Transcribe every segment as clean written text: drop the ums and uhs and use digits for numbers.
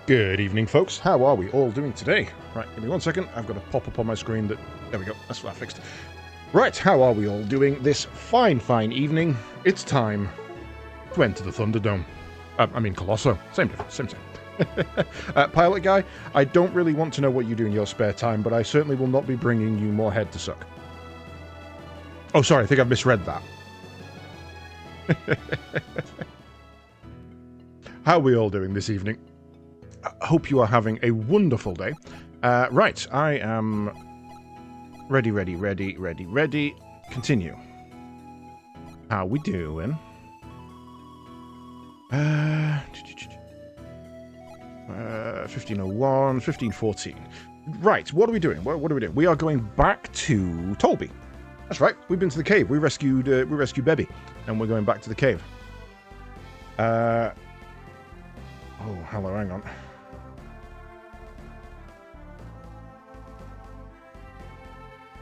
Good evening, folks. How are we all doing today? Right, give me 1 second. I've got to pop up on my screen that... There we go. That's that fixed. Right, how are we all doing this fine evening? It's time to enter the Thunderdome. I mean, Colosso. Same difference, same. Pilot guy, I don't really want to know what you do in your spare time, but I certainly will not be bringing you more head to suck. Oh, sorry, I think I've misread that. How are we all doing this evening? I hope you are having a wonderful day. Right, I am ready. Continue. How we doing? 1501, 1514. Right, what are we doing? What are we doing? We are going back to Tolby. That's right, we've been to the cave. We rescued Bebby, and we're going back to the cave. Oh, hello, hang on.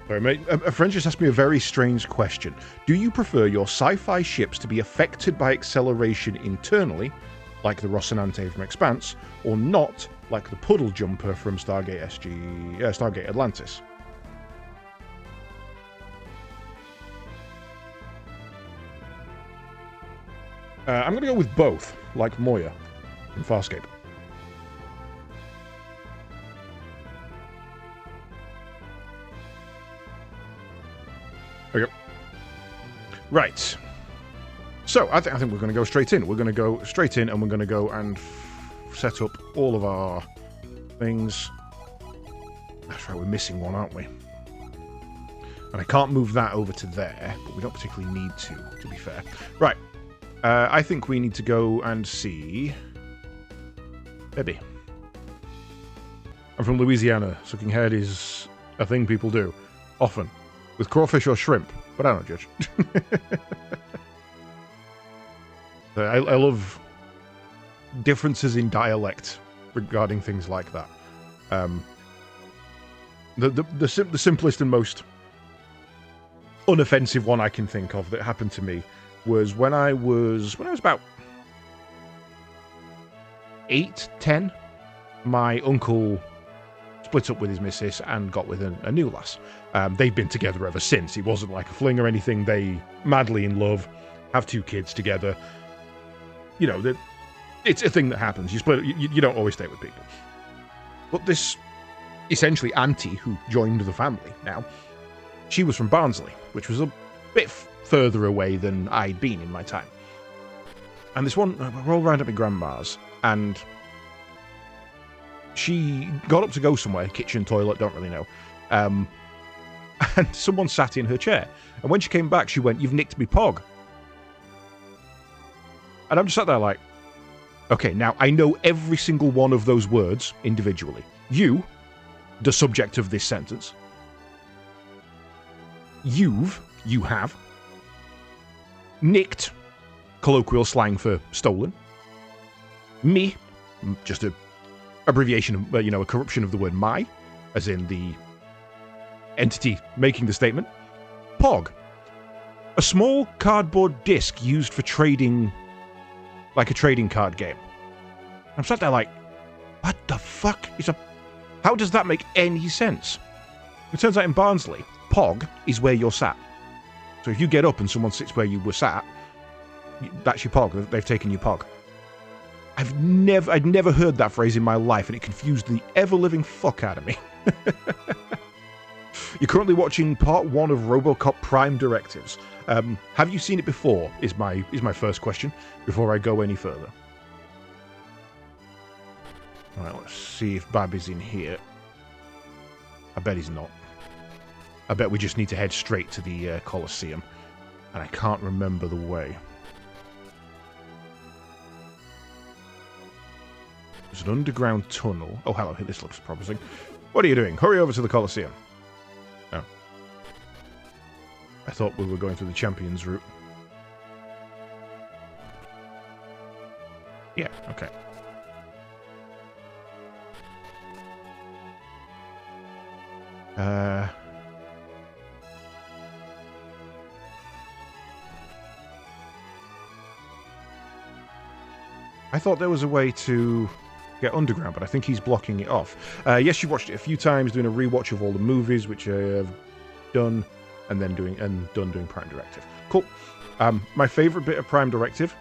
Sorry, mate. A friend just asked me a very strange question. Do you prefer your sci-fi ships to be affected by acceleration internally, like the Rocinante from Expanse, or not, like the Puddle Jumper from Stargate Stargate Atlantis? I'm going to go with both, like Moya from Farscape. There we go. Right. So, I think we're going to go straight in. We're going to go straight in, and we're going to go and set up all of our things. That's right, we're missing one, aren't we? And I can't move that over to there, but we don't particularly need to be fair. Right. I think we need to go and see Bebby. I'm from Louisiana. Sucking head is a thing people do. Often. With crawfish or shrimp. But I don't judge. I love differences in dialect regarding things like that. The simplest and most unoffensive one I can think of that happened to me was when I was about 8, 10. My uncle split up with his missus and got with a new lass. They've been together ever since. It wasn't like a fling or anything. They madly in love, have 2 kids together. You know, it's a thing that happens. You split. You don't always stay with people. But this essentially auntie who joined the family now, she was from Barnsley, which was a bit further away than I'd been in my time. And this one, we're all round at my grandma's, and she got up to go somewhere, kitchen, toilet, don't really know. And someone sat in her chair. And when she came back, she went, "You've nicked me pog." And I'm just sat there like, okay, now I know every single one of those words individually. You, the subject of this sentence. You have. Nicked, colloquial slang for stolen. Me, just a abbreviation of, a corruption of the word my, as in the entity making the statement. Pog, a small cardboard disc used for trading, like a trading card game. I'm sat there like, what the fuck how does that make any sense? It turns out in Barnsley, Pog is where you're sat. So if you get up and someone sits where you were sat, that's your Pog. They've taken your Pog. I'd never heard that phrase in my life, and it confused the ever-living fuck out of me. You're currently watching part 1 of RoboCop Prime Directives. Have you seen it before? Is my first question before I go any further. All right, let's see if Babby's in here. I bet he's not. I bet we just need to head straight to the Colosseum, and I can't remember the way. There's an underground tunnel. Oh, hello. This looks promising. What are you doing? Hurry over to the Colosseum. Oh. I thought we were going through the Champions route. Yeah, okay. I thought there was a way to get underground, but I think he's blocking it off. Yes, you've watched it a few times, doing a rewatch of all the movies, which I have done, and then doing Prime Directive. Cool. My favorite bit of Prime Directive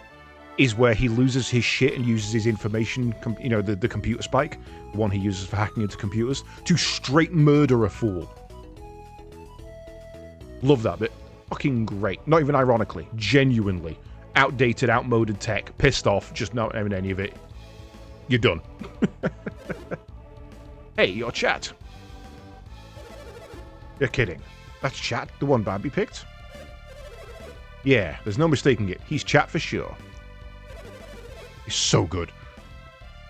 is where he loses his shit and uses his information, the computer spike, the one he uses for hacking into computers, to straight murder a fool. Love that bit. Fucking great. Not even ironically. Genuinely. Outdated, outmoded tech. Pissed off. Just not having any of it. You're done. Hey, your chat. You're kidding. That's Chat, the one Babby picked? Yeah, there's no mistaking it. He's Chat for sure. He's so good.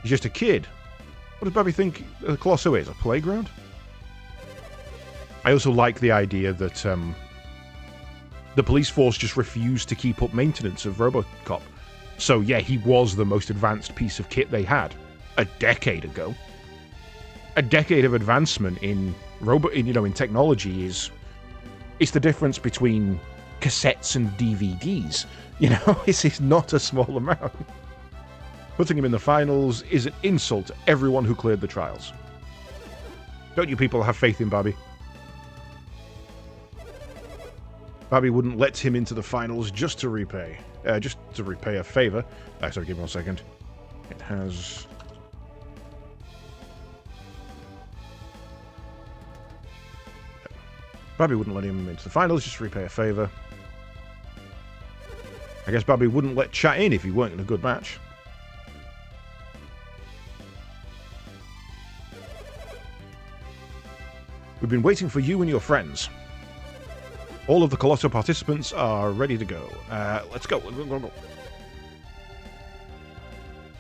He's just a kid. What does Babby think Colosso is? A playground? I also like the idea that the police force just refused to keep up maintenance of Robocop. So yeah, he was the most advanced piece of kit they had a decade ago. A decade of advancement in technology it's the difference between cassettes and DVDs. It's not a small amount. Putting him in the finals is an insult to everyone who cleared the trials. Don't you people have faith in Babby? Babby wouldn't let him into the finals just to repay a favor. Sorry, give me 1 second. It has... Babby wouldn't let him into the finals just to repay a favor. I guess Babby wouldn't let Chat in if he weren't in a good match. We've been waiting for you and your friends. All of the Colosso participants are ready to go. Let's go. Go.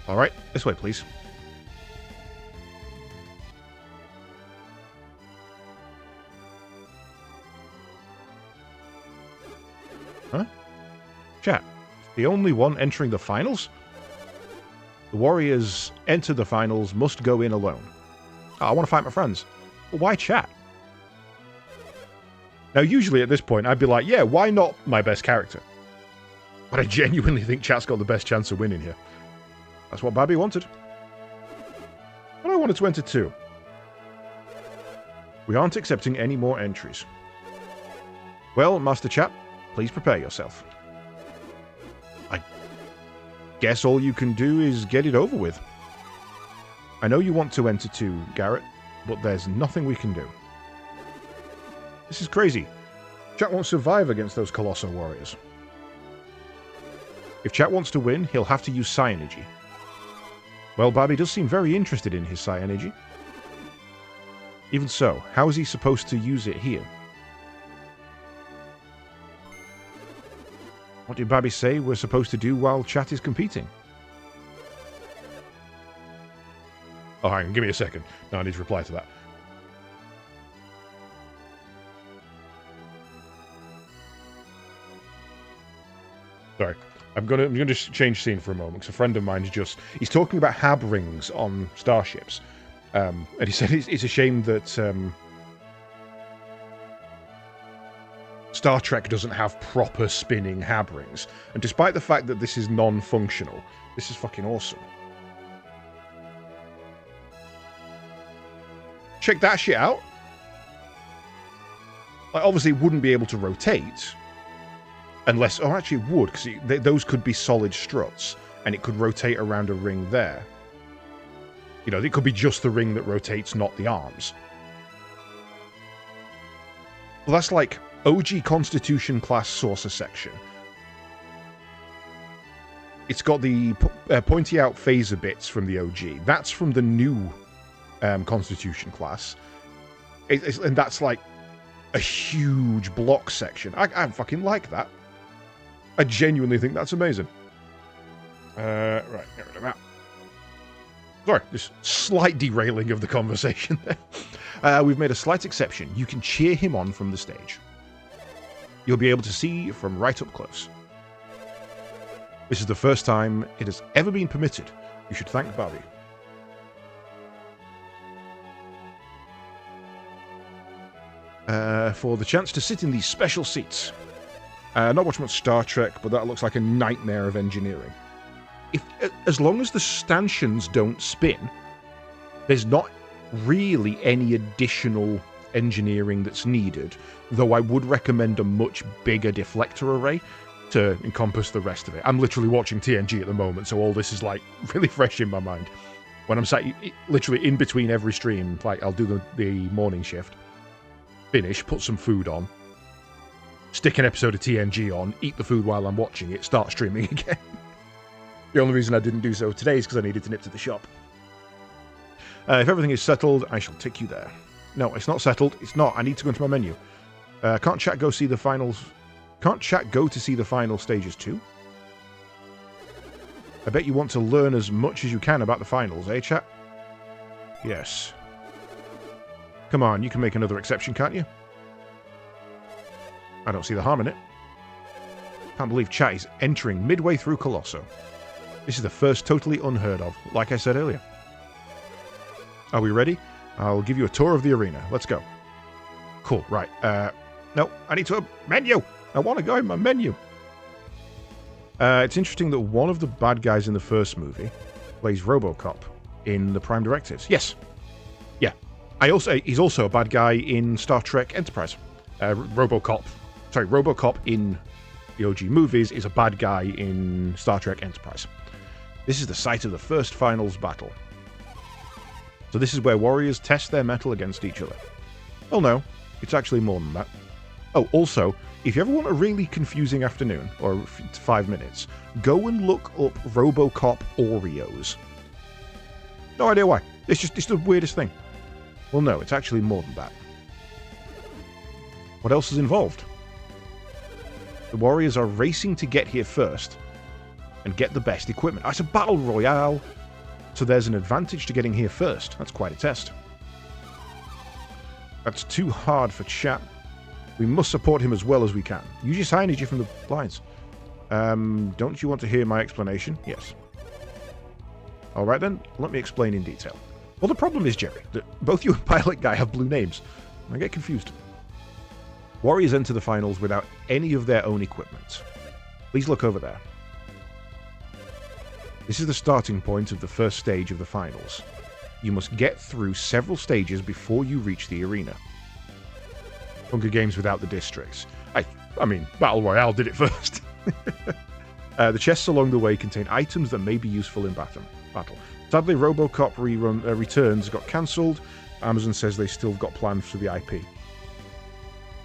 All right, this way, please. Huh? Chat, the only one entering the finals? The Warriors enter the finals must go in alone. Oh, I want to fight my friends. Well, why Chat? Now, usually at this point, I'd be like, yeah, why not my best character? But I genuinely think Chat's got the best chance of winning here. That's what Babby wanted. But I wanted to enter too. We aren't accepting any more entries. Well, Master Chat, please prepare yourself. I guess all you can do is get it over with. I know you want to enter too, Garrett, but there's nothing we can do. This is crazy. Chat won't survive against those Colosso warriors. If Chat wants to win, he'll have to use Psi Energy. Well, Babby does seem very interested in his Psi Energy. Even so, how is he supposed to use it here? What did Babby say we're supposed to do while Chat is competing? Oh, hang on, give me a second. No, I need to reply to that. Sorry. I'm gonna just change scene for a moment, because a friend of mine's he's talking about hab rings on starships. And he said it's a shame that Star Trek doesn't have proper spinning hab rings. And despite the fact that this is non-functional, this is fucking awesome. Check that shit out. Like, obviously, it wouldn't be able to rotate. Unless, oh, actually it would, because those could be solid struts, and it could rotate around a ring there. It could be just the ring that rotates, not the arms. Well, that's like OG Constitution class saucer section. It's got the pointy out phaser bits from the OG. That's from the new Constitution class. And that's like a huge block section. I fucking like that. I genuinely think that's amazing. Right, get rid of that. Sorry, just slight derailing of the conversation there. We've made a slight exception. You can cheer him on from the stage. You'll be able to see from right up close. This is the first time it has ever been permitted. You should thank Babby. For the chance to sit in these special seats. Not watching much Star Trek, but that looks like a nightmare of engineering. as long as the stanchions don't spin, there's not really any additional engineering that's needed, though I would recommend a much bigger deflector array to encompass the rest of it. I'm literally watching TNG at the moment, so all this is like really fresh in my mind. When I'm sat literally in between every stream, like I'll do the morning shift, finish, put some food on, stick an episode of TNG on, eat the food while I'm watching it, start streaming again. The only reason I didn't do so today is because I needed to nip to the shop. If everything is settled, I shall take you there. No, it's not settled. It's not. I need to go into my menu. Can't chat go see the finals? Can't chat go to see the final stages too? I bet you want to learn as much as you can about the finals, eh, chat? Yes. Come on, you can make another exception, can't you? I don't see the harm in it. Can't believe chat is entering midway through Colosso. This is the first totally unheard of, like I said earlier. Are we ready? I'll give you a tour of the arena. Let's go. Cool, right. No, I need to... Menu! I want to go in my menu. It's interesting that one of the bad guys in the first movie plays RoboCop in the Prime Directives. Yes. Yeah. He's also a bad guy in Star Trek Enterprise. RoboCop in the OG movies is a bad guy in Star Trek Enterprise. This is the site of the first finals battle. So this is where warriors test their mettle against each other. Oh no, it's actually more than that. Oh, also, if you ever want a really confusing afternoon, or 5 minutes, go and look up RoboCop Oreos. No idea why. It's the weirdest thing. Well, no, it's actually more than that. What else is involved? The warriors are racing to get here first and get the best equipment. Oh, it's a battle royale, so there's an advantage to getting here first. That's quite a test. That's too hard for chat. We must support him as well as we can. Use your signage from the blinds. Don't you want to hear my explanation? Yes. Alright then, let me explain in detail. Well, the problem is, Jerry, that both you and Pilot Guy have blue names. I get confused. Warriors enter the finals without any of their own equipment. Please look over there. This is the starting point of the first stage of the finals. You must get through several stages before you reach the arena. Hunger Games without the districts. I mean, Battle Royale did it first. The chests along the way contain items that may be useful in battle. Sadly, RoboCop Returns got cancelled. Amazon says they still got plans for the IP.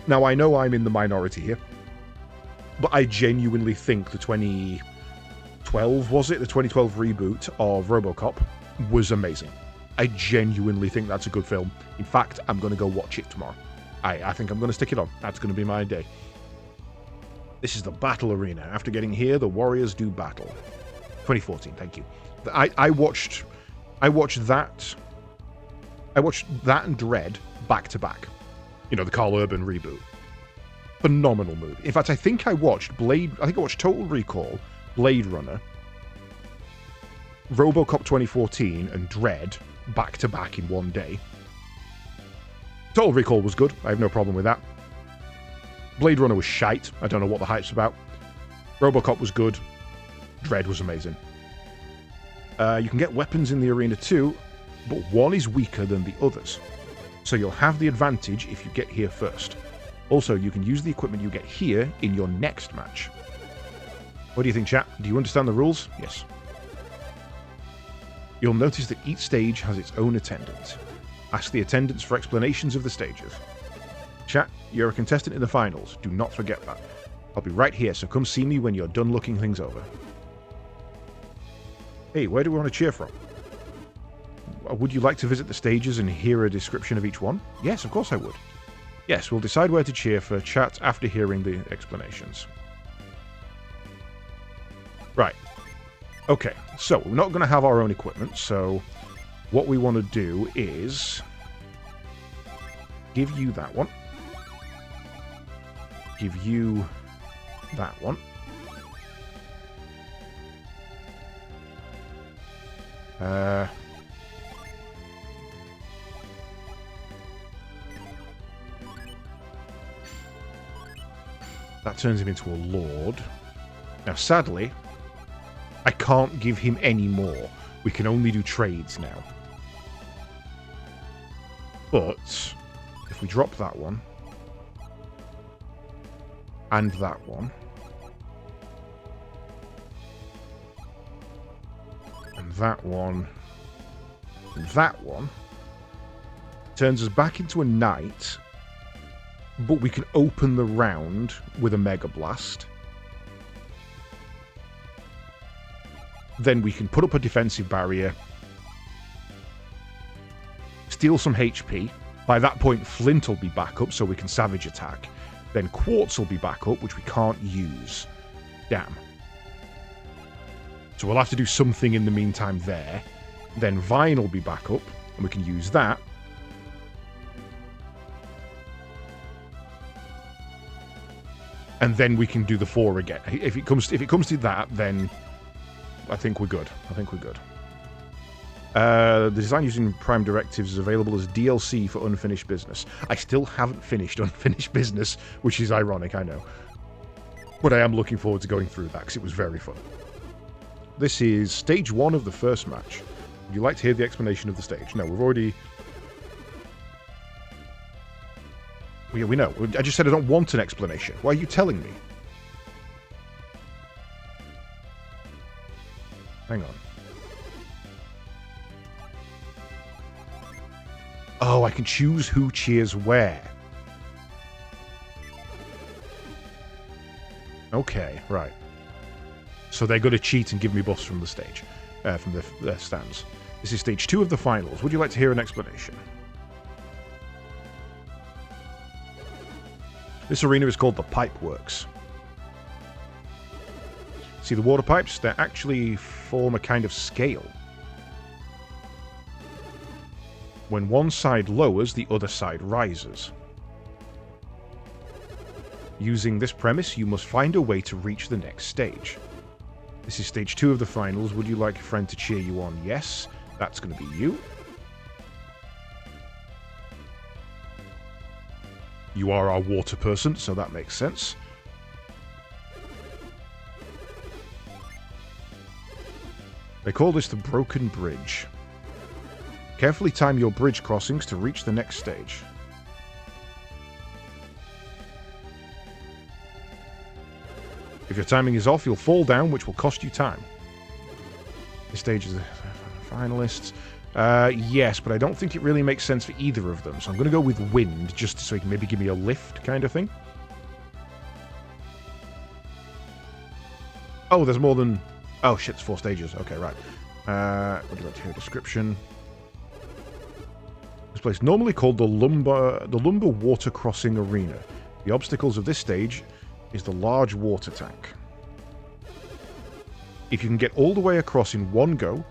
Now, I know I'm in the minority here, but I genuinely think the 2012, was it? The 2012 reboot of RoboCop was amazing. I genuinely think that's a good film. In fact, I'm going to go watch it tomorrow. I think I'm going to stick it on. That's going to be my day. This is the battle arena. After getting here, the warriors do battle. 2014, thank you. I watched that and Dread back to back. You know, the Carl Urban reboot. Phenomenal movie. In fact, I think I watched Total Recall, Blade Runner, RoboCop 2014, and Dread back to back in one day. Total Recall was good. I have no problem with that. Blade Runner was shite. I don't know what the hype's about. RoboCop was good. Dread was amazing. You can get weapons in the arena too, but one is weaker than the others. So you'll have the advantage if you get here first. Also, you can use the equipment you get here in your next match. What do you think, chat? Do you understand the rules? Yes. You'll notice that each stage has its own attendant. Ask the attendants for explanations of the stages. Chat, you're a contestant in the finals. Do not forget that. I'll be right here, so come see me when you're done looking things over. Hey, where do we want to cheer from? Would you like to visit the stages and hear a description of each one? Yes, of course I would. Yes, we'll decide where to cheer for chat after hearing the explanations. Right. Okay, so we're not going to have our own equipment, so what we want to do is give you that one. Give you that one. That turns him into a lord. Now, sadly, I can't give him any more. We can only do trades now. But if we drop that one and that one and that one and that one, turns us back into a knight, but we can open the round with a Mega Blast. Then we can put up a defensive barrier, steal some HP. By that point, Flint will be back up, so we can Savage attack. Then Quartz will be back up, which we can't use. Damn. So we'll have to do something in the meantime there. Then Vine will be back up, and we can use that. And then we can do the 4 again. If it comes to that, then I think we're good. The design using Prime Directives is available as DLC for Unfinished Business. I still haven't finished Unfinished Business, which is ironic, I know. But I am looking forward to going through that, because it was very fun. This is stage 1 of the first match. Would you like to hear the explanation of the stage? No, we've already... Yeah, we know. I just said I don't want an explanation. Why are you telling me? Hang on. Oh, I can choose who cheers where. Okay, right. So they're going to cheat and give me buffs from the stage, from their stands. This is stage 2 of the finals. Would you like to hear an explanation? This arena is called the Pipeworks. See the water pipes? They actually form a kind of scale. When one side lowers, the other side rises. Using this premise, you must find a way to reach the next stage. This is stage 2 of the finals. Would you like a friend to cheer you on? Yes, that's going to be you. You are our water person, so that makes sense. They call this the Broken Bridge. Carefully time your bridge crossings to reach the next stage. If your timing is off, you'll fall down, which will cost you time. This stage is the finalists. Yes, but I don't think it really makes sense for either of them, so I'm going to go with Wind, just so he can maybe give me a lift kind of thing. Oh, there's more than... Oh, shit, it's 4 stages. Okay, right. What do you like to hear? Description. This place, normally called the Lumber Water Crossing Arena. The obstacles of this stage is the large water tank. If you can get all the way across in one go,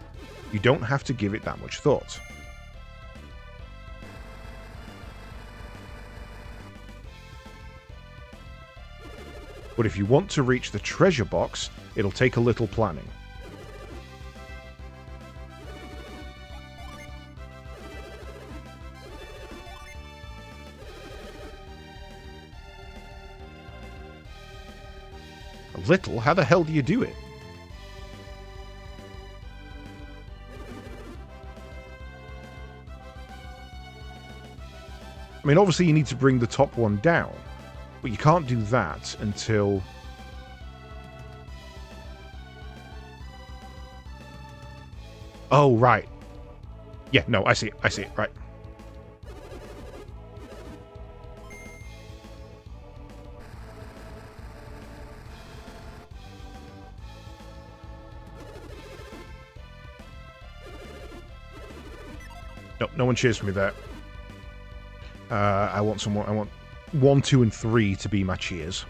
you don't have to give it that much thought. But if you want to reach the treasure box, it'll take a little planning. A little? How the hell do you do it? I mean, obviously you need to bring the top one down, but you can't do that until... Oh, right. Yeah, no, I see it, right. Nope, no one cheers for me there. I want someone. I want 1, 2, and 3 to be my cheers.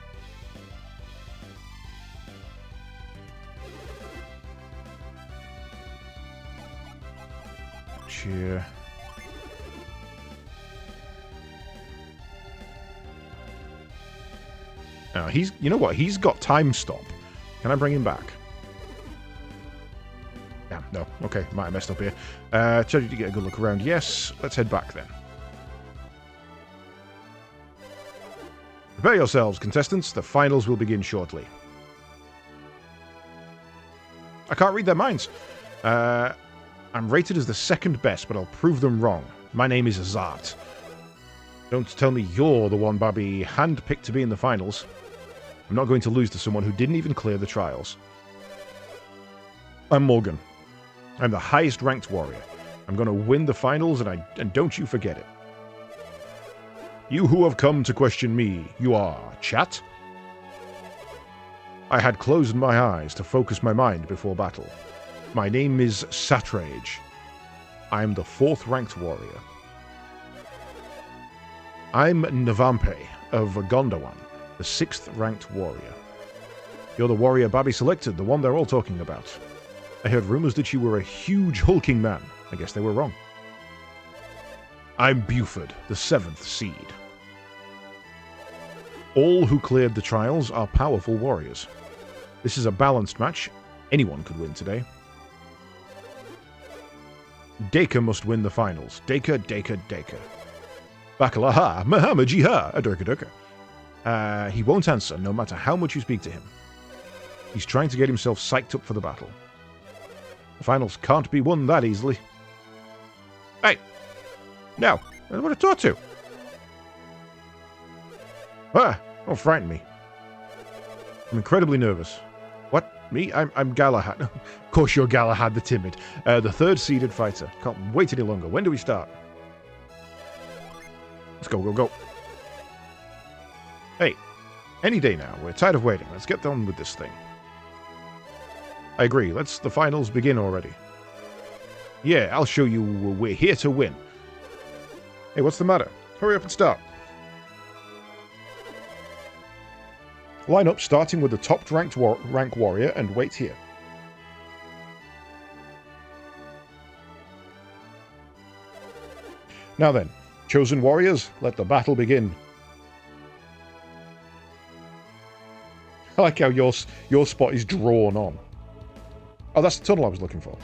Cheer. Now he's. You know what? He's got time stop. Can I bring him back? Yeah. No. Okay. Might have messed up here. Tell you to get a good look around. Yes. Let's head back then. Prepare yourselves, contestants. The finals will begin shortly. I can't read their minds. I'm rated as the second best, but I'll prove them wrong. My name is Zart. Don't tell me you're the one Bobby handpicked to be in the finals. I'm not going to lose to someone who didn't even clear the trials. I'm Morgan. I'm the highest ranked warrior. I'm going to win the finals, and don't you forget it. You who have come to question me, you are chat? I had closed my eyes to focus my mind before battle. My name is Satrage. I am the 4th ranked warrior. I'm Navampe of Gondawan, the 6th ranked warrior. You're the warrior Babby selected, the one they're all talking about. I heard rumors that you were a huge hulking man. I guess they were wrong. I'm Buford, the 7th seed. All who cleared the trials are powerful warriors. This is a balanced match. Anyone could win today. Dacre must win the finals. Dacre. Bakalaha, Mahama Jiha, Adurka. He won't answer, no matter how much you speak to him. He's trying to get himself psyched up for the battle. The finals can't be won that easily. Hey! No, I want to talk to. Don't frighten me. I'm incredibly nervous. What? Me? I'm Galahad. Of course you're Galahad the Timid. The 3rd seeded fighter. Can't wait any longer. When do we start? Let's go. Hey, any day now. We're tired of waiting. Let's get on with this thing. I agree. Let's the finals begin already. Yeah, I'll show you we're here to win. Hey, what's the matter? Hurry up and start. Line up starting with the top ranked rank warrior and wait here. Now then, chosen warriors, let the battle begin. I like how your spot is drawn on. Oh, that's the tunnel I was looking for.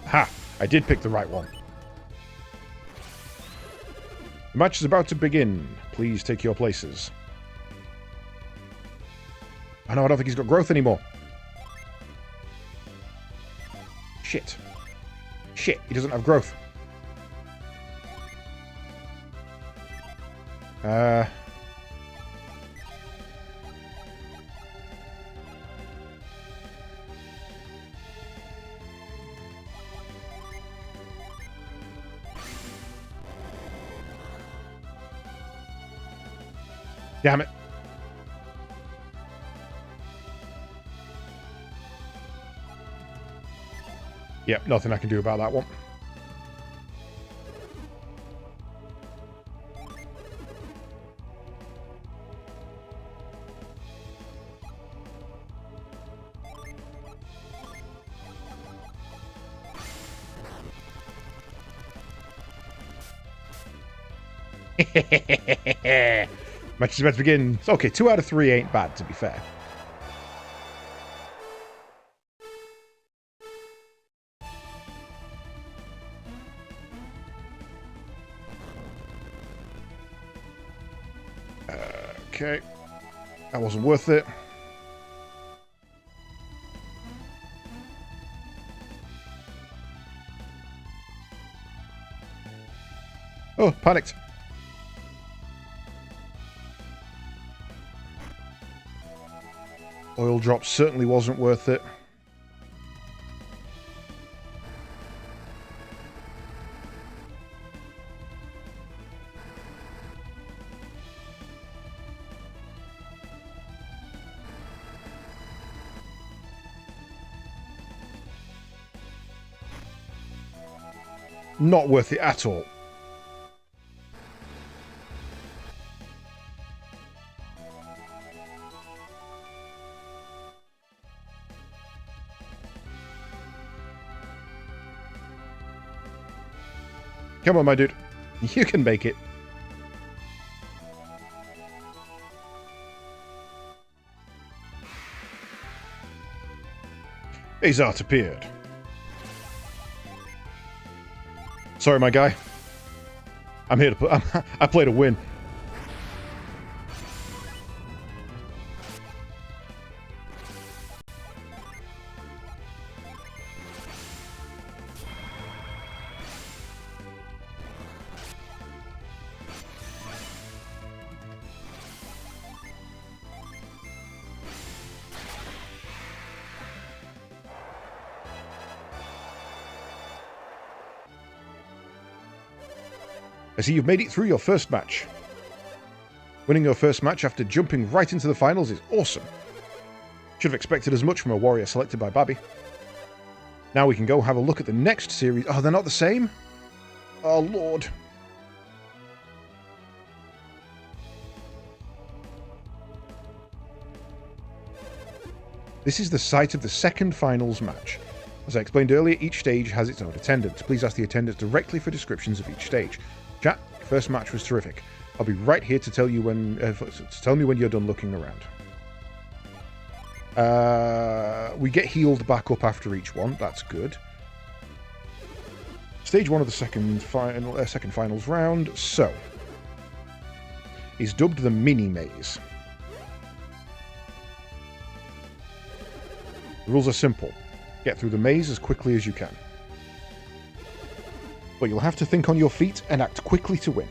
Ha! I did pick the right one. The match is about to begin. Please take your places. Oh no, I don't think he's got growth anymore. Shit. Shit, he doesn't have growth. Damn it. Yep, nothing I can do about that one. Match is about to begin. It's okay, 2 out of 3 ain't bad, to be fair. Okay. That wasn't worth it. Oh, panicked. Oil drop certainly wasn't worth it. Not worth it at all. Come on, my dude. You can make it. Azart appeared. Sorry, my guy. I'm here to I play to win. I see you've made it through your first match. Winning your first match after jumping right into the finals is awesome. Should have expected as much from a warrior selected by Babby. Now we can go have a look at the next series. Oh, they're not the same? Oh, Lord. This is the site of the second finals match. As I explained earlier, each stage has its own attendant. Please ask the attendants directly for descriptions of each stage. Chat, first match was terrific. I'll be right here to tell you when. Tell me when you're done looking around. We get healed back up after each one. That's good. Stage 1 of the second finals round. So, is dubbed the mini maze. The rules are simple. Get through the maze as quickly as you can. But you'll have to think on your feet and act quickly to win.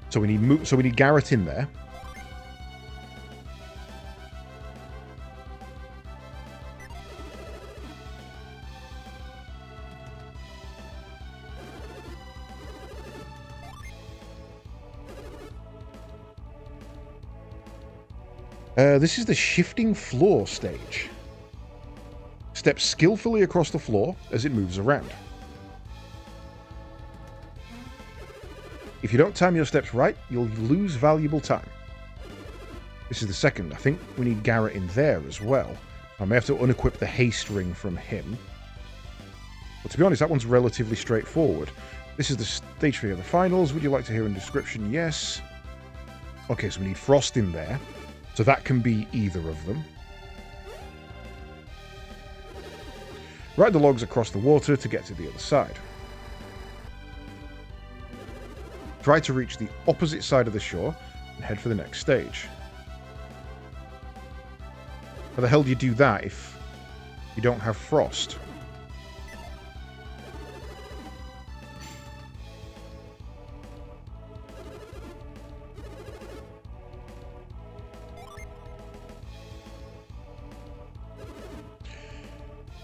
So we need Garrett in there. This is the shifting floor stage. Step skillfully across the floor as it moves around. If you don't time your steps right, you'll lose valuable time. This is the second. I think we need Garrett in there as well. I may have to unequip the haste ring from him. But to be honest, that one's relatively straightforward. This is the stage 3 of the finals. Would you like to hear a description? Yes. Okay, so we need Frost in there. So that can be either of them. Ride the logs across the water to get to the other side. Try to reach the opposite side of the shore and head for the next stage. How the hell do you do that if you don't have Frost?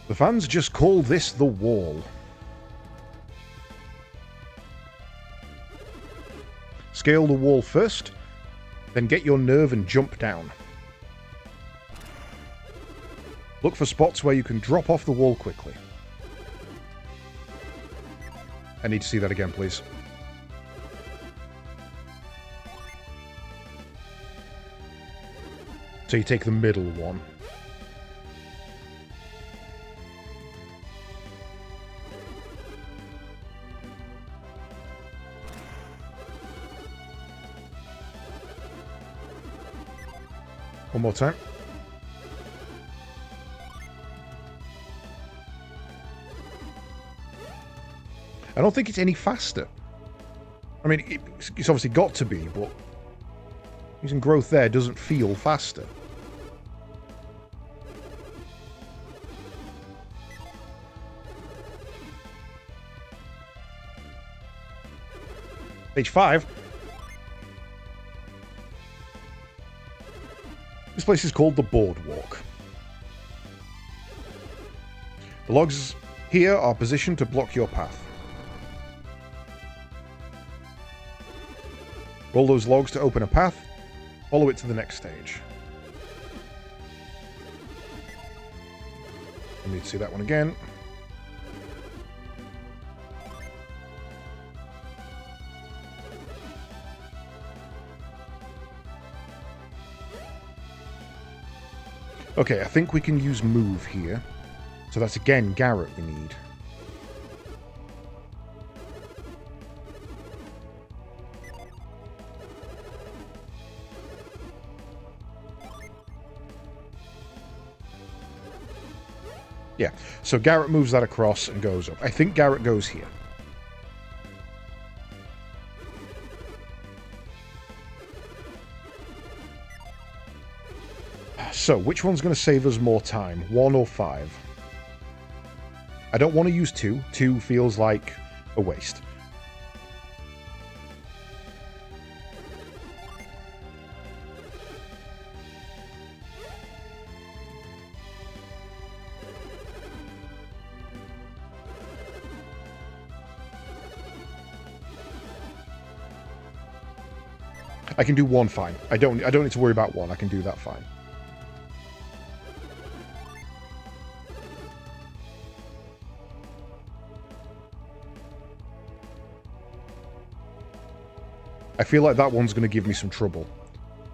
The fans just call this the wall. Scale the wall first, then get your nerve and jump down. Look for spots where you can drop off the wall quickly. I need to see that again, please. So you take the middle one. One more time. I don't think it's any faster. I mean, it's obviously got to be, but using growth there doesn't feel faster. Stage 5. This place is called the Boardwalk. The logs here are positioned to block your path. Roll those logs to open a path, follow it to the next stage. I need to see that one again. Okay, I think we can use move here. So that's again Garrett we need. Yeah, so Garrett moves that across and goes up. I think Garrett goes here. So, which one's going to save us more time? 1 or 5? I don't want to use 2. 2 feels like a waste. I can do one fine. I don't need to worry about one. I can do that fine. I feel like that one's going to give me some trouble.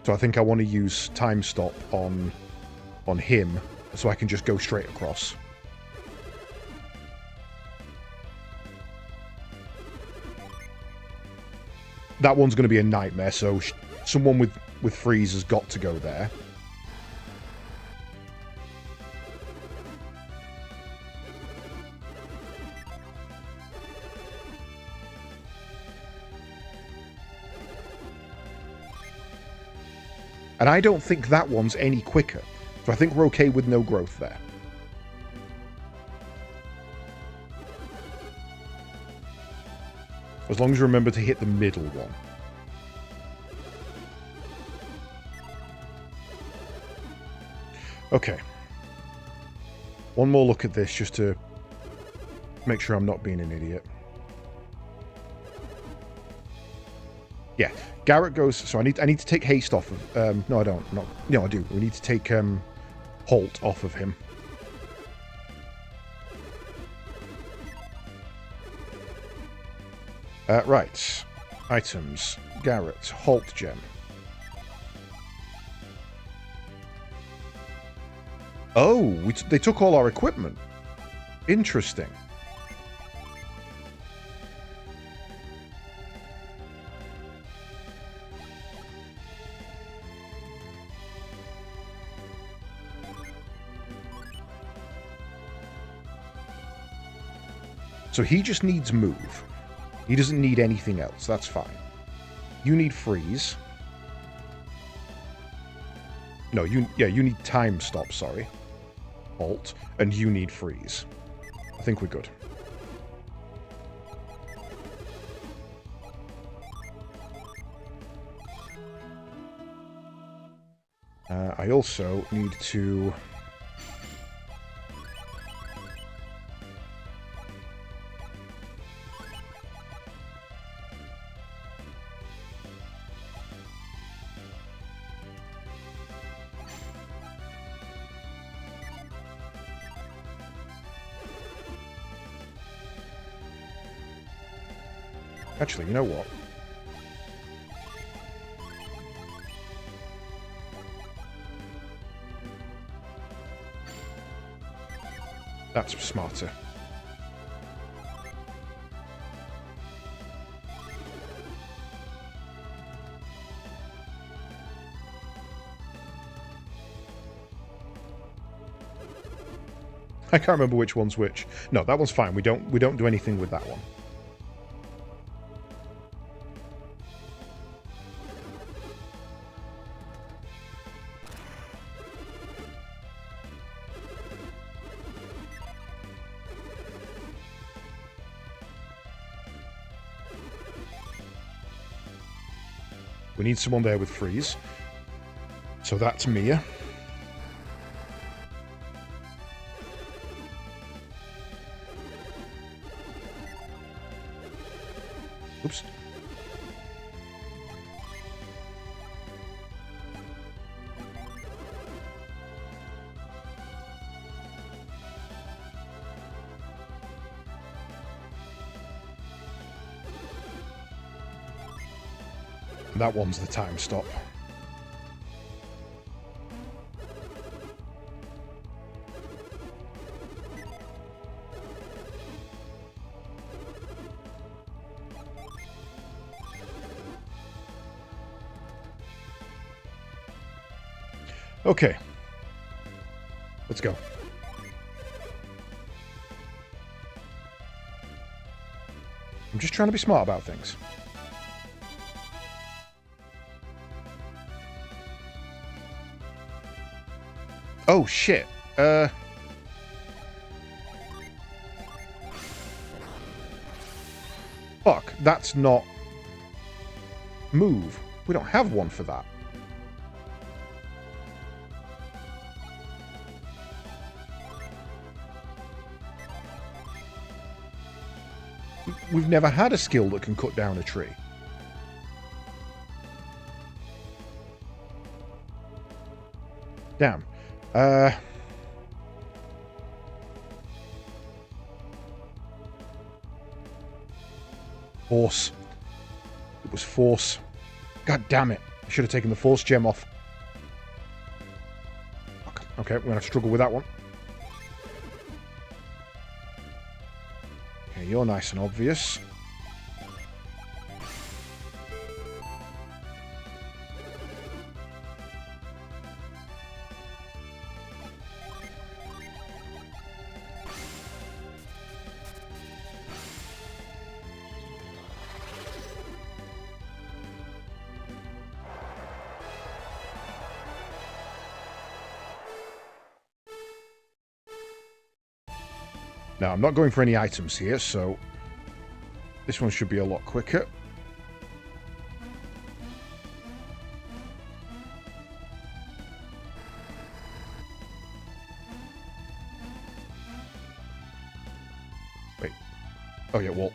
So I think I want to use time stop on him so I can just go straight across. That one's going to be a nightmare, so someone with freeze has got to go there. And I don't think that one's any quicker. So I think we're okay with no growth there. As long as you remember to hit the middle one. Okay. One more look at this just to make sure I'm not being an idiot. Yeah, Garrett goes... So I need to take haste off of... no, I don't. No, I do. We need to take halt off of him. Right. Items. Garrett. Halt gem. Oh, they took all our equipment. Interesting. So he just needs move. He doesn't need anything else. That's fine. You need freeze. No, you need time stop, sorry. Halt. And you need freeze. I think we're good. I also need to... Actually, you know what? That's smarter. I can't remember which one's which. No, that one's fine. We don't do anything with that one. We need someone there with freeze. So that's Mia. Oops. That one's the time stop. Okay. Let's go. I'm just trying to be smart about things. Oh, shit. Fuck, that's not... Move. We don't have one for that. We've never had a skill that can cut down a tree. Damn. Force. It was force. God damn it. I should have taken the force gem off. Fuck. Okay, we're going to struggle with that one. Okay, you're nice and obvious. Now, I'm not going for any items here, so this one should be a lot quicker. Wait. Oh, yeah, wall.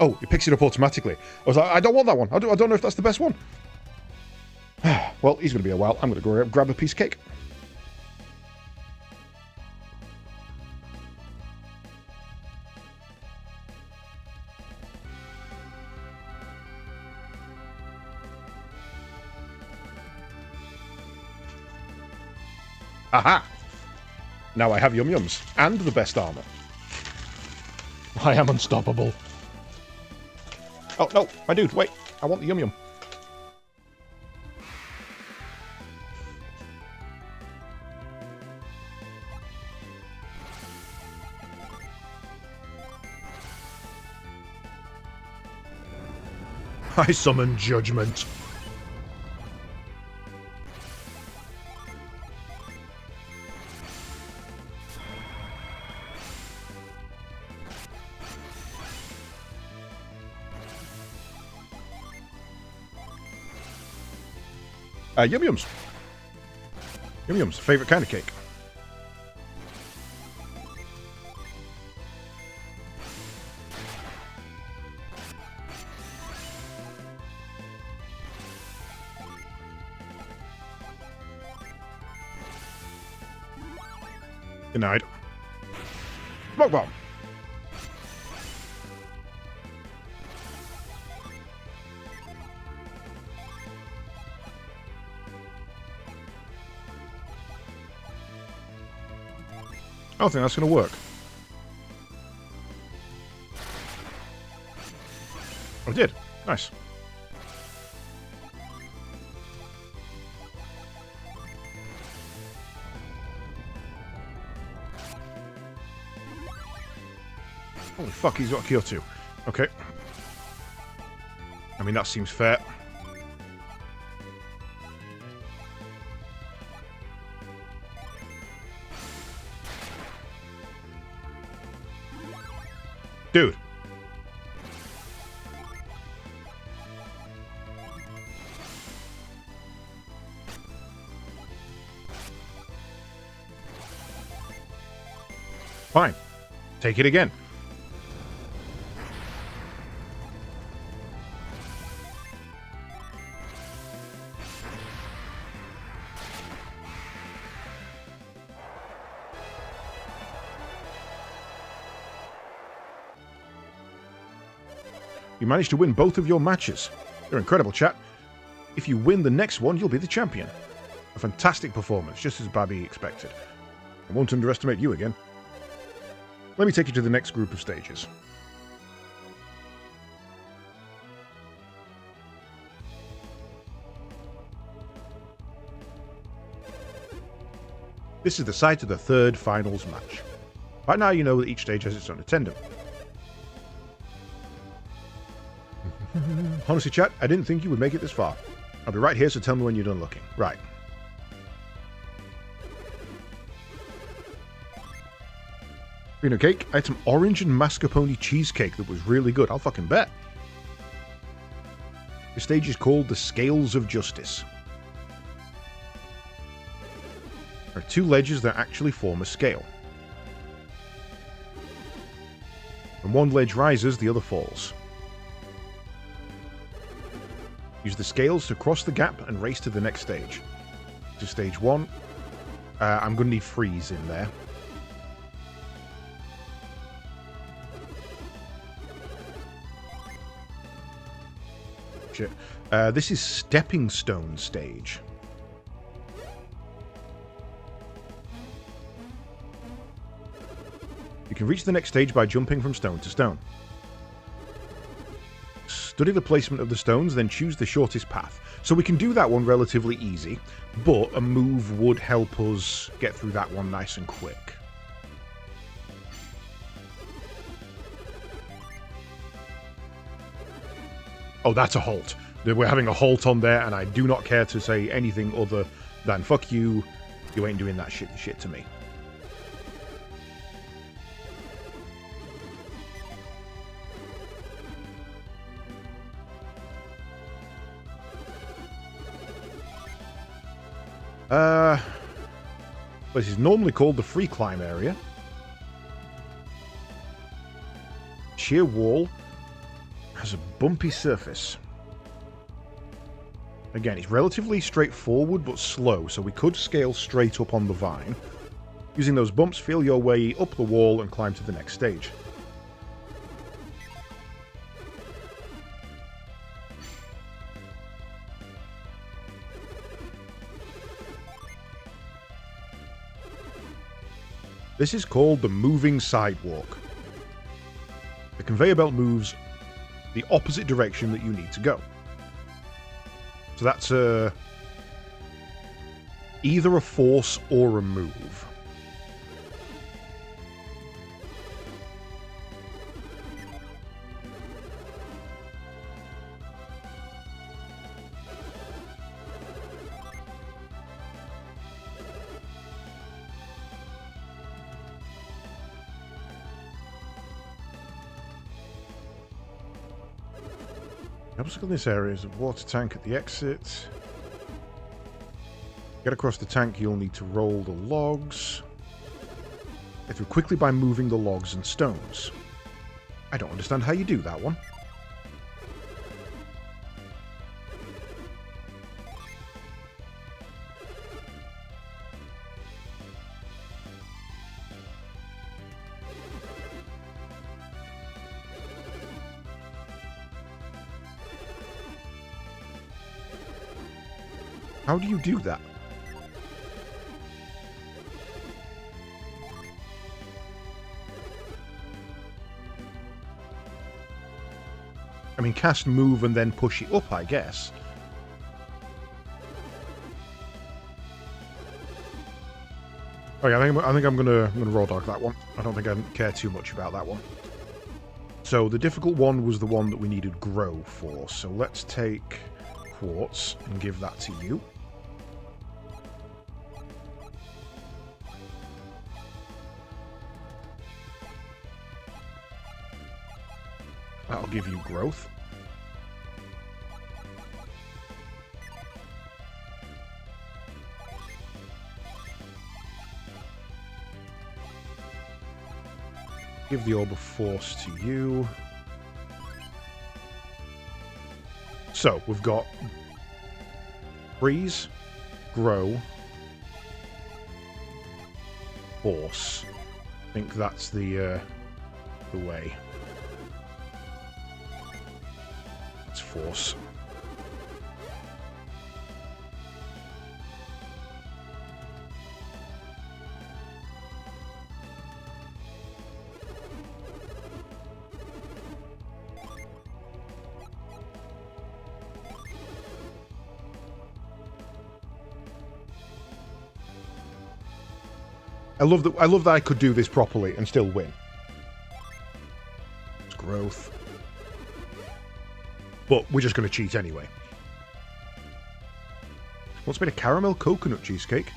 Oh, it picks it up automatically. I was like, I don't want that one. I don't know if that's the best one. Well, he's going to be a while. I'm going to go grab a piece of cake. Aha! Now I have Yum Yums and the best armor. I am unstoppable. Oh, no, my dude, wait. I want the Yum Yum. I summon judgment. Yum Yums. Yum Yums, favorite kind of cake. Denied. Smoke bomb. I don't think that's going to work. Oh, it did. Nice. Holy fuck, he's got a cure too. Okay. I mean, that seems fair. Dude. Fine. Take it again. You managed to win both of your matches. You're incredible, chat. If you win the next one, you'll be the champion. A fantastic performance, just as Babby expected. I won't underestimate you again. Let me take you to the next group of stages. This is the site of the third finals match. By now you know that each stage has its own attendant. Honestly, chat, I didn't think you would make it this far. I'll be right here, so tell me when you're done looking. Right. You know, cake. I had some orange and mascarpone cheesecake that was really good. I'll fucking bet. The stage is called the Scales of Justice. There are two ledges that actually form a scale. When one ledge rises, the other falls. Use the scales to cross the gap and race to the next stage. To stage 1. I'm going to need freeze in there. Shit. This is Stepping Stone stage. You can reach the next stage by jumping from stone to stone. Study the placement of the stones, then choose the shortest path. So we can do that one relatively easy, but a move would help us get through that one nice and quick. Oh, that's a halt. We're having a halt on there, and I do not care to say anything other than fuck you. You ain't doing that shit to me. This is normally called the free climb area. Sheer wall has a bumpy surface. Again, it's relatively straightforward but slow, so we could scale straight up on the vine. Using those bumps, feel your way up the wall and climb to the next stage. This is called the moving sidewalk. The conveyor belt moves the opposite direction that you need to go. So that's either a force or a move. The obstacle in this area is a water tank at the exit. Get across the tank, you'll need to roll the logs. Get through quickly by moving the logs and stones. I don't understand how you do that one. How do you do that? I mean, cast move and then push it up, I guess. Okay, I think I'm gonna raw dog that one. I don't think I care too much about that one. So the difficult one was the one that we needed grow for. So let's take quartz and give that to you. That'll give you growth. Give the orb of force to you. So, we've got freeze, grow, force. I think that's the way. That's force. I love that I could do this properly and still win. It's growth. But we're just going to cheat anyway. Once made a caramel coconut cheesecake.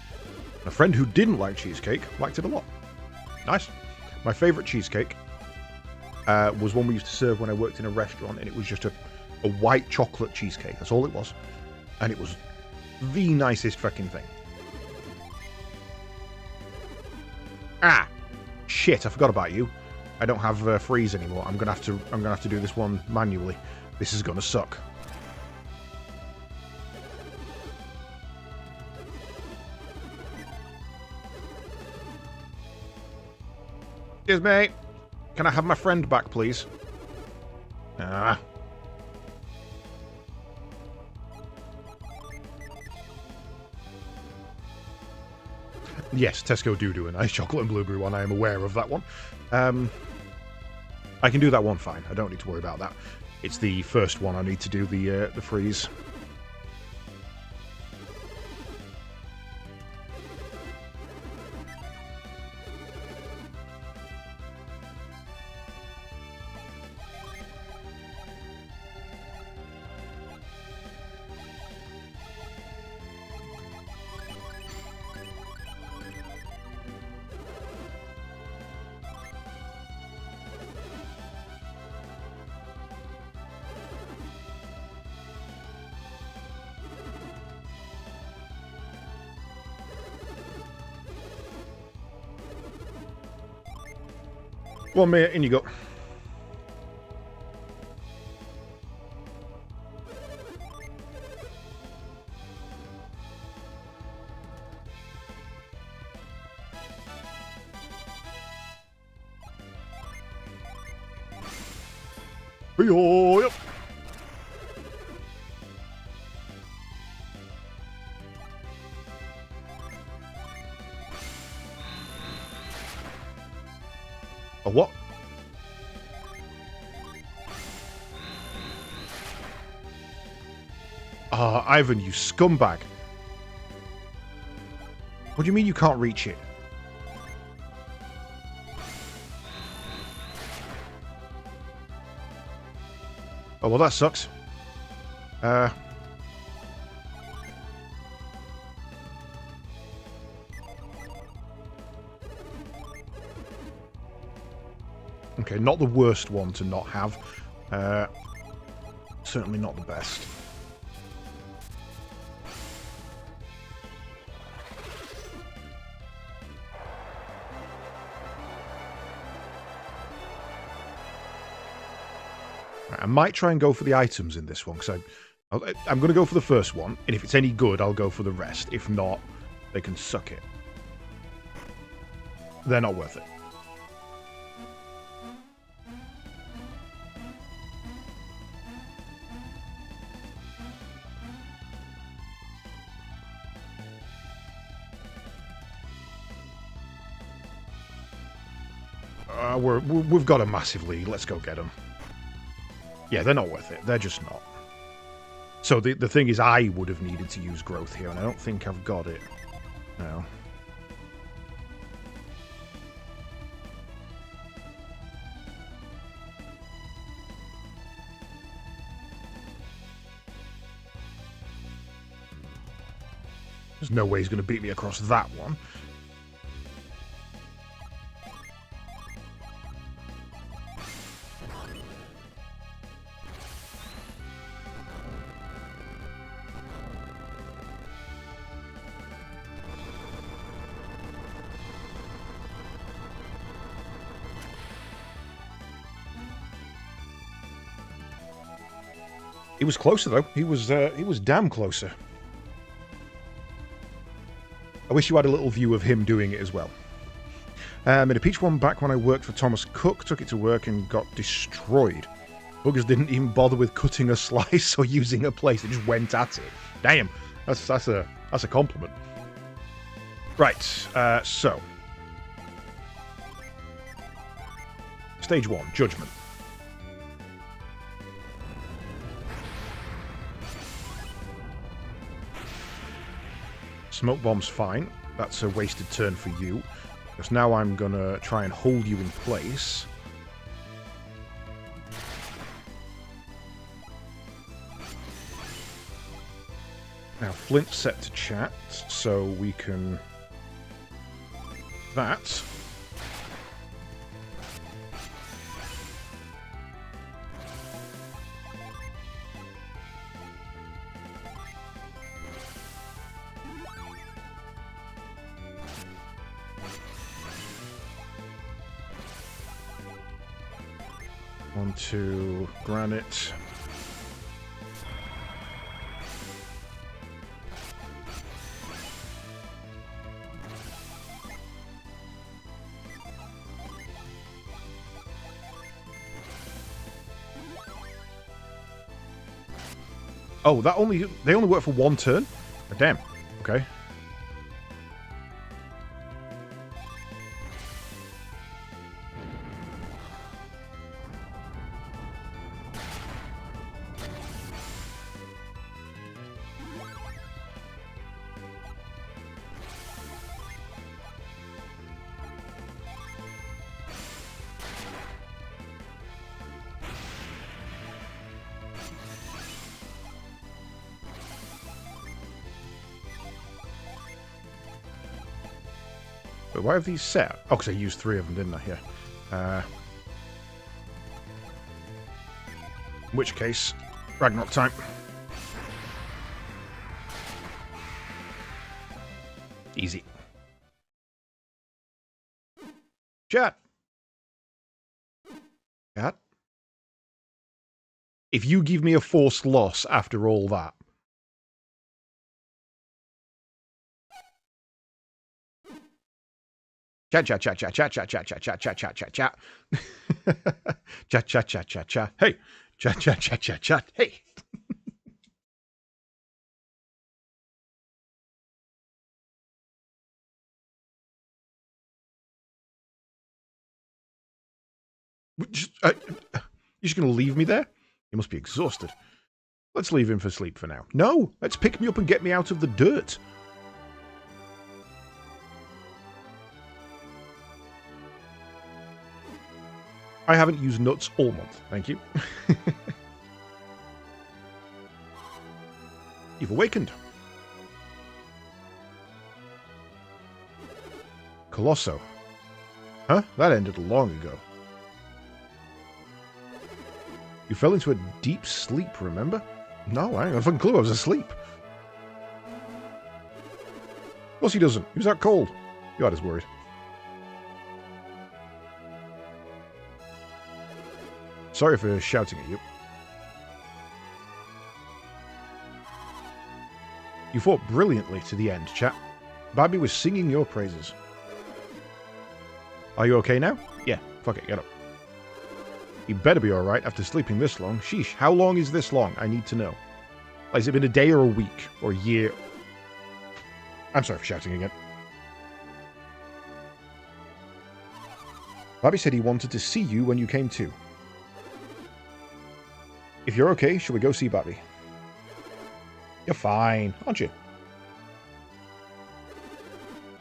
A friend who didn't like cheesecake liked it a lot. Nice. My favourite cheesecake was one we used to serve when I worked in a restaurant, and it was just a white chocolate cheesecake. That's all it was. And it was the nicest fucking thing. Ah! Shit, I forgot about you. I don't have freeze anymore. I'm gonna have to do this one manually. This is gonna suck. Excuse me. Can I have my friend back, please? Ah. Yes, Tesco do a nice chocolate and blueberry one. I am aware of that one. I can do that one fine. I don't need to worry about that. It's the first one I need to do the freeze. One minute, in you go. Yep. A what? Ah, Ivan, you scumbag. What do you mean you can't reach it? Oh, well, that sucks. Okay, not the worst one to not have. Certainly not the best. I might try and go for the items in this one, because I'm going to go for the first one, and if it's any good, I'll go for the rest. If not, they can suck it. They're not worth it. We've got a massive lead. Let's go get them. Yeah, they're not worth it. They're just not. So the thing is, I would have needed to use growth here, and I don't think I've got it. No. There's no way he's going to beat me across that one. He was closer, though. He was damn closer. I wish you had a little view of him doing it as well. Made a peach one back when I worked for Thomas Cook. Took it to work and got destroyed. Buggers didn't even bother with cutting a slice or using a plate. They just went at it. Damn, that's a compliment. Right, so stage 1, Judgment. Smoke bomb's fine. That's a wasted turn for you. Because now I'm gonna try and hold you in place. Now Flint's set to chat, so we can... That. onto granite. Oh, they only work for one turn? Oh, damn. Okay. But why have these set? Oh, because I used 3 of them, didn't I? Yeah. In which case, Ragnarok time. Easy. Chat. Chat. If you give me a forced loss after all that, chat, chat, chat, chat, chat, chat, chat, chat, chat, chat, chat, chat, chat. Chat, chat, chat, chat, chat. Hey. Chat, chat, chat, chat, chat. Hey. You're just going to leave me there? You must be exhausted. Let's leave him for sleep for now. No! Let's pick me up and get me out of the dirt. I haven't used nuts all month. Thank you. You've awakened. Colosso. Huh? That ended long ago. You fell into a deep sleep, remember? No, I ain't got a fucking clue I was asleep. Of course he doesn't. He was that cold. You had us worried. Sorry for shouting at you. You fought brilliantly to the end, chap. Babby was singing your praises. Are you okay now? Yeah, fuck it, get up. You better be alright after sleeping this long. Sheesh, how long is this long? I need to know. Like, has it been a day or a week? Or a year? I'm sorry for shouting again. Babby said he wanted to see you when you came to. If you're okay, shall we go see Babby? You're fine, aren't you?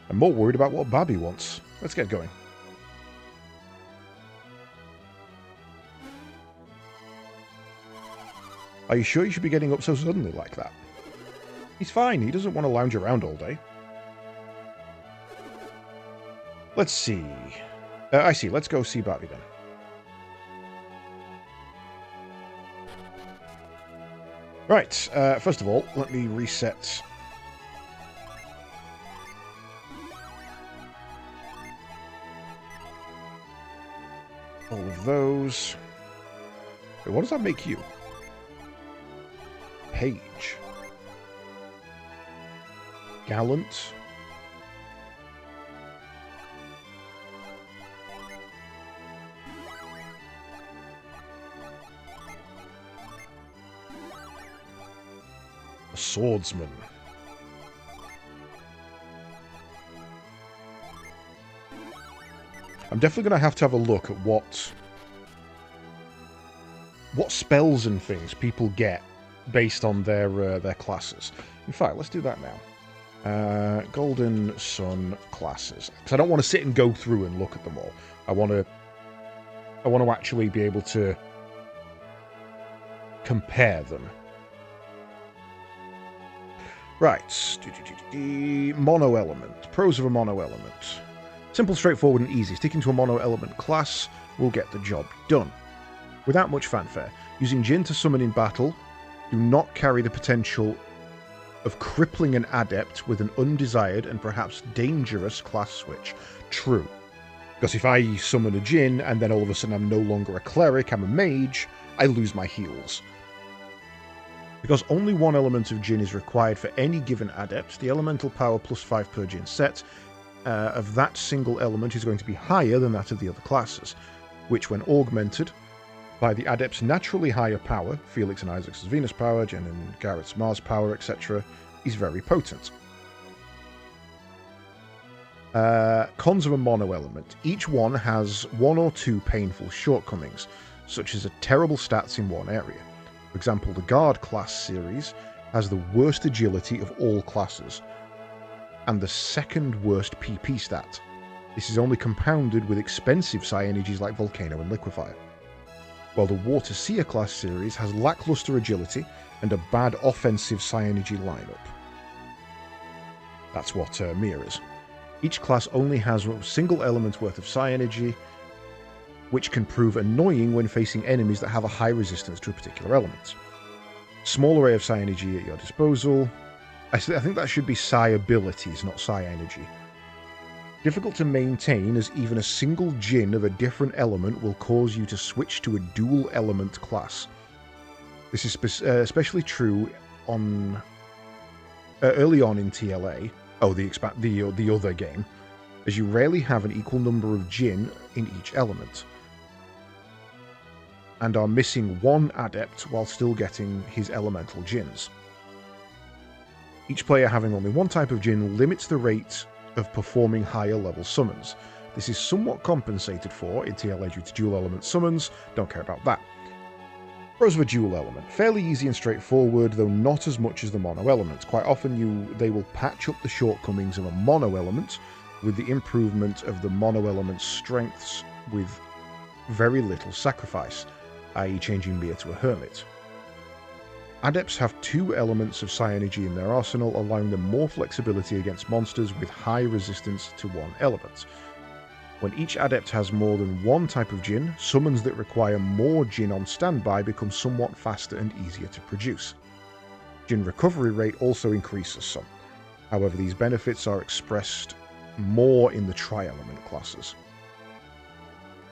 I'm more worried about what Babby wants. Let's get going. Are you sure you should be getting up so suddenly like that? He's fine. He doesn't want to lounge around all day. Let's see. I see. Let's go see Babby then. Right. First of all, let me reset. All of those. Wait, what does that make you? Page. Gallant. A swordsman. I'm definitely going to have a look at what spells and things people get based on their classes. In fact, let's do that now. Golden Sun classes. Because I don't want to sit and go through and look at them all. I want to actually be able to compare them. Right. Mono element. Pros of a mono element. Simple, straightforward, and easy. Sticking to a mono element class will get the job done. Without much fanfare. Using Jin to summon in battle do not carry the potential of crippling an adept with an undesired and perhaps dangerous class switch. True. Because if I summon a Djinn and then all of a sudden I'm no longer a cleric, I'm a mage, I lose my heals. Because only one element of Djinn is required for any given adept, the elemental power +5 per Djinn set of that single element is going to be higher than that of the other classes, which when augmented by the adept's naturally higher power, Felix and Isaac's Venus power, Jen and Garrett's Mars power, etc., is very potent. Cons of a mono element. Each one has one or two painful shortcomings, such as a terrible stats in one area. For example, the Guard class series has the worst agility of all classes, and the second worst PP stat. This is only compounded with expensive psi energies like Volcano and Liquefier. While the Water Seer class series has lackluster agility and a bad offensive psi energy lineup. That's what Mia is. Each class only has a single element worth of psi energy, which can prove annoying when facing enemies that have a high resistance to a particular element. Small array of psi energy at your disposal. I think that should be psi abilities, not psi energy. Difficult to maintain, as even a single Djinn of a different element will cause you to switch to a dual element class. This is especially true on early on in TLA. Oh, the other game, as you rarely have an equal number of Djinn in each element, and are missing one adept while still getting his elemental Djinns. Each player having only one type of Djinn limits the rate of performing higher level summons. This is somewhat compensated for in TLA due to dual element summons, don't care about that. Pros of a dual element. Fairly easy and straightforward, though not as much as the mono element. Quite often they will patch up the shortcomings of a mono element with the improvement of the mono element's strengths with very little sacrifice, i.e. changing Mia to a hermit. Adepts have two elements of psi energy in their arsenal, allowing them more flexibility against monsters with high resistance to one element. When each adept has more than one type of Djinn, summons that require more Djinn on standby become somewhat faster and easier to produce. Djinn recovery rate also increases some. However, these benefits are expressed more in the tri-element classes.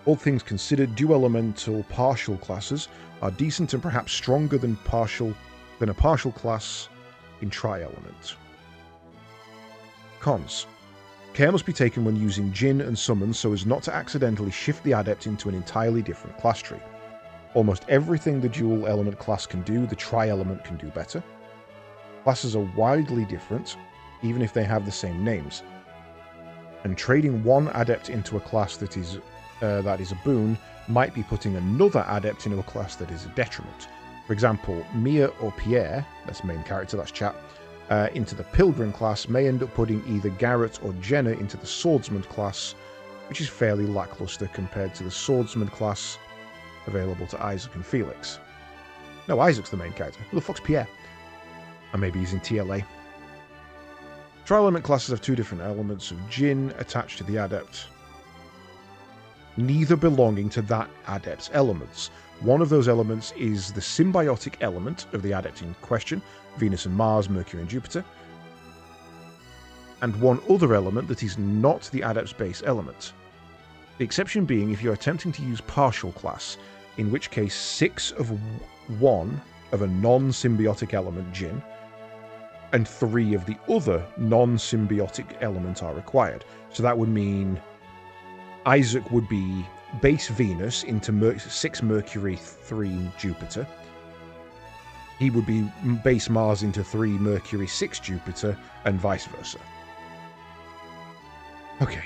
All things considered, dual-elemental partial classes are decent and perhaps stronger than a partial class in tri-element. Cons. Care must be taken when using Djinn and summons so as not to accidentally shift the adept into an entirely different class tree. Almost everything the dual element class can do, the tri-element can do better. Classes are widely different, even if they have the same names. And trading one adept into a class that is a boon might be putting another adept into a class that is a detriment. For example, Mia or Pierre, that's the main character, that's chat, into the Pilgrim class may end up putting either Garrett or Jenna into the Swordsman class, which is fairly lackluster compared to the Swordsman class available to Isaac and Felix. No, Isaac's the main character. Who the fuck's Pierre? Or maybe he's in TLA. Tri-element classes have two different elements of Djinn attached to the adept, neither belonging to that adept's elements. One of those elements is the symbiotic element of the adept in question, Venus and Mars, Mercury and Jupiter, and one other element that is not the adept's base element. The exception being if you're attempting to use partial class, in which case 6 of one of a non-symbiotic element Djinn, and 3 of the other non-symbiotic element are required. So that would mean Isaac would be base Venus into 6 Mercury, 3 Jupiter. He would be base Mars into 3 Mercury, 6 Jupiter, and vice versa. Okay.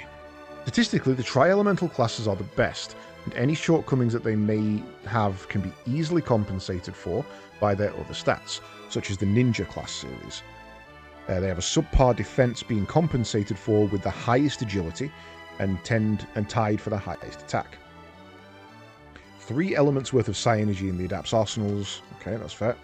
Statistically, the tri-elemental classes are the best, and any shortcomings that they may have can be easily compensated for by their other stats, such as the Ninja class series. They have a subpar defense being compensated for with the highest agility, and tied for the highest attack. 3 elements worth of psi energy in the adapt's arsenals. Okay, that's fair.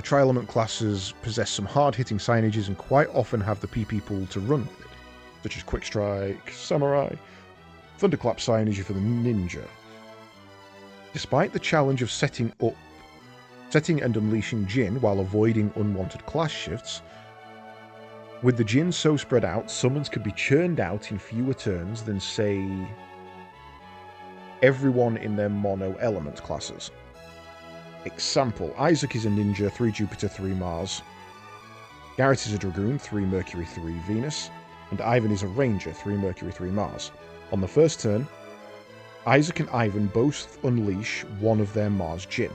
Tri-element classes possess some hard-hitting psi energies and quite often have the PP pool to run with it, such as Quick Strike, Samurai, Thunderclap psi energy for the Ninja. Despite the challenge of setting and unleashing Djinn while avoiding unwanted class shifts, With the Jinn so spread out, summons could be churned out in fewer turns than, say, everyone in their mono element classes. Example, Isaac is a ninja, 3 Jupiter, 3 Mars. Garrett is a dragoon, 3 Mercury, 3 Venus. And Ivan is a ranger, 3 Mercury, 3 Mars. On the first turn, Isaac and Ivan both unleash one of their Mars Jinn.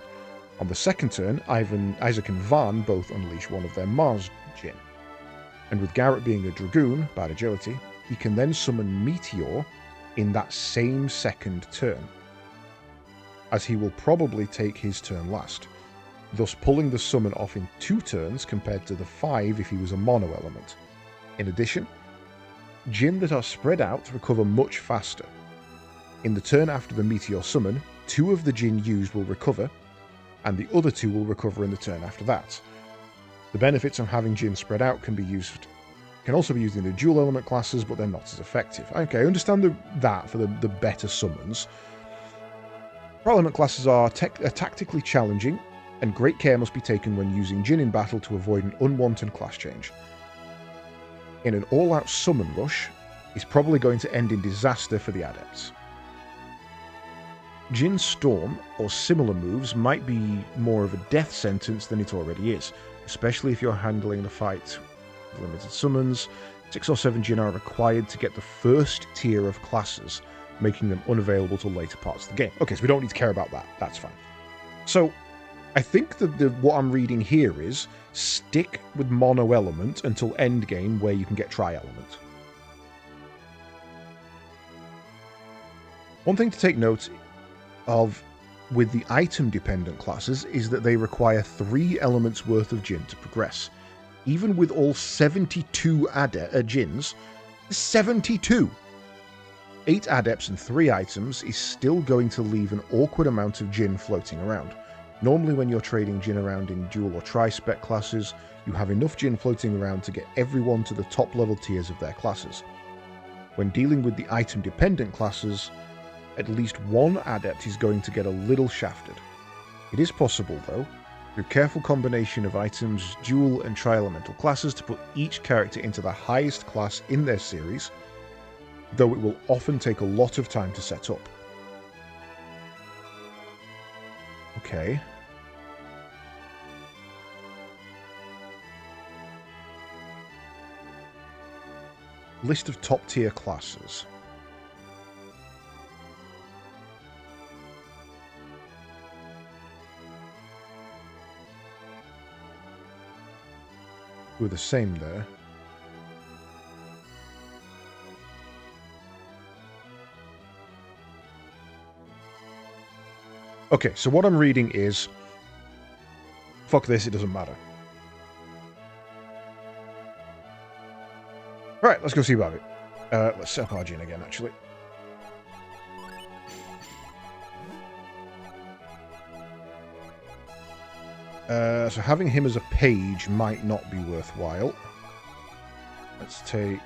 On the second turn, Isaac and Van both unleash one of their Mars Jinn. And with Garrett being a dragoon, bad agility, he can then summon Meteor in that same second turn, as he will probably take his turn last, thus pulling the summon off in 2 turns compared to the 5 if he was a mono element. In addition, Jinn that are spread out recover much faster. In the turn after the Meteor summon, 2 of the Jinn used will recover, and the other 2 will recover in the turn after that. The benefits of having Jinn spread out can also be used in the dual element classes, but they're not as effective. Okay, I understand that for the better summons. Pro element classes are tactically challenging, and great care must be taken when using Jinn in battle to avoid an unwanted class change. In an all-out summon rush, is probably going to end in disaster for the adepts. Jinn Storm or similar moves might be more of a death sentence than it already is, especially if you're handling the fight with limited summons. 6 or 7 Jinn are required to get the first tier of classes, making them unavailable to later parts of the game. Okay, so we don't need to care about that. That's fine. So, I think that what I'm reading here is stick with mono element until endgame where you can get tri-element. One thing to take note of with the item-dependent classes is that they require 3 elements worth of Jinn to progress. Even with all 72 Jinns, 72! 8 adepts and 3 items is still going to leave an awkward amount of Jinn floating around. Normally when you're trading Jinn around in dual or tri-spec classes, you have enough Jinn floating around to get everyone to the top level tiers of their classes. When dealing with the item-dependent classes, at least one adept is going to get a little shafted. It is possible, though, through careful combination of items, dual and tri-elemental classes to put each character into the highest class in their series, though it will often take a lot of time to set up. Okay. List of top tier classes. We're the same there. Okay, so what I'm reading is... Fuck this, it doesn't matter. Alright, let's go see about it. Let's set up our Jinn again, actually. So having him as a page might not be worthwhile. Let's take...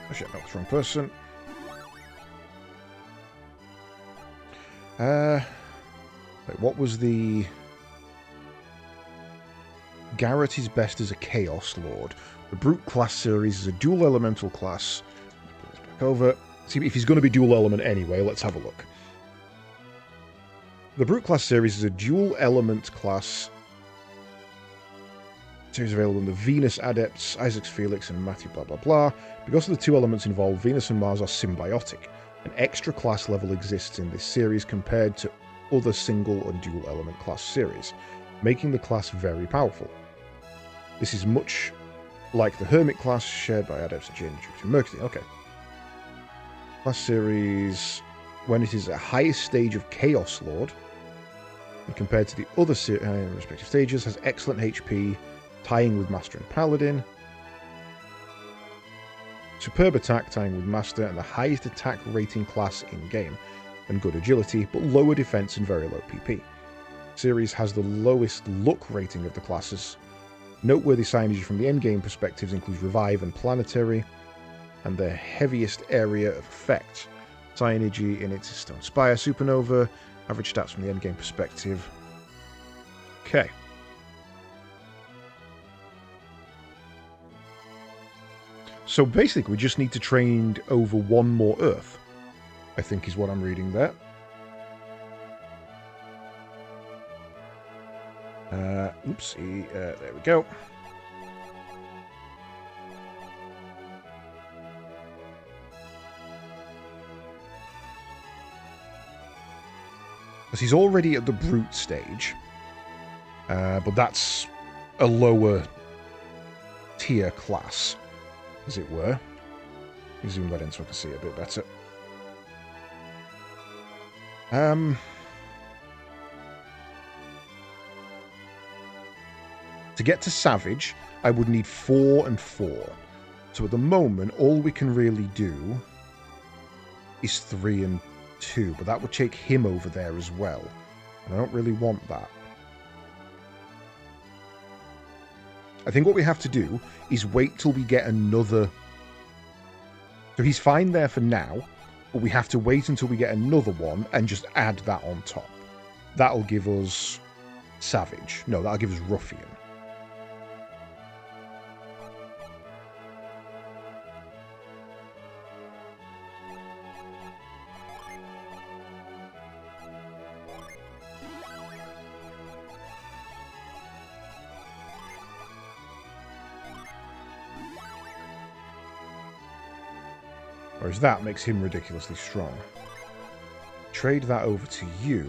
Oh shit, no, it's the wrong person. Wait, what was the... Garrett is best as a Chaos Lord. The Brute class series is a dual elemental class. Let's put this back over. See, if he's going to be dual element anyway, let's have a look. The Brute class series is a dual element class. Series available in the Venus Adepts, Isaac Felix, and Matthew blah blah blah. Because of the 2 elements involved, Venus and Mars are symbiotic. An extra class level exists in this series compared to other single and dual element class series, making the class very powerful. This is much like the Hermit class shared by Adepts of Jinn, Jupiter, Mercury. Okay. Class series, when it is at highest stage of Chaos Lord, and compared to the other respective stages, has excellent HP, tying with Master and Paladin. Superb attack, tying with Master, and the highest attack rating class in-game, and good agility, but lower defense and very low PP. Series has the lowest luck rating of the classes, Noteworthy signage from the endgame perspectives includes Revive and Planetary, and the heaviest area of effect. Signage in its Stone Spire Supernova. Average stats from the endgame perspective. Okay. So basically, we just need to train over one more Earth, I think is what I'm reading there. Oopsie, there we go. Because he's already at the Brute stage, but that's a lower tier class, as it were. Let me zoom that in so I can see it a bit better. To get to Savage, I would need 4 and 4. So at the moment, all we can really do is 3 and 2, but that would take him over there as well. And I don't really want that. I think what we have to do is wait till we get another... So he's fine there for now, but we have to wait until we get another one and just add that on top. That'll give us Savage. No, that'll give us Ruffian. Whereas that makes him ridiculously strong. Trade that over to you.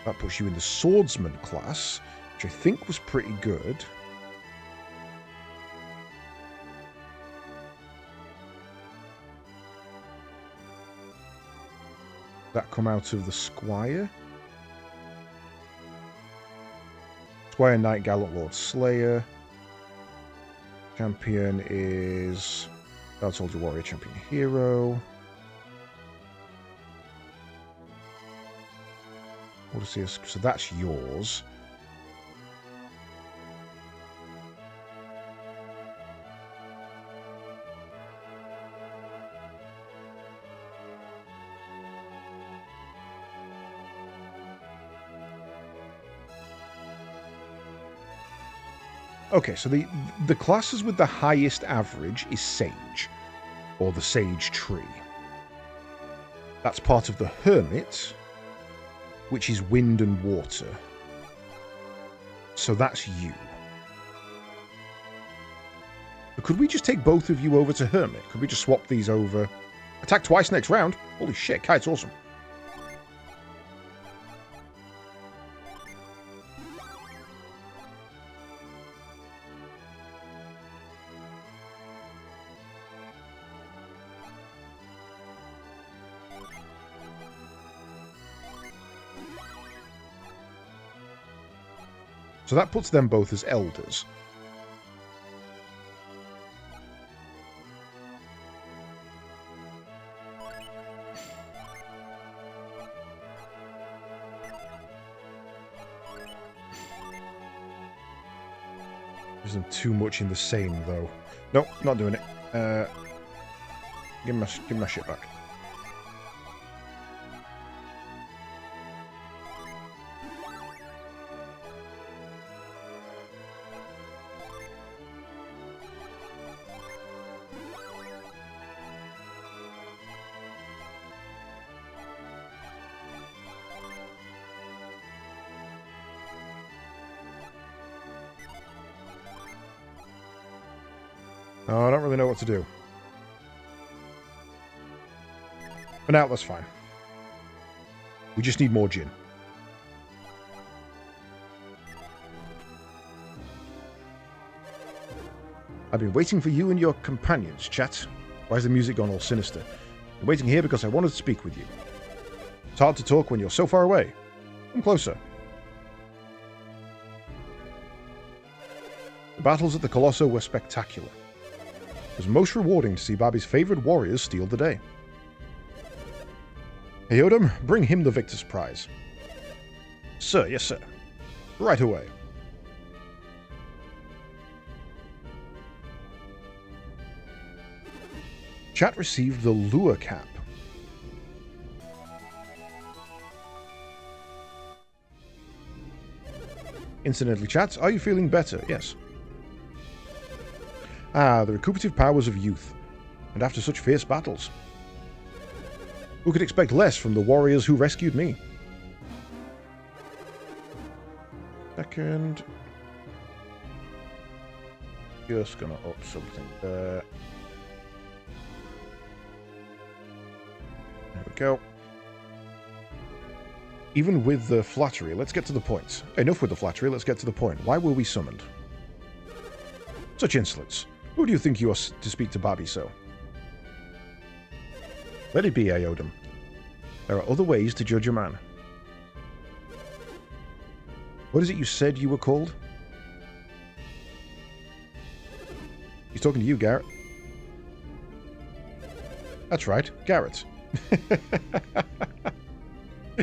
That puts you in the Swordsman class, which I think was pretty good. That come out of the Squire. Squire Knight Gallant Lord Slayer. Champion is Bad Soldier Warrior Champion Hero. Odysseus, so that's yours. Okay, so the classes with the highest average is Sage, or the Sage Tree. That's part of the Hermit, which is Wind and Water. So that's you. But could we just take both of you over to Hermit? Could we just swap these over? Attack twice next round? Holy shit, Kite's awesome. So that puts them both as elders. Isn't too much in the same though. Nope, not doing it. Give me my shit back. Oh, I don't really know what to do. For now, that's fine. We just need more gin. I've been waiting for you and your companions, chat. Why is the music gone all sinister? I'm waiting here because I wanted to speak with you. It's hard to talk when you're so far away. Come closer. The battles at the Colosso were spectacular. It was most rewarding to see Babi's favourite warriors steal the day. Hey Odom, bring him the victor's prize. Sir, yes, sir. Right away. Chat received the lure cap. Incidentally, chat, are you feeling better? Yes. Ah, the recuperative powers of youth, and after such fierce battles. Who could expect less from the warriors who rescued me? Second. Just gonna up something there. There we go. Even with the flattery, let's get to the point. Enough with the flattery, let's get to the point. Why were we summoned? Such insolence. Who do you think you are to speak to Bobby so? Let it be, Iodum. There are other ways to judge a man. What is it you said you were called? He's talking to you, Garrett. That's right, Garrett.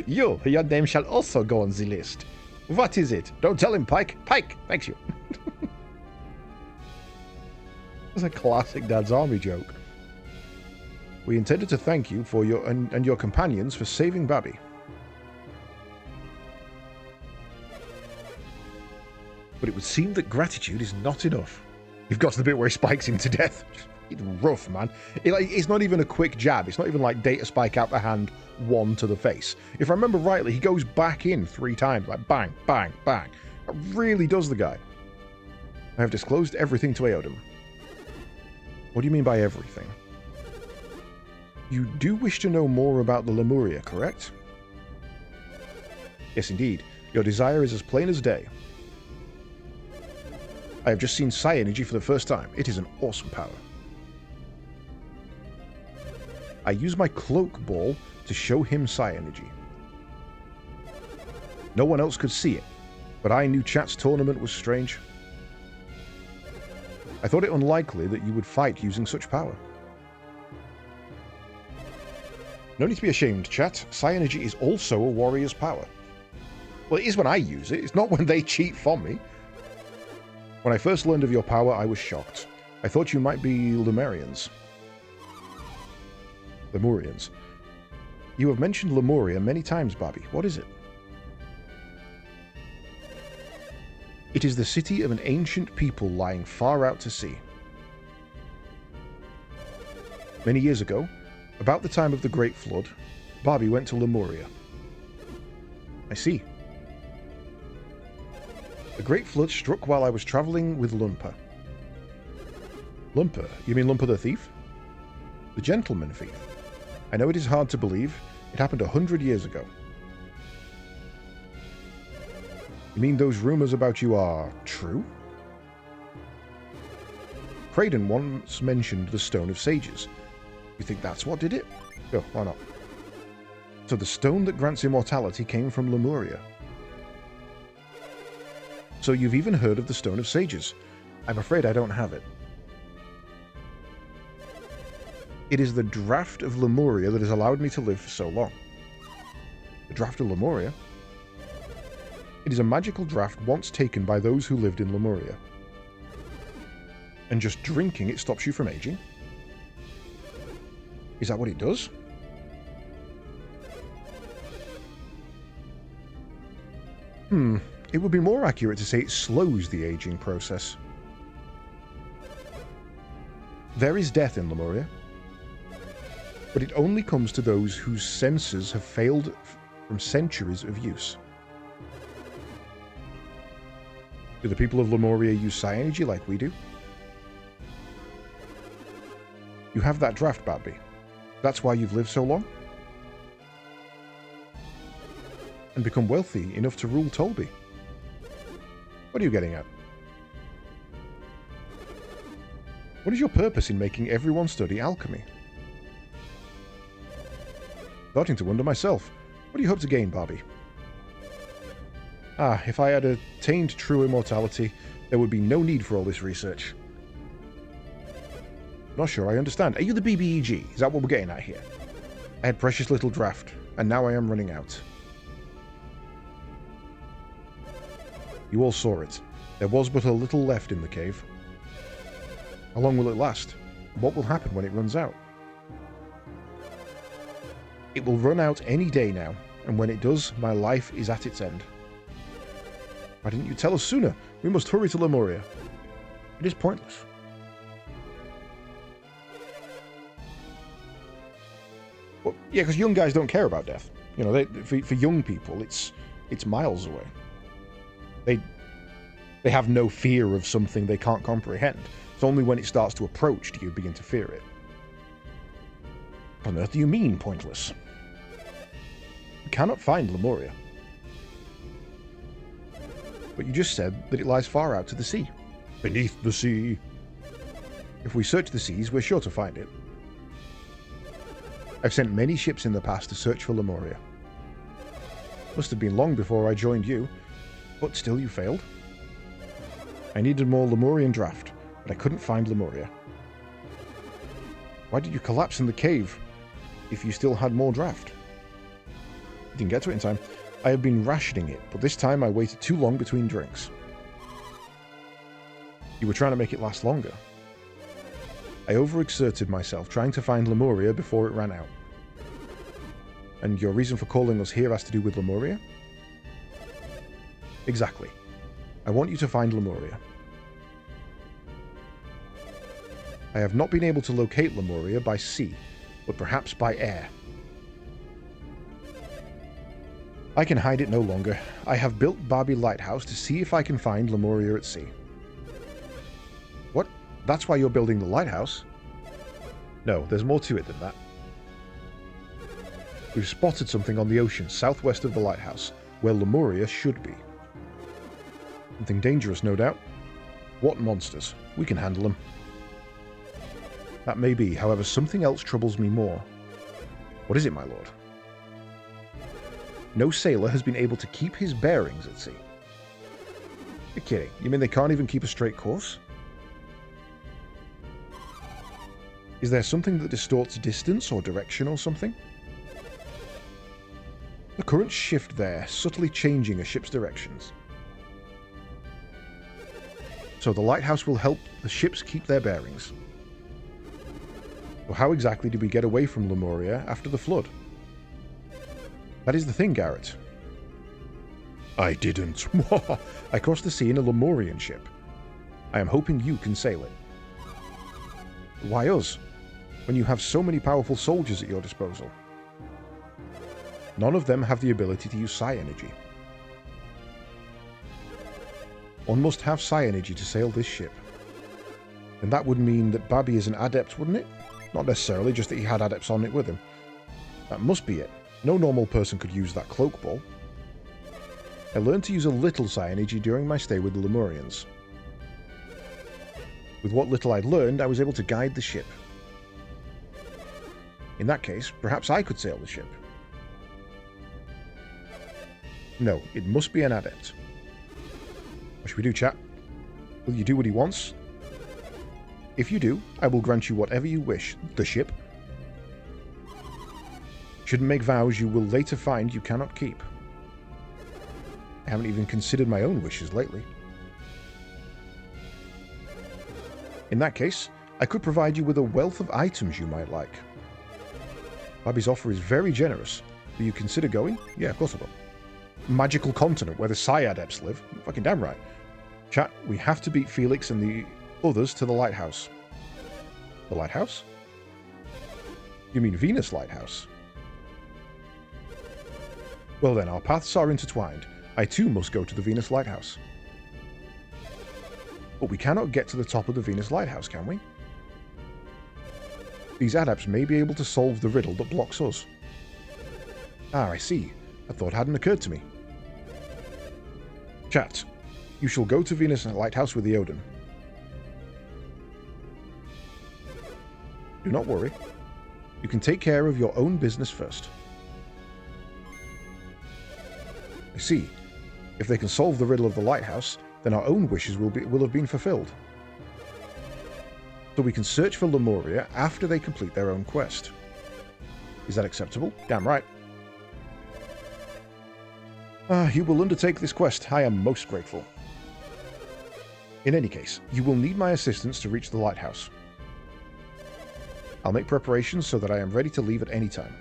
Your name shall also go on the list. What is it? Don't tell him, Pike. Pike, thanks you. That's a classic Dad's Army joke. We intended to thank you for your and your companions for saving Babby. But it would seem that gratitude is not enough. You've got to the bit where he spikes him to death. It's rough, man. It's not even a quick jab. It's not even like data spike out the hand, one to the face. If I remember rightly, he goes back in 3 times, like bang, bang, bang. That really does the guy. I have disclosed everything to Aodum. What do you mean by everything? You do wish to know more about the Lemuria, correct? Yes, indeed. Your desire is as plain as day. I have just seen Psi Energy for the first time. It is an awesome power. I use my cloak ball to show him Psi Energy. No one else could see it, but I knew Chat's tournament was strange. I thought it unlikely that you would fight using such power. No need to be ashamed, Chat. Psi Energy is also a warrior's power. Well, it is when I use it. It's not when they cheat for me. When I first learned of your power, I was shocked. I thought you might be Lemurians. Lemurians. You have mentioned Lemuria many times, Bobby. What is it? It is the city of an ancient people lying far out to sea. Many years ago, about the time of the Great Flood, Bobby went to Lemuria. I see. The Great Flood struck while I was traveling with Lumpa. Lumpa? You mean Lumpa the Thief? The Gentleman Thief. I know it is hard to believe. It happened 100 years ago. You mean those rumors about you are true? Craydon once mentioned the Stone of Sages. You think that's what did it? Sure, why not? So the stone that grants immortality came from Lemuria. So you've even heard of the Stone of Sages. I'm afraid I don't have it. It is the draft of Lemuria that has allowed me to live for so long. The draft of Lemuria? It is a magical draft once taken by those who lived in Lemuria. And just drinking it stops you from aging? Is that what it does? It would be more accurate to say it slows the aging process. There is death in Lemuria, but it only comes to those whose senses have failed from centuries of use. Do the people of Lemuria use Psi Energy like we do? You have that draft, Babby. That's why you've lived so long? And become wealthy enough to rule Tolby. What are you getting at? What is your purpose in making everyone study alchemy? Starting to wonder myself. What do you hope to gain, Barbie? Ah, if I had attained true immortality, there would be no need for all this research. Not sure I understand. Are you the BBEG? Is that what we're getting at here? I had precious little draft, and now I am running out. You all saw it. There was but a little left in the cave. How long will it last? What will happen when it runs out? It will run out any day now, and when it does, my life is at its end. Why didn't you tell us sooner? We must hurry to Lemuria. It is pointless. Well, yeah, because young guys don't care about death. You know, for young people, it's miles away. They have no fear of something they can't comprehend. It's only when it starts to approach do you begin to fear it. What on earth do you mean, pointless? We cannot find Lemuria. But you just said that it lies far out to the sea. Beneath the sea. If we search the seas, we're sure to find it. I've sent many ships in the past to search for Lemuria. Must have been long before I joined you, but still you failed. I needed more Lemurian draft, but I couldn't find Lemuria. Why did you collapse in the cave if you still had more draft? You didn't get to it in time. I have been rationing it, but this time I waited too long between drinks. You were trying to make it last longer. I overexerted myself trying to find Lemuria before it ran out. And your reason for calling us here has to do with Lemuria? Exactly. I want you to find Lemuria. I have not been able to locate Lemuria by sea, but perhaps by air. I can hide it no longer. I have built Barbie Lighthouse to see if I can find Lemuria at sea. What? That's why you're building the lighthouse? No, there's more to it than that. We've spotted something on the ocean southwest of the lighthouse, where Lemuria should be. Something dangerous, no doubt. What monsters? We can handle them. That may be, however, something else troubles me more. What is it, my lord? No sailor has been able to keep his bearings at sea. You're kidding. You mean they can't even keep a straight course? Is there something that distorts distance or direction or something? The current shift there, subtly changing a ship's directions. So the lighthouse will help the ships keep their bearings. So how exactly did we get away from Lemuria after the flood? That is the thing, Garrett. I didn't. I crossed the sea in a Lemurian ship. I am hoping you can sail it. Why us, when you have so many powerful soldiers at your disposal? None of them have the ability to use psi energy. One must have psi energy to sail this ship. And that would mean that Babby is an adept, wouldn't it? Not necessarily, just that he had adepts on it with him. That must be it. No normal person could use that cloak ball. I learned to use a little psi energy during my stay with the Lemurians. With what little I'd learned, I was able to guide the ship. In that case, perhaps I could sail the ship. No, it must be an adept. What should we do, chat? Will you do what he wants? If you do, I will grant you whatever you wish. The ship. Shouldn't make vows you will later find you cannot keep. I haven't even considered my own wishes lately. In that case, I could provide you with a wealth of items you might like. Babby's offer is very generous. Will you consider going? Yeah, of course I will. Magical continent where the Psi Adepts live? Fucking damn right. Chat, we have to beat Felix and the others to the lighthouse. The lighthouse? You mean Venus Lighthouse? Well then, our paths are intertwined. I too must go to the Venus Lighthouse. But we cannot get to the top of the Venus Lighthouse, can we? These adepts may be able to solve the riddle that blocks us. Ah, I see. A thought hadn't occurred to me. Chat, you shall go to Venus Lighthouse with the Odin. Do not worry. You can take care of your own business first. I see. If they can solve the riddle of the lighthouse, then our own wishes will have been fulfilled. So we can search for Lemuria after they complete their own quest. Is that acceptable? Damn right. You will undertake this quest. I am most grateful. In any case, you will need my assistance to reach the lighthouse. I'll make preparations so that I am ready to leave at any time.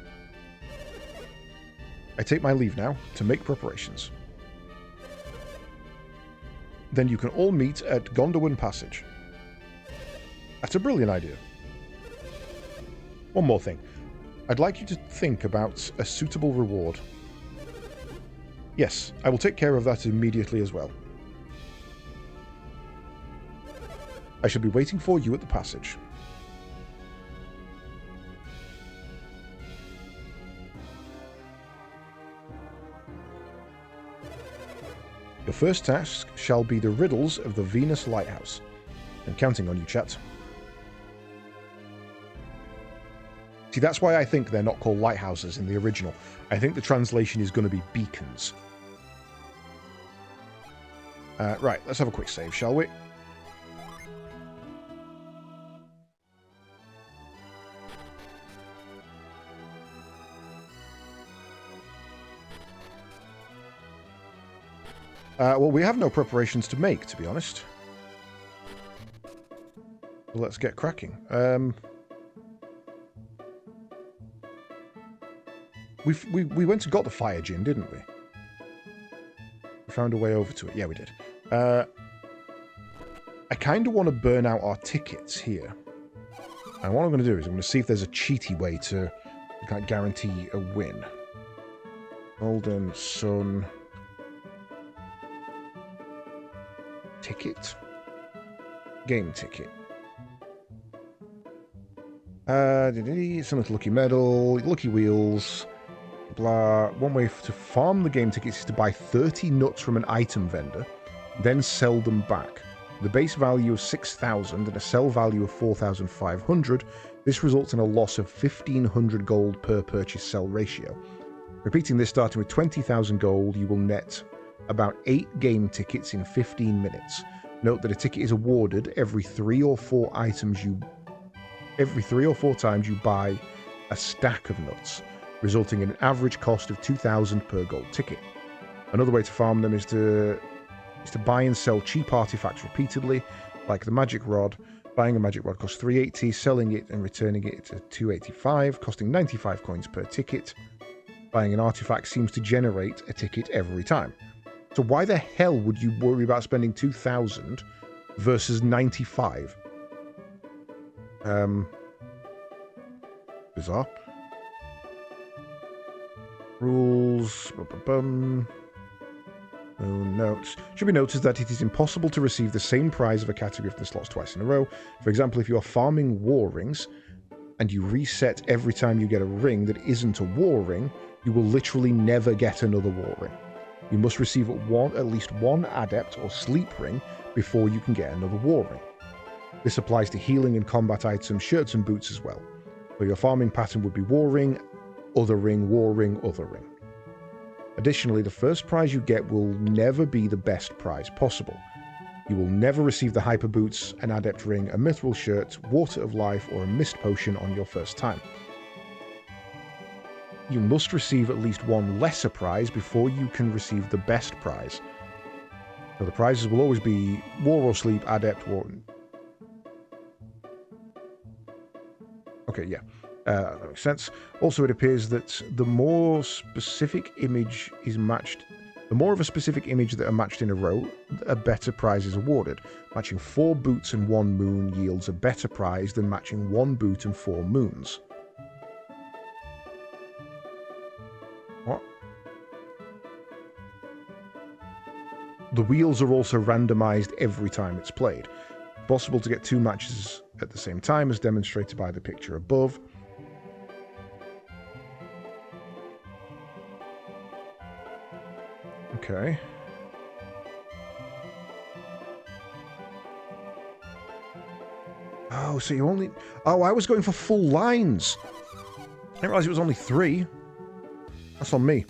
I take my leave now to make preparations. Then you can all meet at Gondowan Passage. That's a brilliant idea. One more thing. I'd like you to think about a suitable reward. Yes, I will take care of that immediately as well. I shall be waiting for you at the passage. Your first task shall be the riddles of the Venus Lighthouse. I'm counting on you, chat. See, that's why I think they're not called lighthouses in the original. I think the translation is going to be beacons. Right, let's have a quick save, shall we? Well, we have no preparations to make, to be honest. Well, let's get cracking. We went and got the fire gin, didn't we? We found a way over to it. Yeah, we did. I kind of want to burn out our tickets here. And what I'm going to do is I'm going to see if there's a cheaty way to guarantee a win. Golden Sun... Ticket? Game ticket. Summit Lucky Medal, Lucky Wheels, blah. One way to farm the game tickets is to buy 30 nuts from an item vendor, then sell them back. The base value of 6,000 and a sell value of 4,500. This results in a loss of 1,500 gold per purchase sell ratio. Repeating this, starting with 20,000 gold, you will net about 8 game tickets in 15 minutes. Note that a ticket is awarded every 3 or 4 times you buy a stack of nuts, resulting in an average cost of 2,000 per gold ticket. Another way to farm them is to buy and sell cheap artifacts repeatedly, like the magic rod. Buying a magic rod costs 380, selling it and returning it at 285, costing 95 coins per ticket. Buying an artifact seems to generate a ticket every time. So why the hell would you worry about spending 2,000 versus 95? Bizarre. Rules. Notes. Should be noted that it is impossible to receive the same prize of a category of the slots twice in a row. For example, if you are farming war rings and you reset every time you get a ring that isn't a war ring, you will literally never get another war ring. You must receive at least one adept or sleep ring before you can get another war ring. This applies to healing and combat items, shirts and boots as well. So your farming pattern would be war ring, other ring, war ring, other ring. Additionally, the first prize you get will never be the best prize possible. You will never receive the hyper boots, an adept ring, a mithril shirt, water of life, or a mist potion on your first time. You must receive at least one lesser prize before you can receive the best prize. So the prizes will always be war or sleep, adept, war... Okay, yeah. That makes sense. Also, it appears that the more specific image is matched... The more of a specific image that are matched in a row, a better prize is awarded. Matching 4 boots and 1 moon yields a better prize than matching 1 boot and 4 moons. What? The wheels are also randomized every time it's played. Possible to get 2 matches at the same time, as demonstrated by the picture above. Okay. Oh, so you only... Oh, I was going for full lines. I didn't realize it was only 3. That's on me.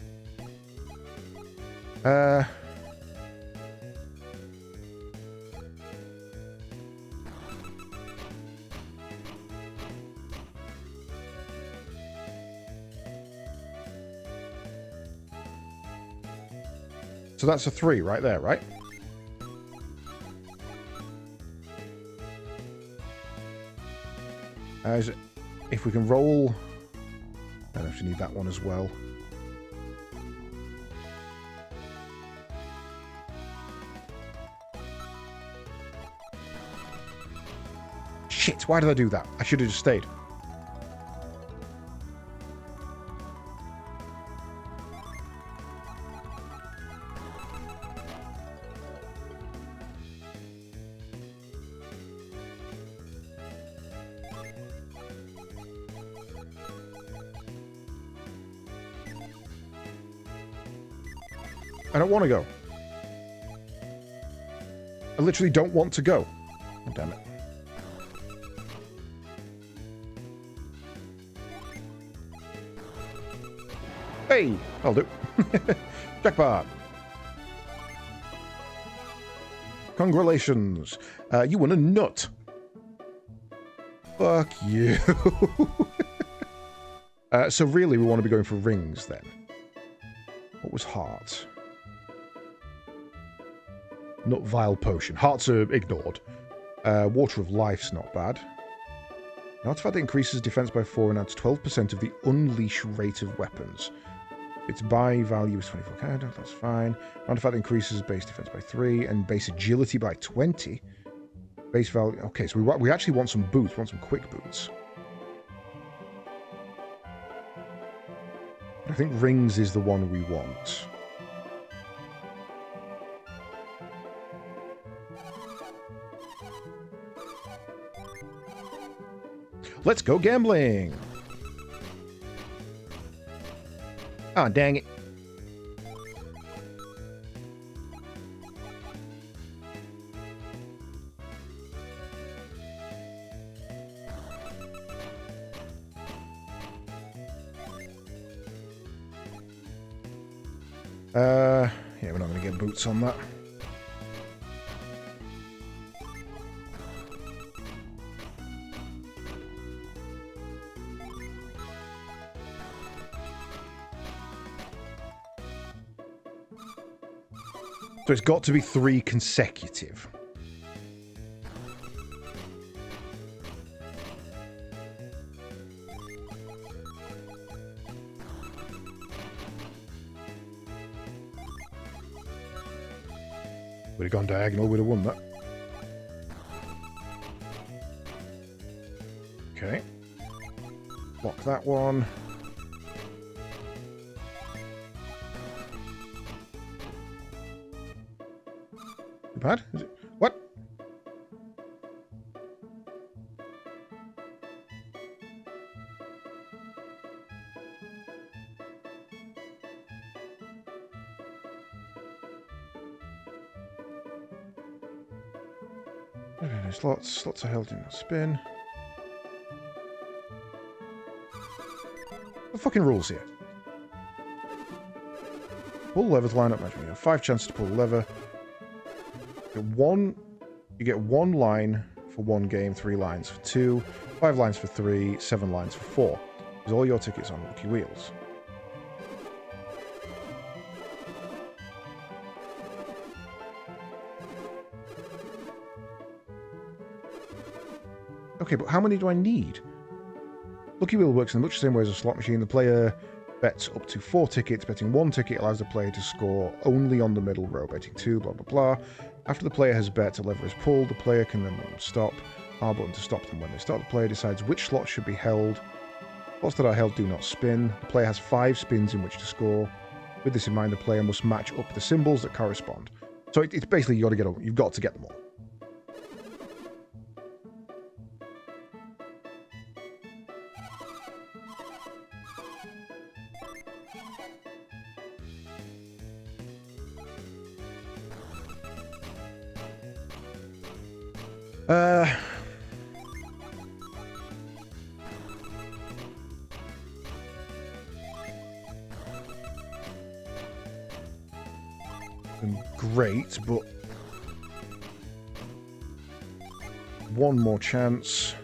So that's a 3 right there, right? If we can roll... I don't actually need that one as well. Shit, why did I do that? I should have just stayed. I don't want to go. I literally don't want to go. Oh, damn it. Hey! I'll do. Jackpot! Congratulations! You won a nut! Fuck you! So really we want to be going for rings then. What was heart? Nut vial potion. Hearts are ignored. Water of life's not bad. An artifact that increases defense by 4 and adds 12% of the unleash rate of weapons. Its buy value is 24 character, that's fine. An artifact that increases base defense by 3 and base agility by 20. Base value... Okay, so we actually want some boots. We want some quick boots. I think rings is the one we want. Let's go gambling! Ah, dang it. Yeah, we're not going to get boots on that. So it's got to be 3 consecutive. Would have gone diagonal, would have won that. Okay. Block that one. Bad? Is it? What? Slots are held in a spin. The fucking rules here. Pull lever to line up measurement. You have 5 chances to pull the lever. You get 1 line for 1 game, 3 lines for 2, 5 lines for 3, 7 lines for 4. There's all your tickets on Lucky Wheels. Okay, but how many do I need? Lucky Wheel works in much the same way as a slot machine. The player bets up to 4 tickets. Betting 1 ticket allows the player to score only on the middle row. Betting 2, blah, blah, blah. After the player has bet, a lever is pulled. The player can then stop. R button to stop them. When they stop, the player decides which slots should be held. Slots that are held do not spin. The player has 5 spins in which to score. With this in mind, the player must match up the symbols that correspond. So it's basically you've got to get them all. Great, but 1 more chance.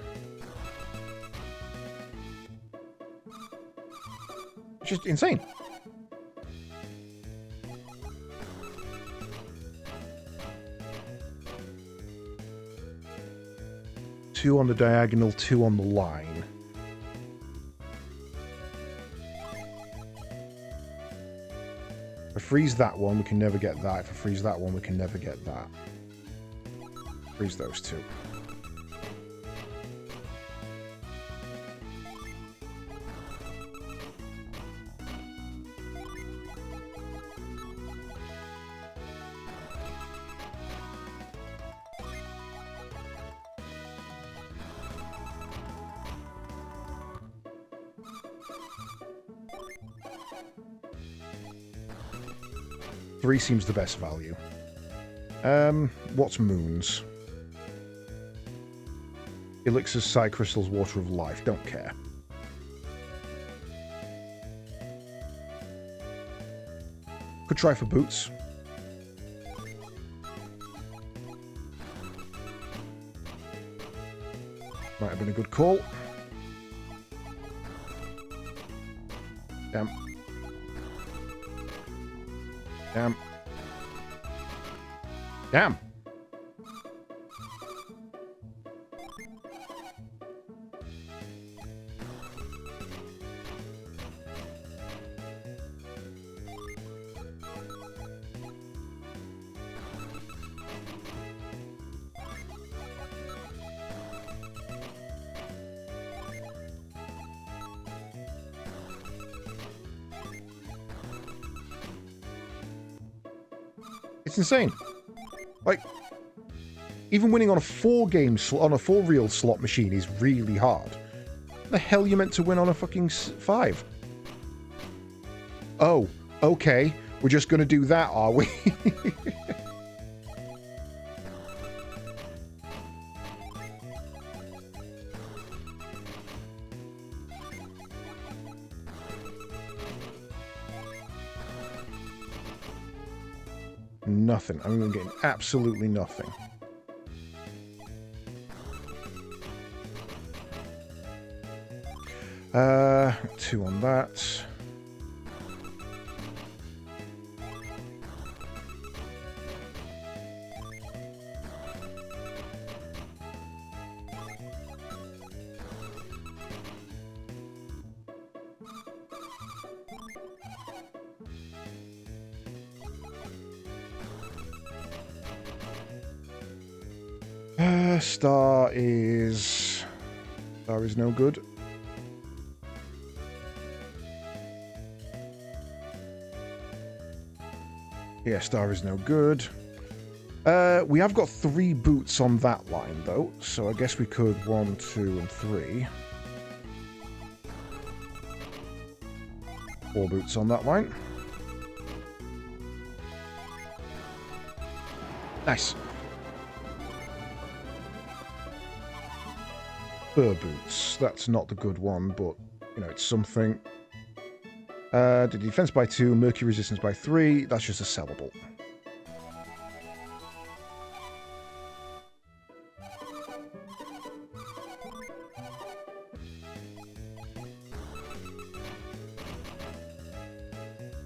It's just insane. 2 on the diagonal, 2 on the line. If I freeze that one, we can never get that. If I freeze that one, we can never get that. Freeze those two. Three seems the best value. What's moons? Elixirs, Psy Crystals, Water of Life. Don't care. Could try for boots. Might have been a good call. Damn. Damn. Damn. It's insane. Like, even winning on a 4-game on a 4-reel slot machine is really hard. What the hell are you meant to win on a fucking 5? Oh, okay. We're just going to do that, are we? Nothing. I'm getting absolutely nothing. Two on that. Star is no good. Yeah, star is no good. We have got 3 boots on that line though, so I guess we could 1, 2, and 3. 4 boots on that line. Nice. Fur boots. That's not the good one, but, you know, it's something. Defense by 2, mercury resistance by 3. That's just a sellable.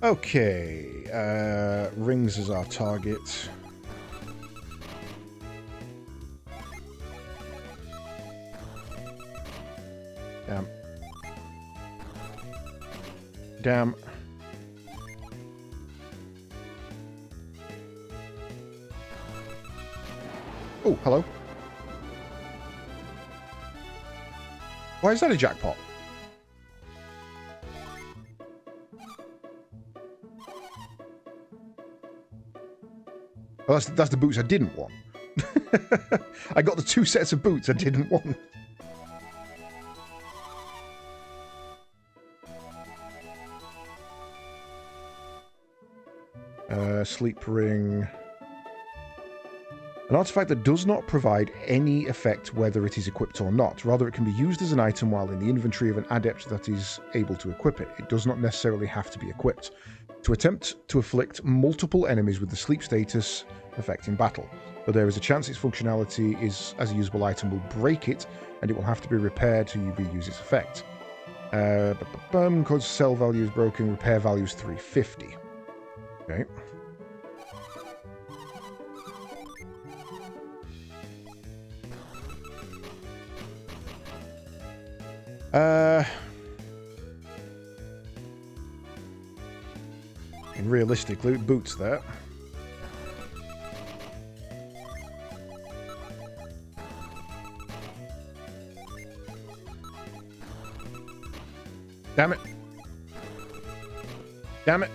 Okay. Rings is our target. Damn. Damn. Oh, hello. Why is that a jackpot? Well, that's the boots I didn't want. I got the 2 sets of boots I didn't want. Sleep ring. An artifact that does not provide any effect whether it is equipped or not. Rather, it can be used as an item while in the inventory of an adept that is able to equip it. It does not necessarily have to be equipped. To attempt to afflict multiple enemies with the sleep status effect in battle. But there is a chance its functionality is as a usable item will break it, and it will have to be repaired to use its effect. Because sell value is broken, repair value is 350. Okay. And realistically, boots there. Damn it. Damn it.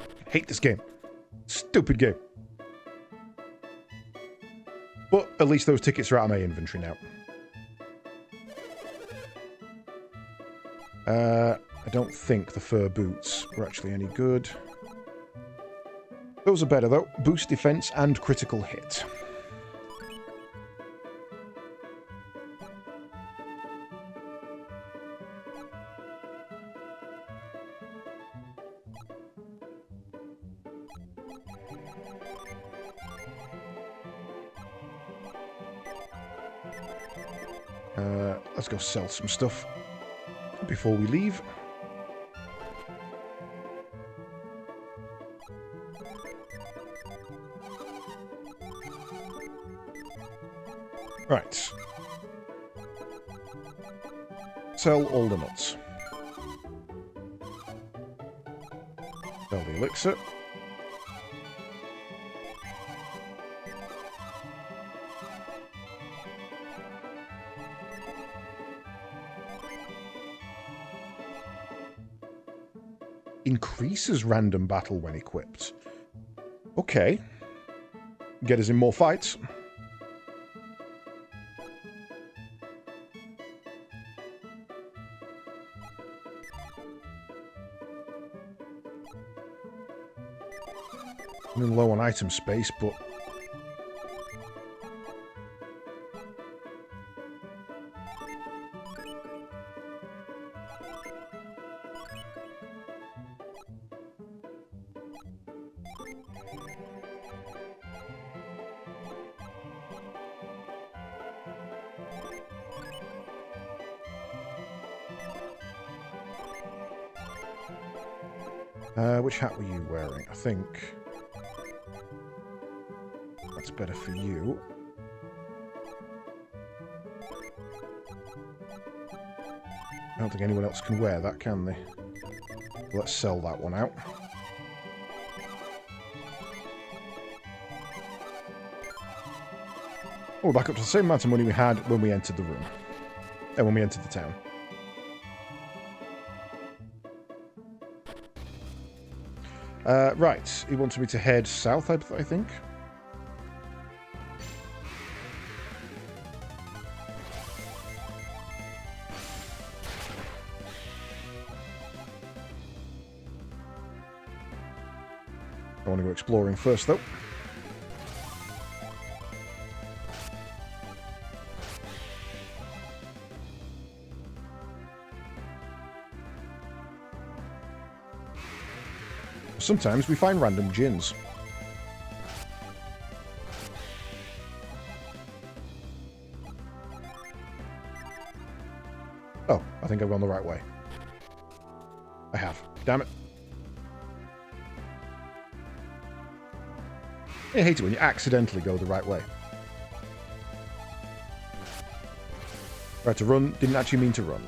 I hate this game. Stupid game. But at least those tickets are out of my inventory now. I don't think the fur boots were actually any good. Those are better though. Boost defense and critical hit. Let's go sell some stuff before we leave. Right. Sell all the nuts. Sell the elixir. Increases random battle when equipped. Okay. Get us in more fights. I'm in low on item space, but... which hat were you wearing? I think that's better for you. I don't think anyone else can wear that, can they? Let's sell that one out. Oh, we're back up to the same amount of money we had when we entered the room. And when we entered the town. Right, he wants me to head south, I think. I want to go exploring first, though. Sometimes we find random gins. Oh, I think I've gone the right way. I have. Damn it. I hate it when you accidentally go the right way. Tried to run, didn't actually mean to run.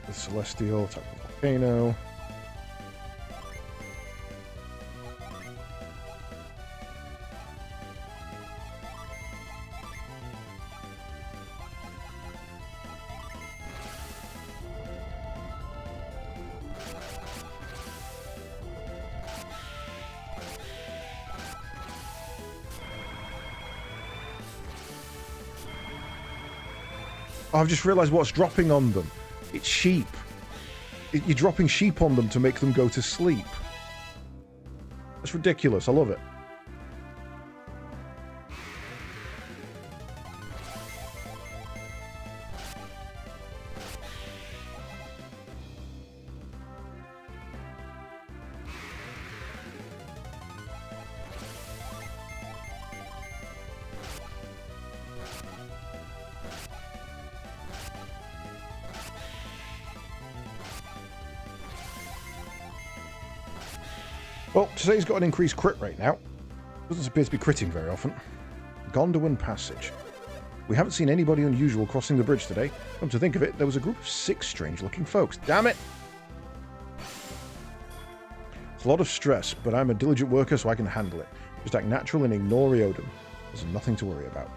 The Celestial, attack the volcano. Oh, I've just realised what's dropping on them. It's sheep. You're dropping sheep on them to make them go to sleep. That's ridiculous. I love it. Well, to say he's got an increased crit rate now. Doesn't appear to be critting very often. Gondwan Passage. We haven't seen anybody unusual crossing the bridge today. Come to think of it, there was a group of 6 strange-looking folks. Damn it! It's a lot of stress, but I'm a diligent worker, so I can handle it. Just act natural and ignore Eodum. There's nothing to worry about.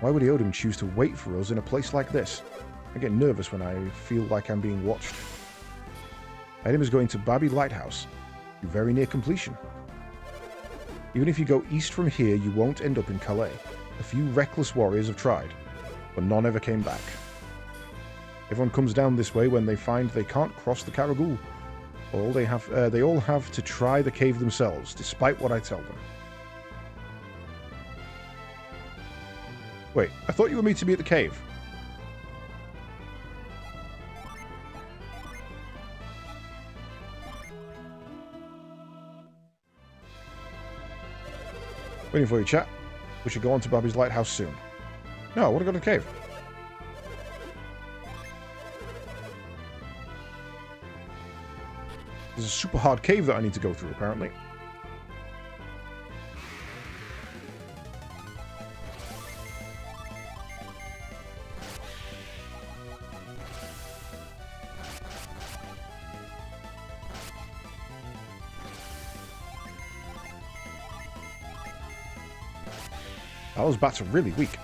Why would Eodum choose to wait for us in a place like this? I get nervous when I feel like I'm being watched. Eodum is going to Babi Lighthouse. You're very near completion. Even if you go east from here, you won't end up in Calais. A few reckless warriors have tried, but none ever came back. Everyone comes down this way when they find they can't cross the Caragul. They all have to try the cave themselves, despite what I tell them. Wait, I thought you were meant to be at the cave. Waiting for you, chat. We should go on to Babi's Lighthouse soon. No, I want to go to the cave. There's a super hard cave that I need to go through, apparently. Those bats are really weak.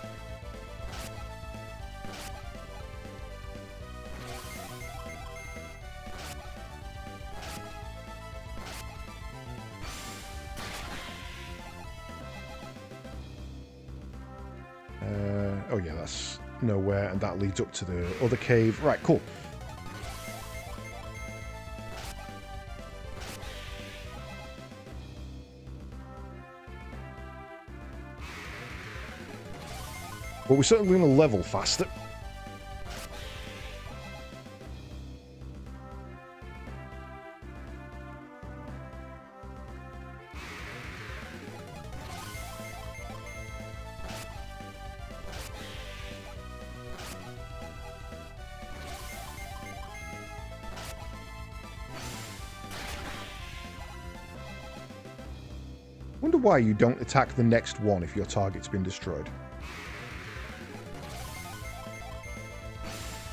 Oh yeah, that's nowhere, and that leads up to the other cave. Right, cool. But we're certainly going to level faster. Wonder why you don't attack the next one if your target's been destroyed.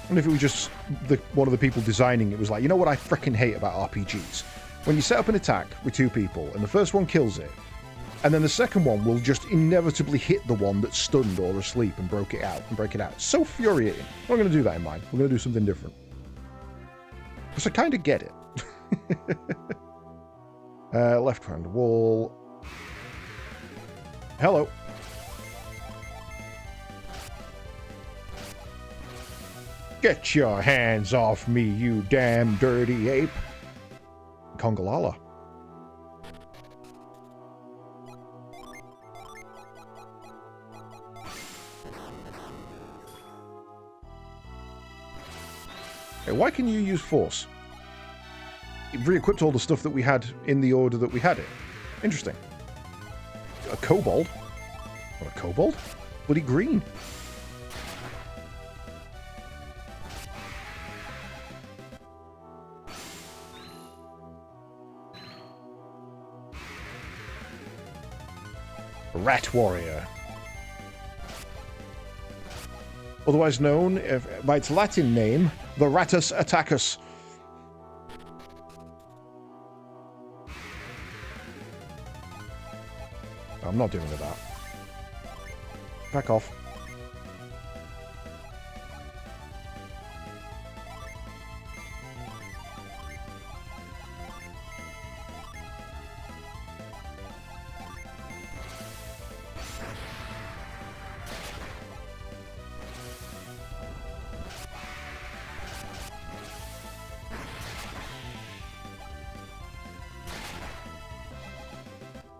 And if it was just one of the people designing it was like, you know what I freaking hate about RPGs? When you set up an attack with 2 people and the first one kills it, and then the second one will just inevitably hit the one that's stunned or asleep and break it out. It's so infuriating. I'm not going to do that in mine. We're going to do something different. Because I kind of get it. Left-hand wall. Hello. Get your hands off me, you damn dirty ape. Congalala. Hey, why can you use force? It re-equipped all the stuff that we had in the order that we had it. Interesting. A kobold? What, a kobold? Bloody green. Rat Warrior. Otherwise known by its Latin name, the Rattus Attaccus. I'm not doing that. Back off.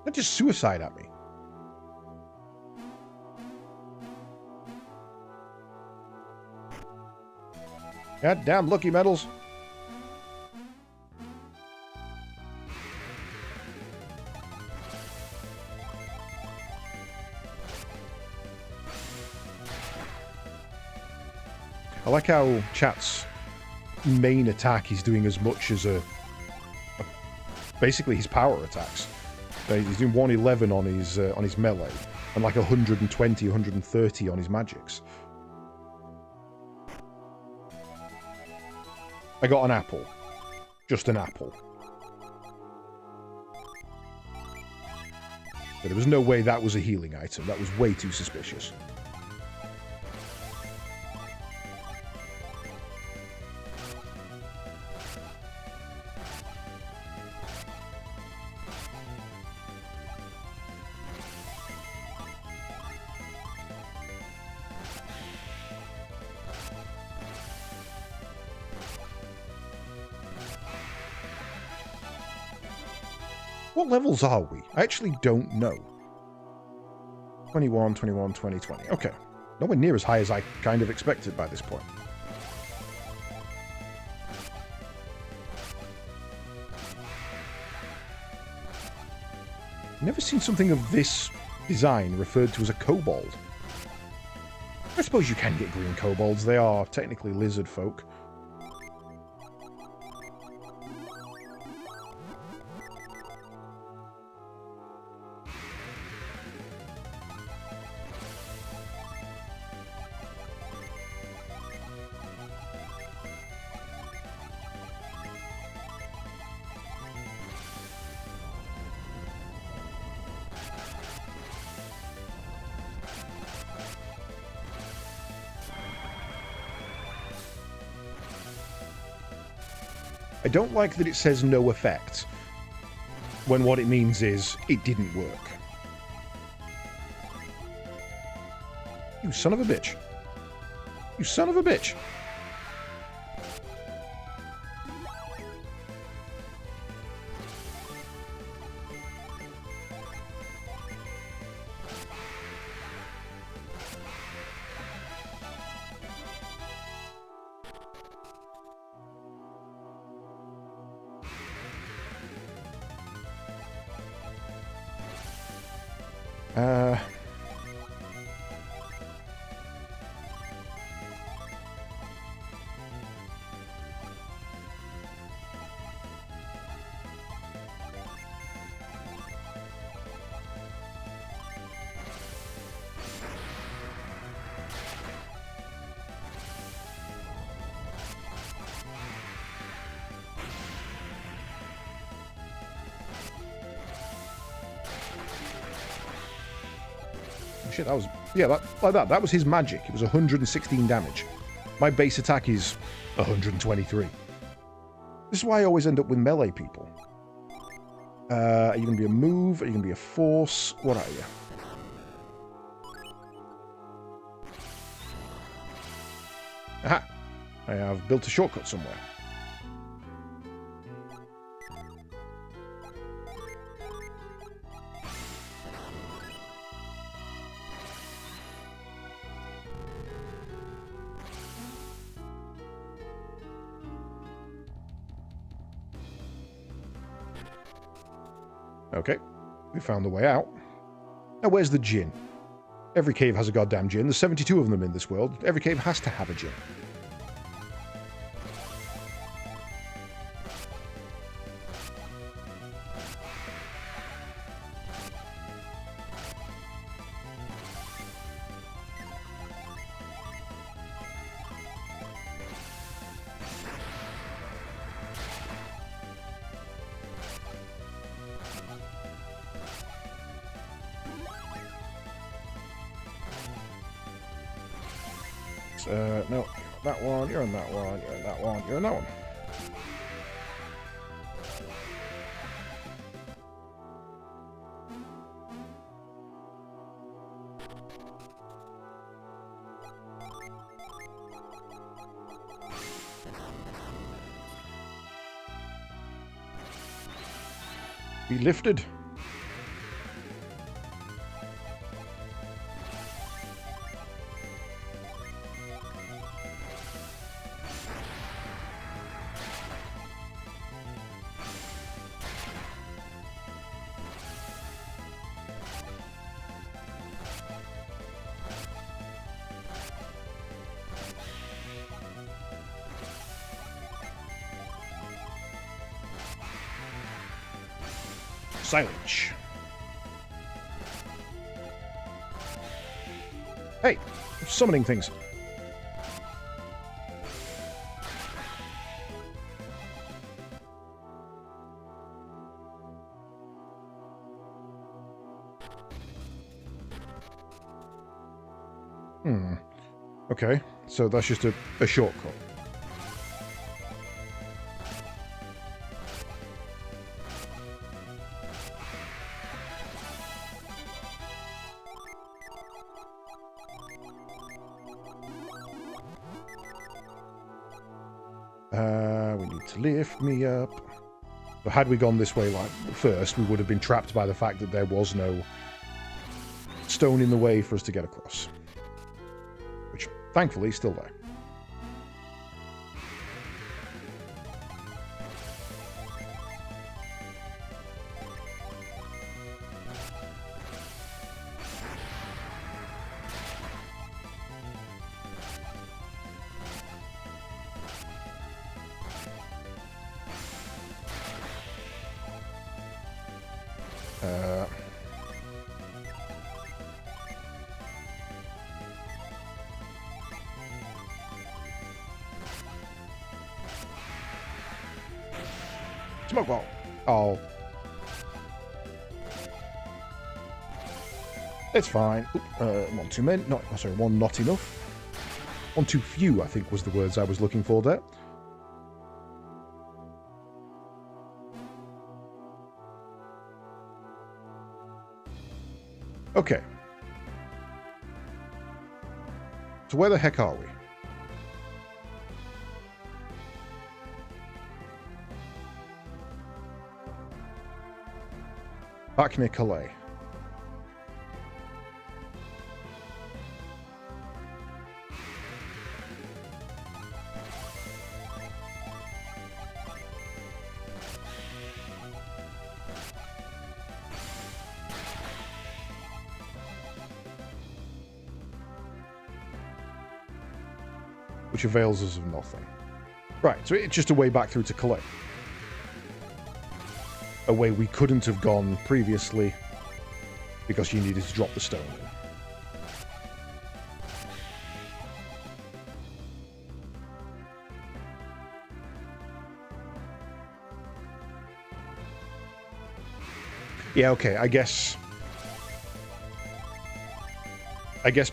That just suicide at me. God damn lucky medals. I like how chat's main attack is doing as much as a basically his power attacks. He's doing 111 on his melee, and like 120, 130 on his magics. I got an apple. Just an apple. But there was no way that was a healing item. That was way too suspicious. What levels are we? I actually don't know. 21, 21, 20, 20. Okay. Nowhere near as high as I kind of expected by this point. Never seen something of this design referred to as a kobold. I suppose you can get green kobolds. They are technically lizard folk. I don't like that it says no effect, when what it means is it didn't work. You son of a bitch. You son of a bitch. Shit, that was... Yeah, like that. That was his magic. It was 116 damage. My base attack is 123. This is why I always end up with melee people. Are you going to be a move? Are you going to be a force? What are you? Aha! I have built a shortcut somewhere. Okay, we found the way out. Now, where's the djinn? Every cave has a goddamn djinn. There's 72 of them in this world. Every cave has to have a djinn. No, that one, you're in that one, you're in that one, you're in that one. Be lifted. Silence. Hey, summoning things. Okay, so that's just a shortcut. We need to lift me up. But had we gone this way like first, we would have been trapped by the fact that there was no stone in the way for us to get across. Which, thankfully, is still there. Smoke ball. Oh. It's fine. One too many. Not, sorry, one not enough. One too few, I think, was the words I was looking for there. Okay. So where the heck are we? Back near Calais. Which avails us of nothing. Right, so it's just a way back through to Calais. A way we couldn't have gone previously because you needed to drop the stone in. Yeah, okay, I guess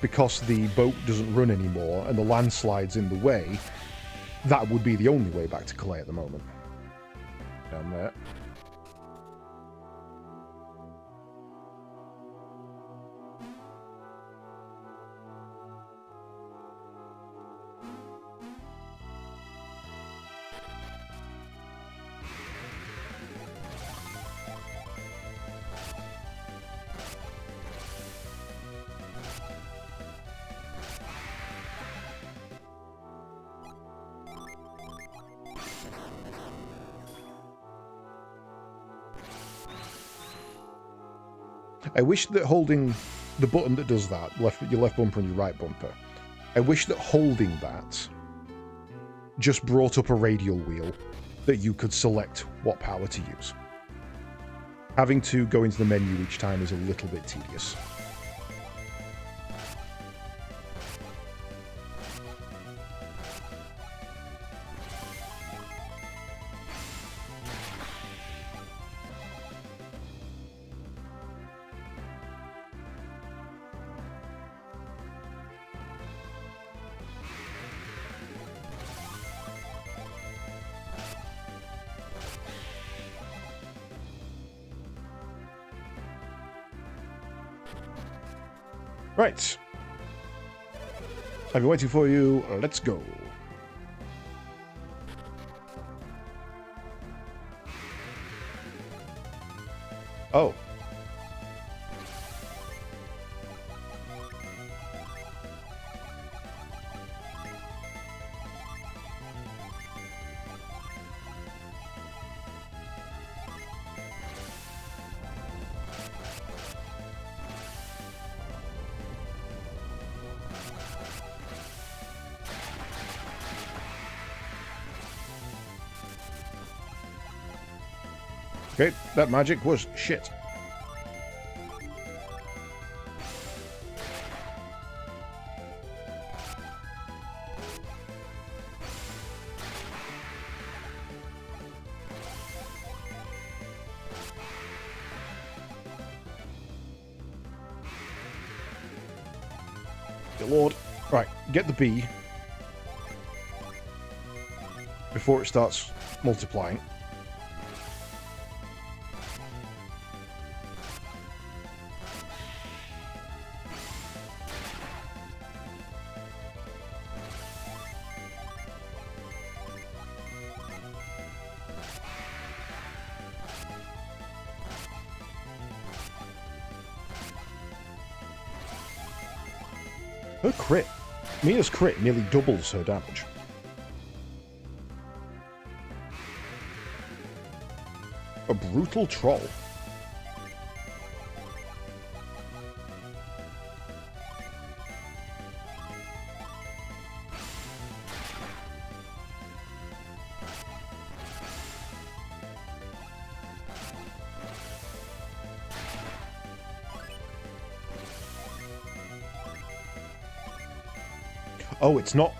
because the boat doesn't run anymore and the landslide's in the way, that would be the only way back to Calais at the moment. Down there. I wish that holding the button that does that, your left bumper and your right bumper, I wish that holding that just brought up a radial wheel that you could select what power to use. Having to go into the menu each time is a little bit tedious. Right. I've been waiting for you. Let's go. Oh. Okay, that magic was shit. Good lord. Right, get the bee before it starts multiplying. Her crit. Mia's crit nearly doubles her damage. A brutal troll. Oh, it's not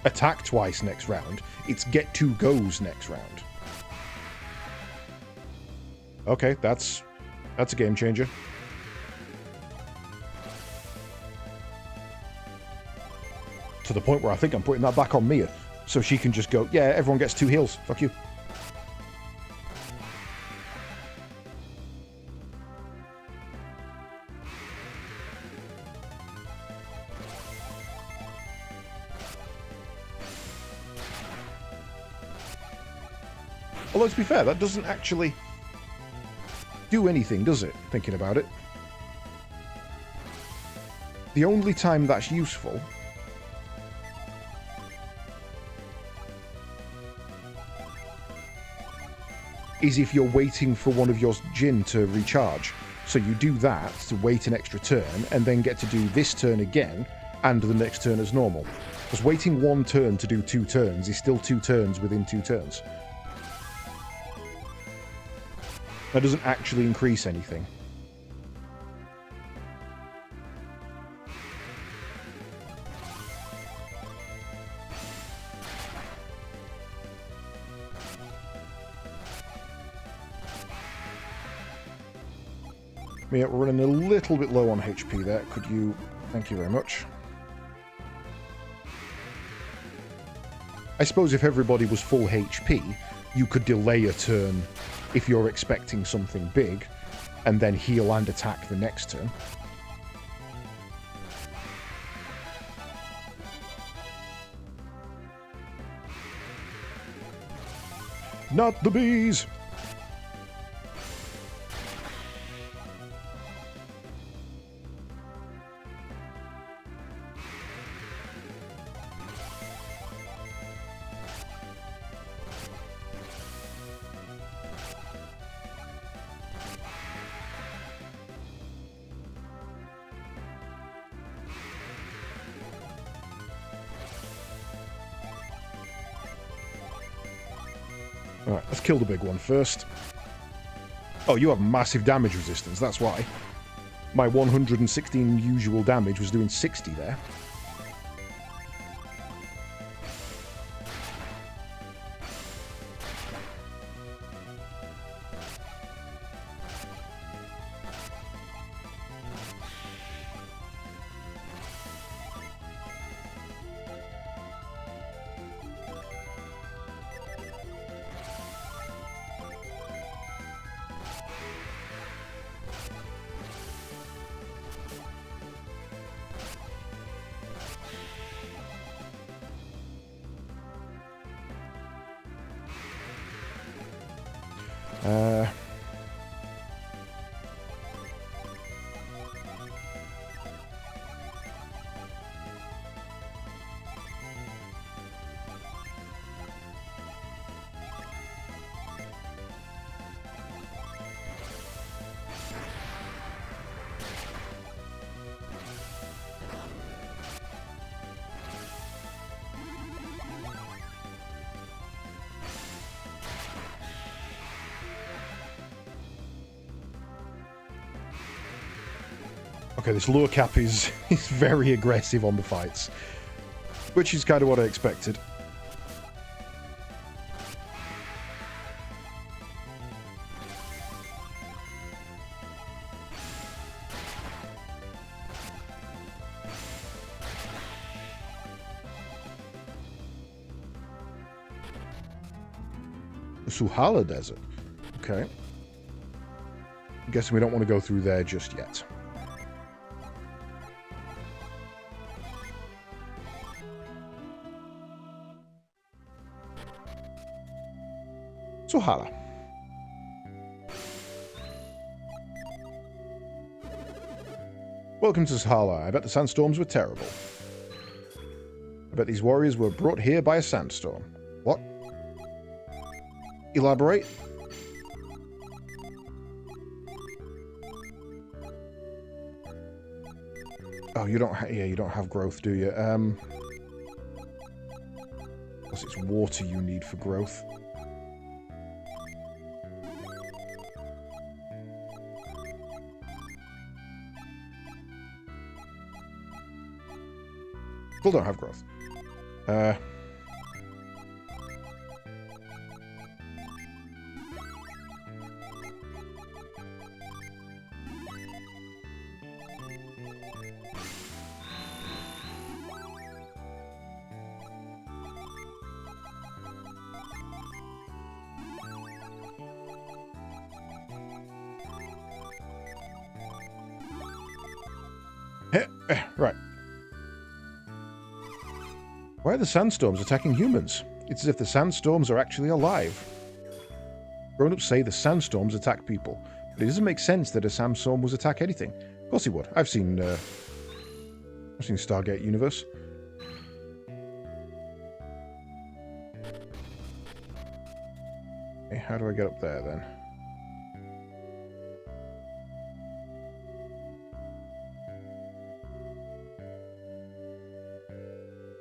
attack twice next round. It's get 2 goes next round. Okay, that's a game changer. To the point where I think I'm putting that back on Mia. So she can just go, yeah, everyone gets 2 heals. Fuck you. Although, to be fair, that doesn't actually do anything, does it? Thinking about it. The only time that's useful is if you're waiting for one of your Jinn to recharge. So you do that to wait an extra turn and then get to do this turn again and the next turn as normal. Because waiting 1 turn to do 2 turns is still 2 turns within 2 turns. That doesn't actually increase anything. Yeah, we're running a little bit low on HP there. Could you... Thank you very much. I suppose if everybody was full HP, you could delay a turn if you're expecting something big, and then heal and attack the next turn. Not the bees! Alright, let's kill the big one first. Oh, you have massive damage resistance, that's why. My 116 usual damage was doing 60 there. Okay, this lure cap is very aggressive on the fights, which is kind of what I expected. Suhala Desert. Okay. I'm guessing we don't want to go through there just yet. Suhala. Welcome to Suhala. I bet the sandstorms were terrible. I bet these warriors were brought here by a sandstorm. What? Elaborate? Oh, you don't you don't have growth, do you? Plus it's water you need for growth. Still don't have growth. Right. Why are the sandstorms attacking humans? It's as if the sandstorms are actually alive. Grown-ups say the sandstorms attack people, but it doesn't make sense that a sandstorm would attack anything. Of course it would. I've seen Stargate Universe. Okay, how do I get up there then?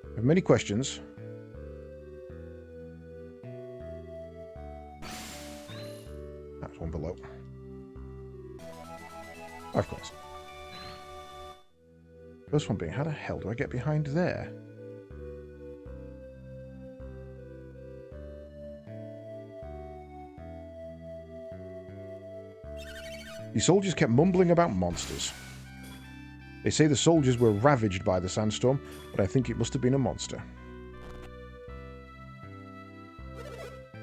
I have many questions. That's one below. Of course. First one being, how the hell do I get behind there? The soldiers kept mumbling about monsters. They say the soldiers were ravaged by the sandstorm, but I think it must have been a monster.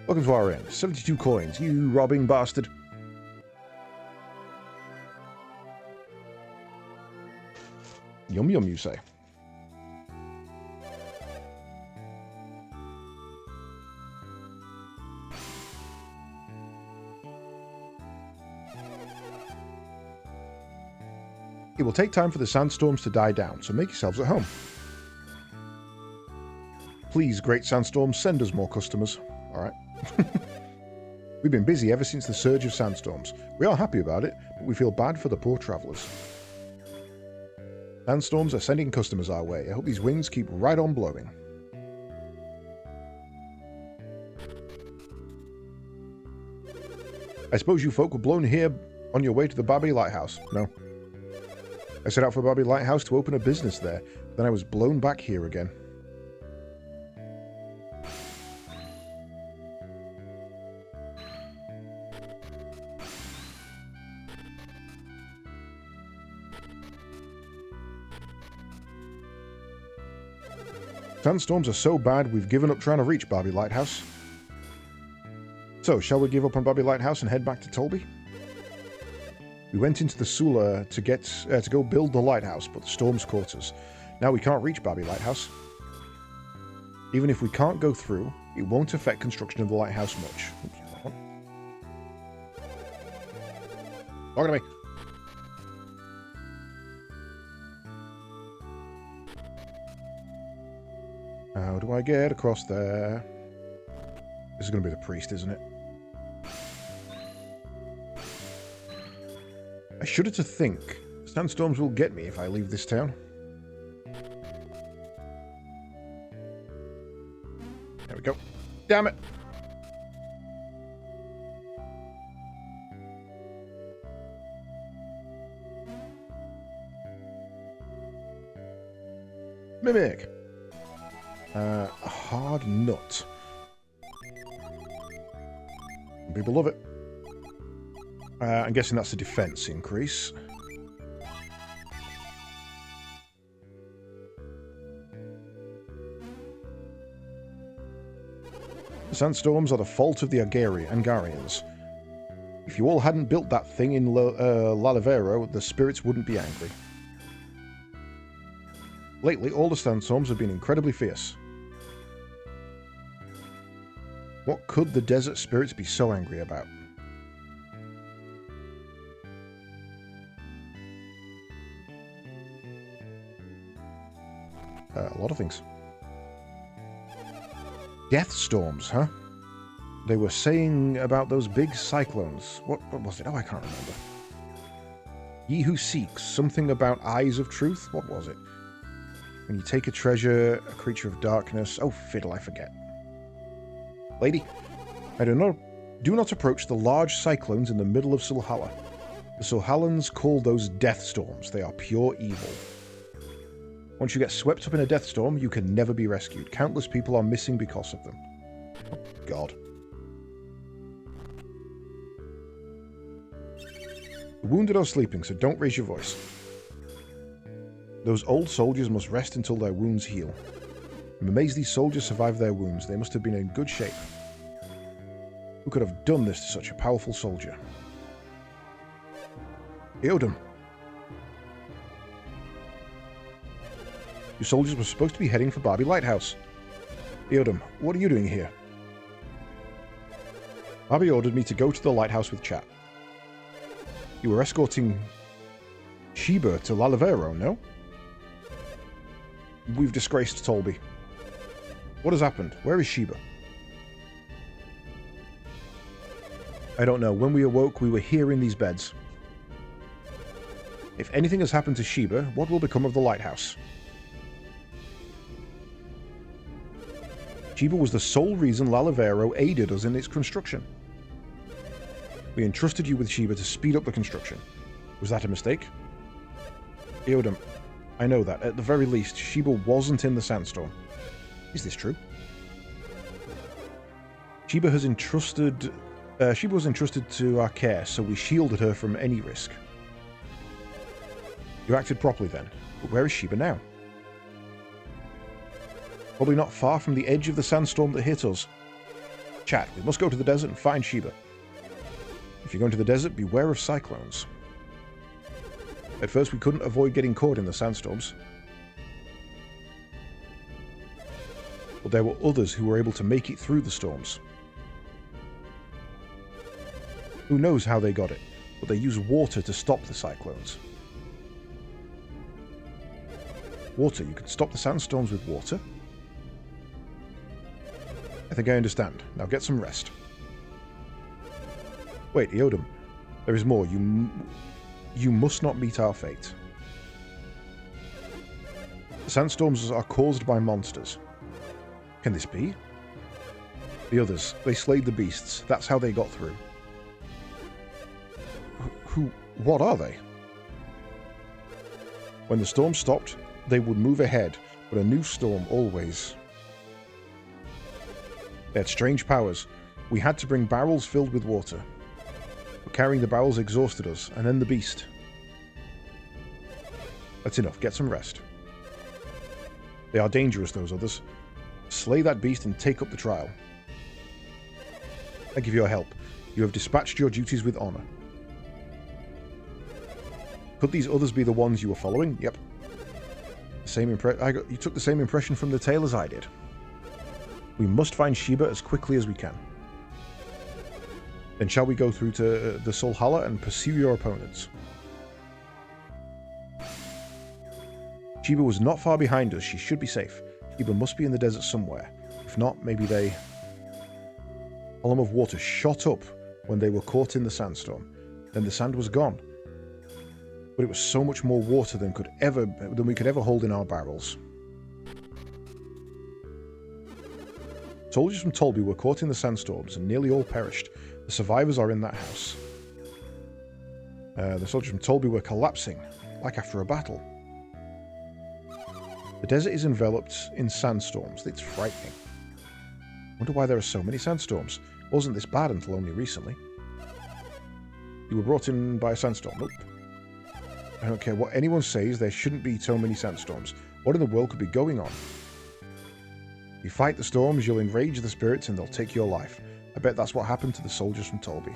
Welcome to our inn. 72 coins, you robbing bastard. Yum yum, you say. It will take time for the sandstorms to die down, so make yourselves at home. Please, great sandstorms, send us more customers. Alright. We've been busy ever since the surge of sandstorms. We are happy about it, but we feel bad for the poor travellers. Sandstorms are sending customers our way. I hope these winds keep right on blowing. I suppose you folk were blown here on your way to the Babi Lighthouse? No. I set out for Babi Lighthouse to open a business there, then I was blown back here again. Sandstorms are so bad we've given up trying to reach Babi Lighthouse. So, shall we give up on Babi Lighthouse and head back to Tolby? We went into the Sula to go build the lighthouse, but the storms caught us. Now we can't reach Babi Lighthouse. Even if we can't go through, it won't affect construction of the lighthouse much. Oops, talking to me. How do I get across there? This is going to be the priest, isn't it? I shudder to think. Sandstorms will get me if I leave this town. There we go. Damn it! Mimic. A hard nut. People love it. I'm guessing that's a defense increase. The sandstorms are the fault of the Angarians. If you all hadn't built that thing in Lalivero, the spirits wouldn't be angry. Lately, all the sandstorms have been incredibly fierce. What could the desert spirits be so angry about? A lot of things. Death storms, huh? They were saying about those big cyclones. What was it? Oh, I can't remember. Ye who seeks, something about eyes of truth? What was it? When you take a treasure, a creature of darkness... Oh, fiddle, I forget. Lady, I do not approach the large cyclones in the middle of Sulhalla. The Sulhallans call those death storms. They are pure evil. Once you get swept up in a death storm, you can never be rescued. Countless people are missing because of them. Oh, God. The wounded are sleeping, so don't raise your voice. Those old soldiers must rest until their wounds heal. I'm amazed these soldiers survived their wounds. They must have been in good shape. Who could have done this to such a powerful soldier? Eodum. Your soldiers were supposed to be heading for Barbie Lighthouse. Eodum, what are you doing here? Barbie ordered me to go to the lighthouse with Chat. You were escorting Sheba to Lalivero, no? We've disgraced Tolby. What has happened? Where is Sheba? I don't know. When we awoke, we were here in these beds. If anything has happened to Sheba, what will become of the lighthouse? Sheba was the sole reason Lalivero aided us in its construction. We entrusted you with Sheba to speed up the construction. Was that a mistake? Eodum, I know that. At the very least, Sheba wasn't in the sandstorm. Is this true? Sheba was entrusted to our care, so we shielded her from any risk. You acted properly then, but where is Sheba now? Probably not far from the edge of the sandstorm that hit us. Chat, we must go to the desert and find Sheba. If you're going to the desert, beware of cyclones. At first we couldn't avoid getting caught in the sandstorms. But there were others who were able to make it through the storms. Who knows how they got it, but they use water to stop the cyclones. Water? You can stop the sandstorms with water? I think I understand. Now get some rest. Wait, Eodum. There is more. You must not meet our fate. The sandstorms are caused by monsters. Can this be? The others. They slayed the beasts. That's how they got through. What are they? When the storm stopped, they would move ahead, but a new storm always. They had strange powers. We had to bring barrels filled with water. But carrying the barrels exhausted us, and then the beast. That's enough. Get some rest. They are dangerous, those others. Slay that beast and take up the trial. Thank you for your help. You have dispatched your duties with honor. Could these others be the ones you were following? Yep. You took the same impression from the tale as I did. We must find Sheba as quickly as we can. Then shall we go through to the Sulhalla and pursue your opponents? Sheba was not far behind us. She should be safe. Sheba must be in the desert somewhere. If not, maybe they... A column of water shot up when they were caught in the sandstorm. Then the sand was gone. But it was so much more water than we could ever hold in our barrels. Soldiers from Tolby were caught in the sandstorms and nearly all perished. The survivors are in that house. The soldiers from Tolby were collapsing, like after a battle. The desert is enveloped in sandstorms. It's frightening. Wonder why there are so many sandstorms. Wasn't this bad until only recently. You were brought in by a sandstorm. Nope. I don't care what anyone says, there shouldn't be so many sandstorms. What in the world could be going on? You fight the storms, you'll enrage the spirits, and they'll take your life. I bet that's what happened to the soldiers from Tolby.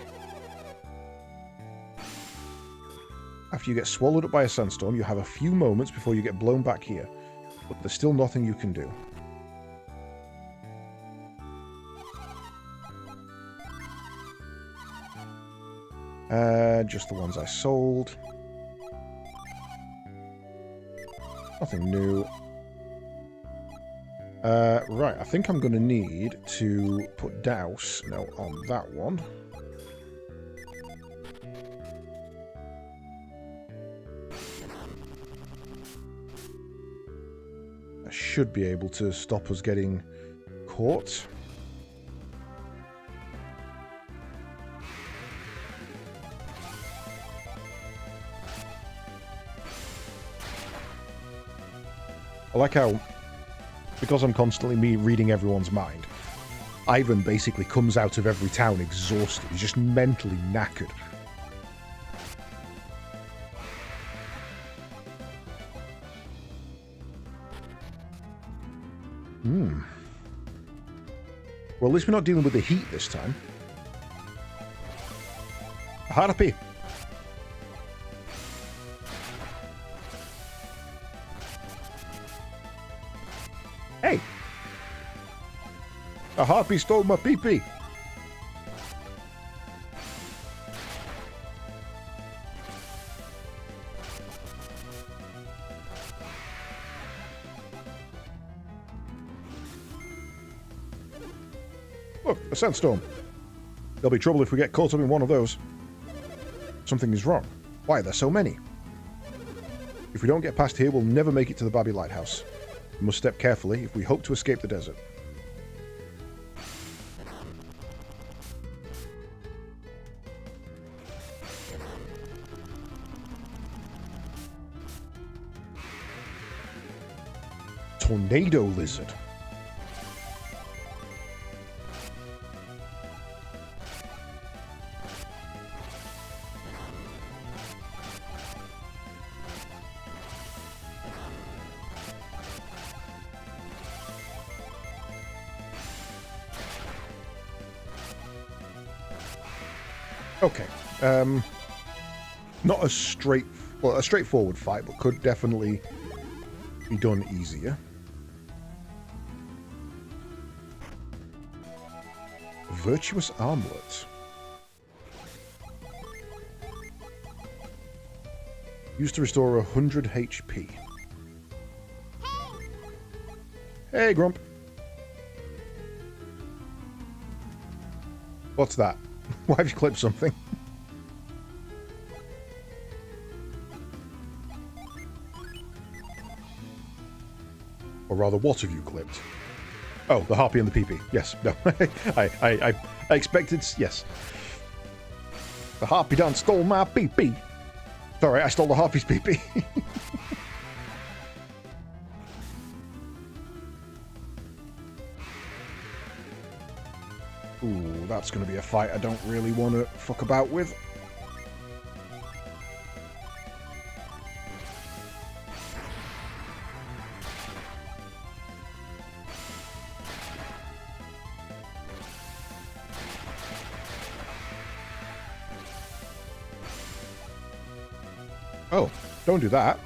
After you get swallowed up by a sandstorm, you have a few moments before you get blown back here. But there's still nothing you can do. Just the ones I sold. Nothing new. Right, I think I'm going to need to put douse on that one. That should be able to stop us getting caught. I like how, because I'm constantly reading everyone's mind, Ivan basically comes out of every town exhausted. He's just mentally knackered. Well, at least we're not dealing with the heat this time. A harpy! Hey! A harpy stole my pee-pee! Look, a sandstorm. There'll be trouble if we get caught up in one of those. Something is wrong. Why are there so many? If we don't get past here, we'll never make it to the Babby Lighthouse. We must step carefully if we hope to escape the desert. Tornado lizard. Okay, not a straightforward fight, but could definitely be done easier. Virtuous armlet. Used to restore 100 HP. Hey, Grump. What's that? Why have you clipped something? Or rather, what have you clipped? Oh, the harpy and the pee-pee. Yes, no. I expected... Yes. The harpy done stole my pee-pee. Sorry, I stole the harpy's pee-pee. Ooh, that's going to be a fight I don't really want to fuck about with. Oh, don't do that.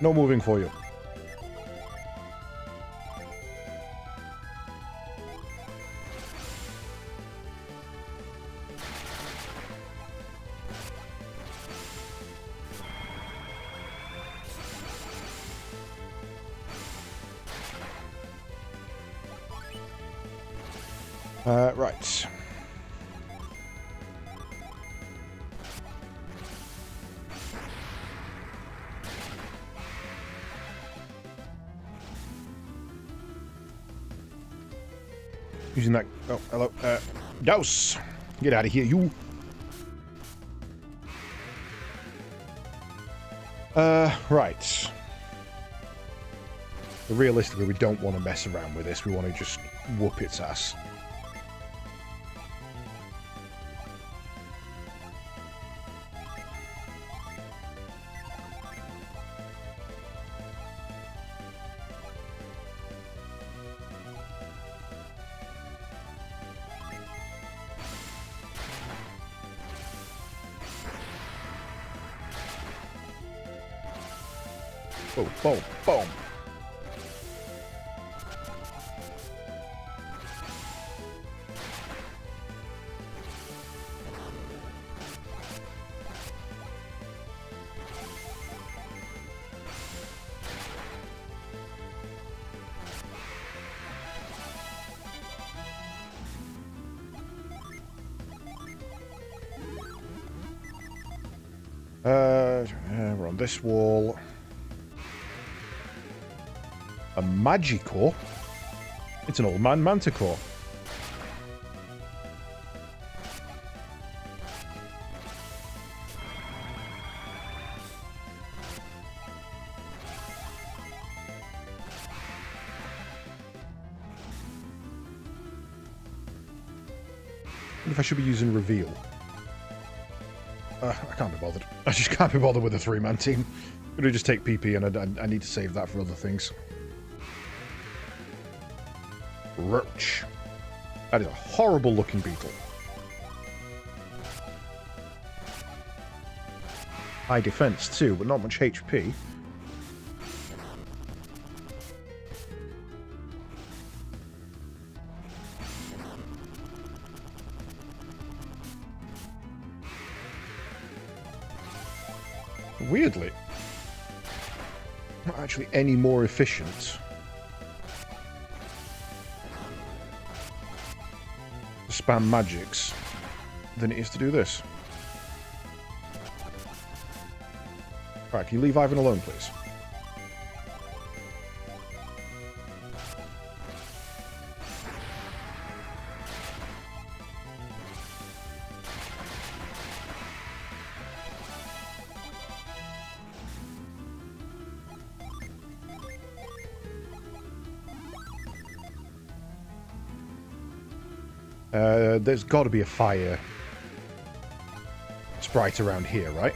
No moving for you. Right. Using that... Oh, hello. Dose! Get out of here, you! Right. Realistically, we don't want to mess around with this. We want to just whoop its ass. Boom, boom, boom. We're on this wall. A Magicore? It's an old man Manticore. I wonder if I should be using Reveal. I can't be bothered. I just can't be bothered with a three-man team. I'm going to just take PP and I need to save that for other things. Roach. That is a horrible looking beetle. High defense too, but not much HP. Weirdly, not actually any more efficient to spam magics than it is to do this. Right, can you leave Ivan alone, please? There's got to be a fire sprite around here, right?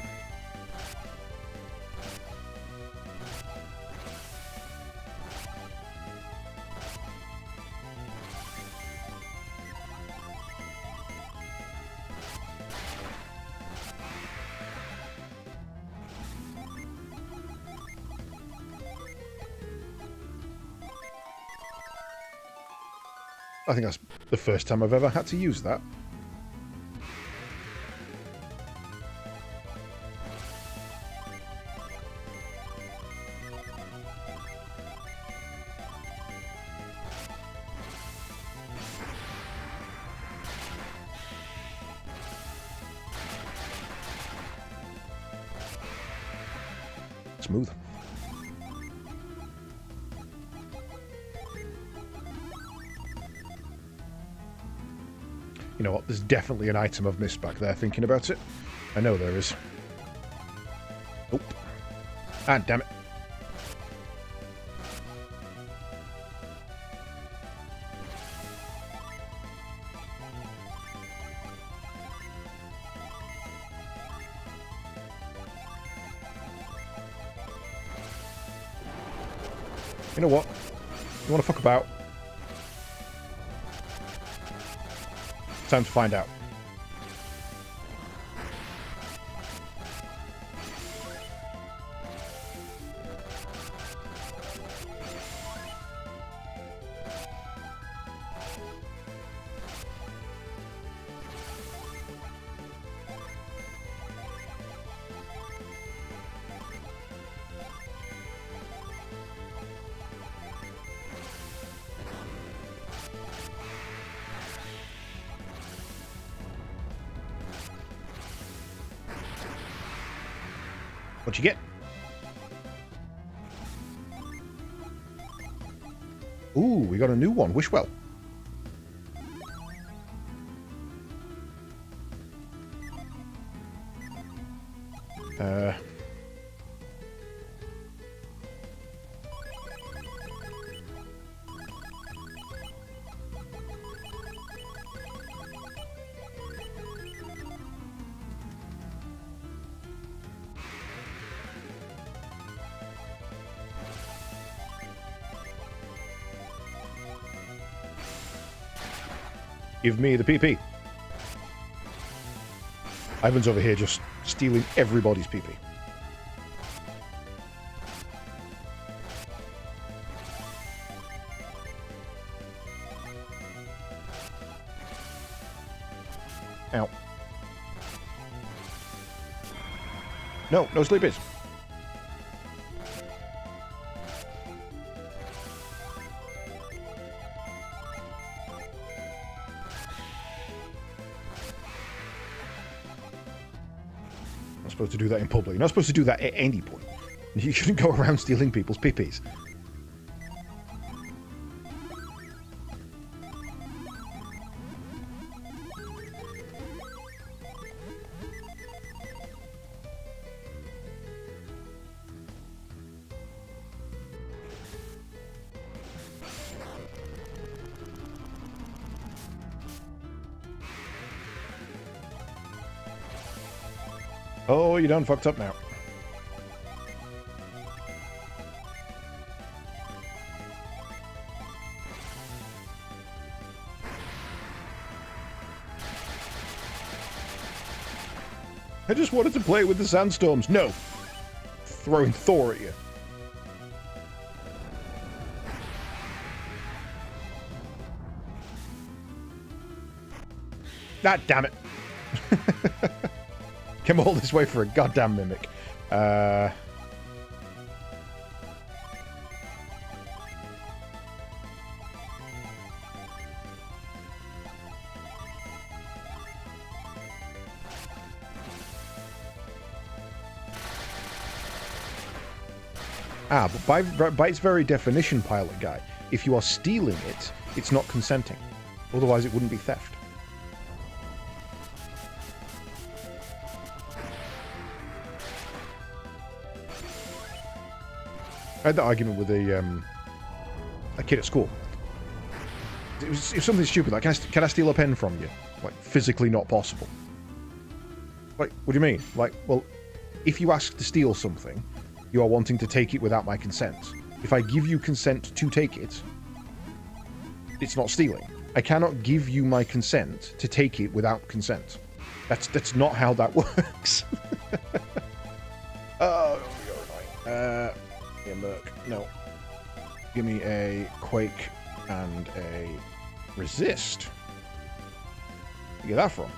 I think that's the first time I've ever had to use that. Smooth. You know what? There's definitely an item I've missed back there, thinking about it. I know there is. Oh. Ah, damn it. You know what? You want to fuck about? Time to find out. What you get? Ooh, we got a new one. Wish well. Give me the PP. Ivan's over here just stealing everybody's PP. Ow. No, no sleepies. Not supposed to do that in public. You're not supposed to do that at any point. You shouldn't go around stealing people's pippies. Oh, you done fucked up now. I just wanted to play with the sandstorms. No. Throwing Thor at you. Ah, damn it. Came all this way for a goddamn mimic. But by its very definition, pilot guy, if you are stealing it, it's not consenting. Otherwise, it wouldn't be theft. I had that argument with a kid at school. It was something stupid, like, can I steal a pen from you? Like, physically not possible. Like, what do you mean? Like, well, if you ask to steal something, you are wanting to take it without my consent. If I give you consent to take it, it's not stealing. I cannot give you my consent to take it without consent. That's not how that works. Oh, you're right. Yeah, Merc. No. Give me a Quake and a Resist. Where you get that from?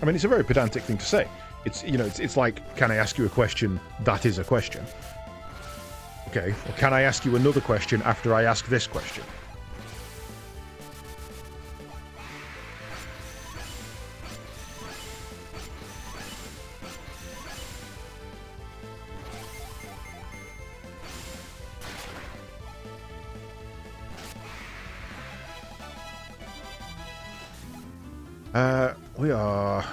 I mean, it's a very pedantic thing to say. It's, you know, it's like, can I ask you a question? That is a question. Okay, or can I ask you another question after I ask this question? We are...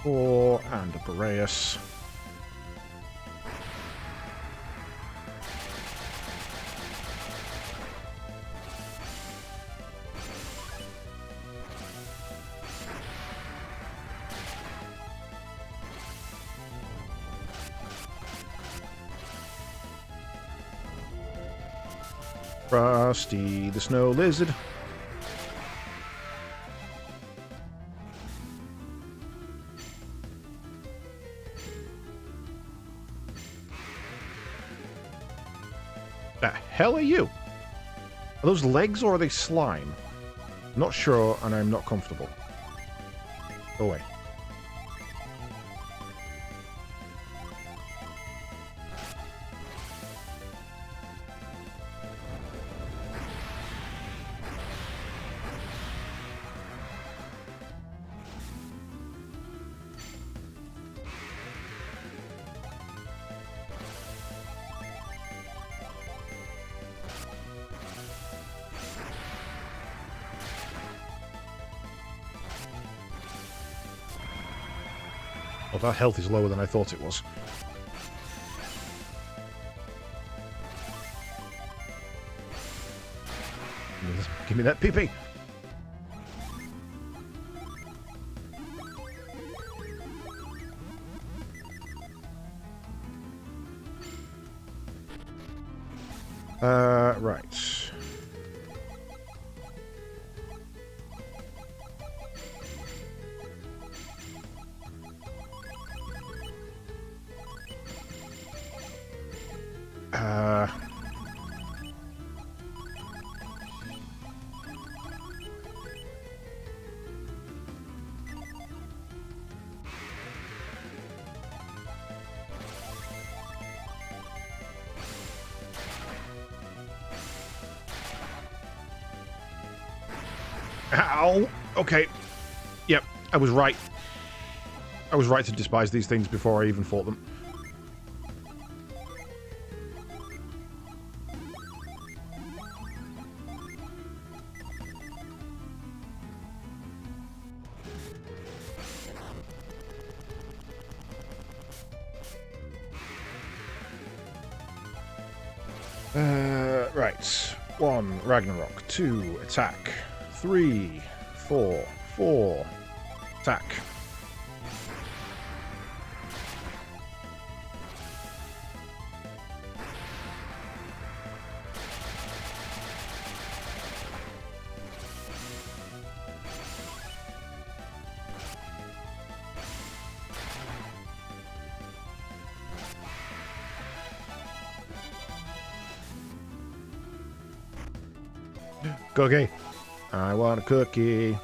E4 and a Boreas. Frosty the Snow Lizard. The hell are you? Are those legs or are they slime? Not sure, and I'm not comfortable. Go away. Oh, that health is lower than I thought it was. Give me that PP. Right. Ow! Okay. Yep, I was right. I was right to despise these things before I even fought them. Right. 1, Ragnarok. 2, attack. 3, 4, 4, attack. Cookie. I want a cookie.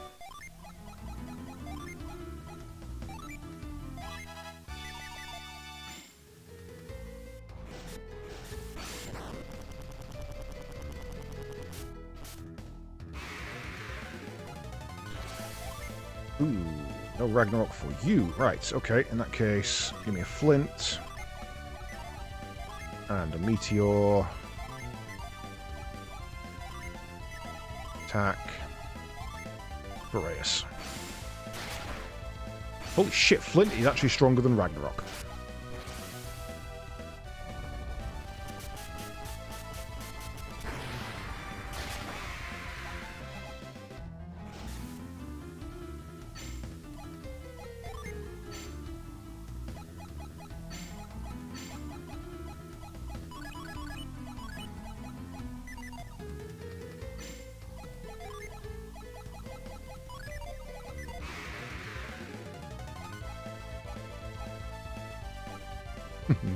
Ooh, no Ragnarok for you. Right, okay, in that case, give me a flint. And a meteor. Attack. Boreas. Holy shit, Flint is actually stronger than Ragnarok.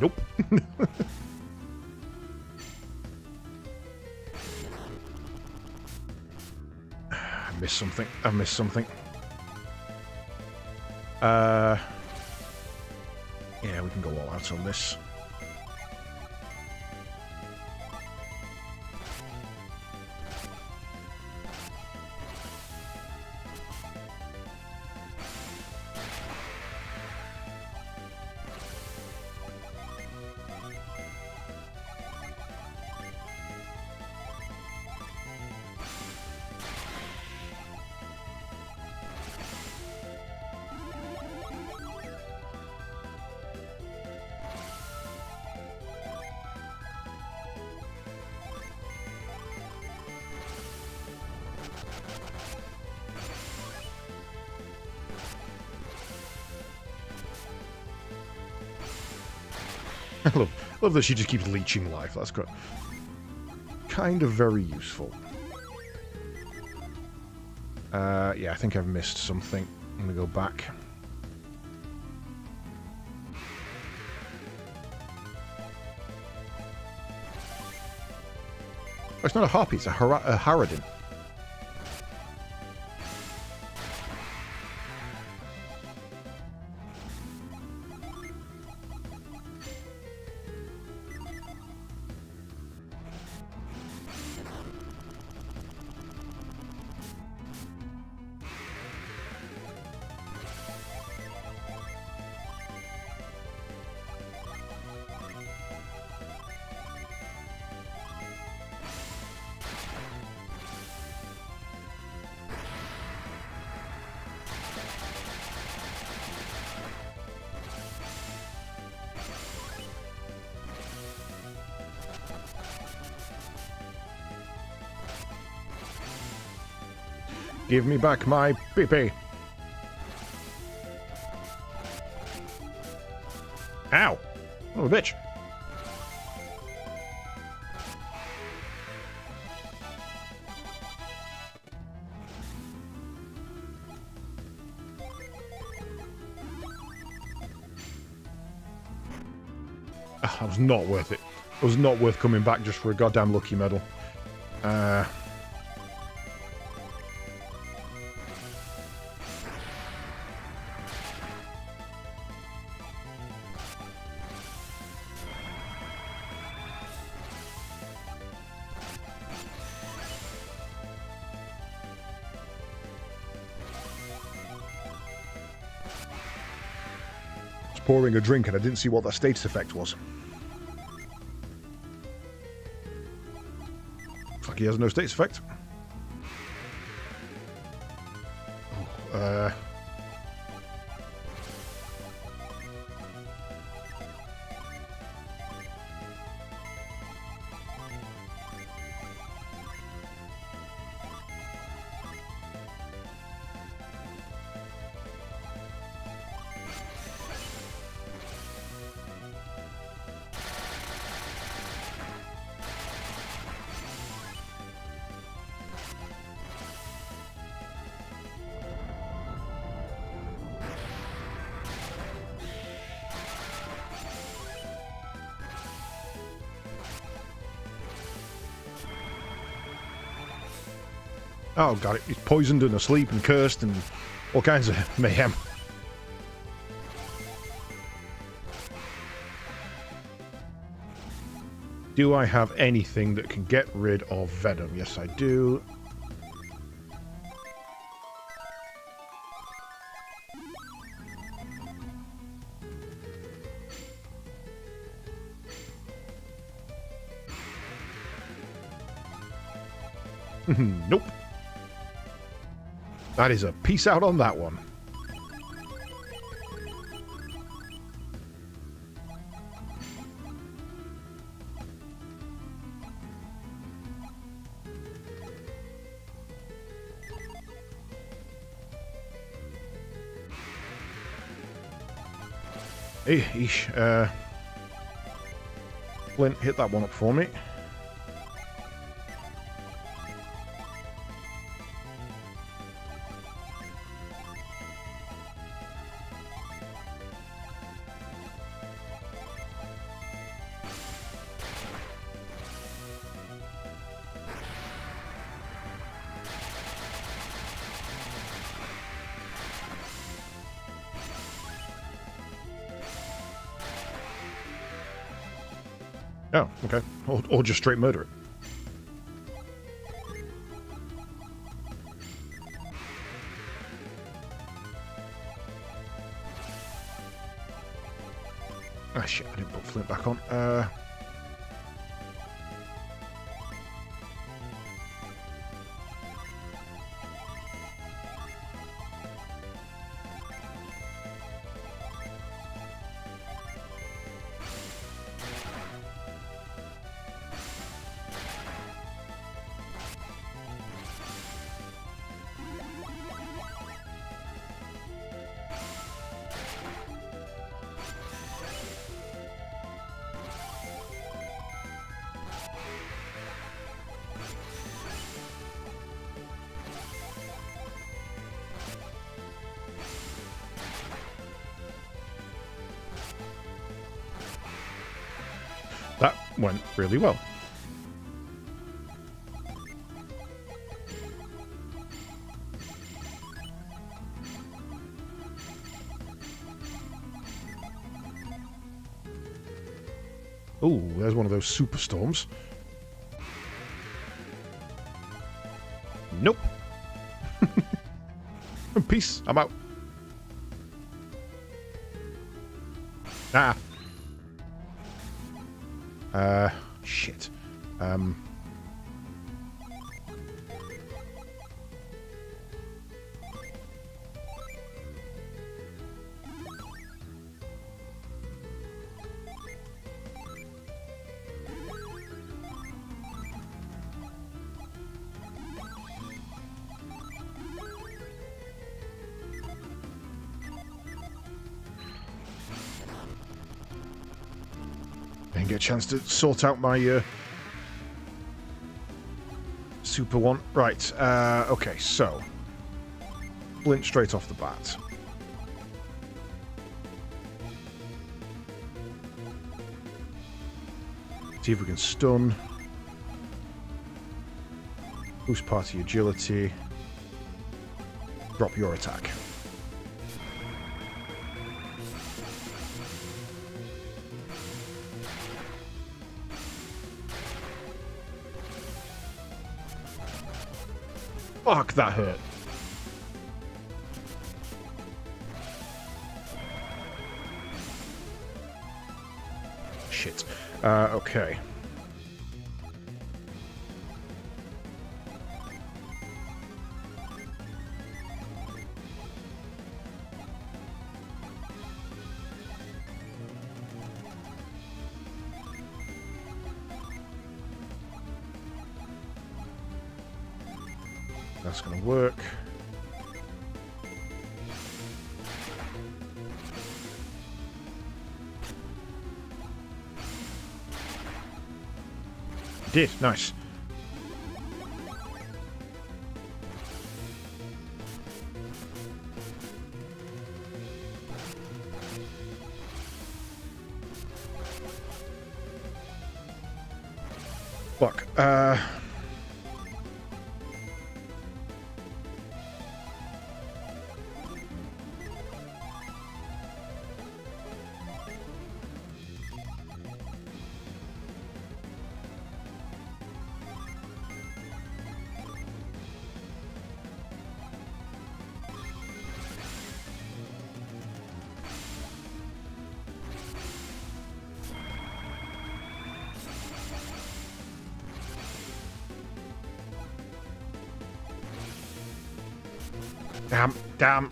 Nope. I missed something. I missed something. Yeah, we can go all out on this. I love that she just keeps leeching life. That's good. Kind of very useful. Yeah, I think I've missed something. I'm gonna go back. it's not a harpy, it's a harridan. Give me back my PP. Ow. Oh, bitch. That was not worth it. It was not worth coming back just for a goddamn lucky medal. Pouring a drink and I didn't see what that status effect was. Looks like he has no status effect. Oh, oh, got it. He's poisoned and asleep and cursed and all kinds of mayhem. Do I have anything that can get rid of venom? Yes, I do. Nope. That is a peace out on that one. Hey, Eesh. Flint, hit that one up for me. Oh, okay. Or just straight murder it. Ah, shit, I didn't put Flint back on. That went really well. Ooh, there's one of those superstorms. Nope. Peace. I'm out. Shit. And get a chance to sort out my super one. Right, okay, so Blint straight off the bat. See if we can stun. Boost party agility. Drop your attack. Fuck, that hurt. Shit. Okay. That's going to work. Did. Nice. Fuck. Damn.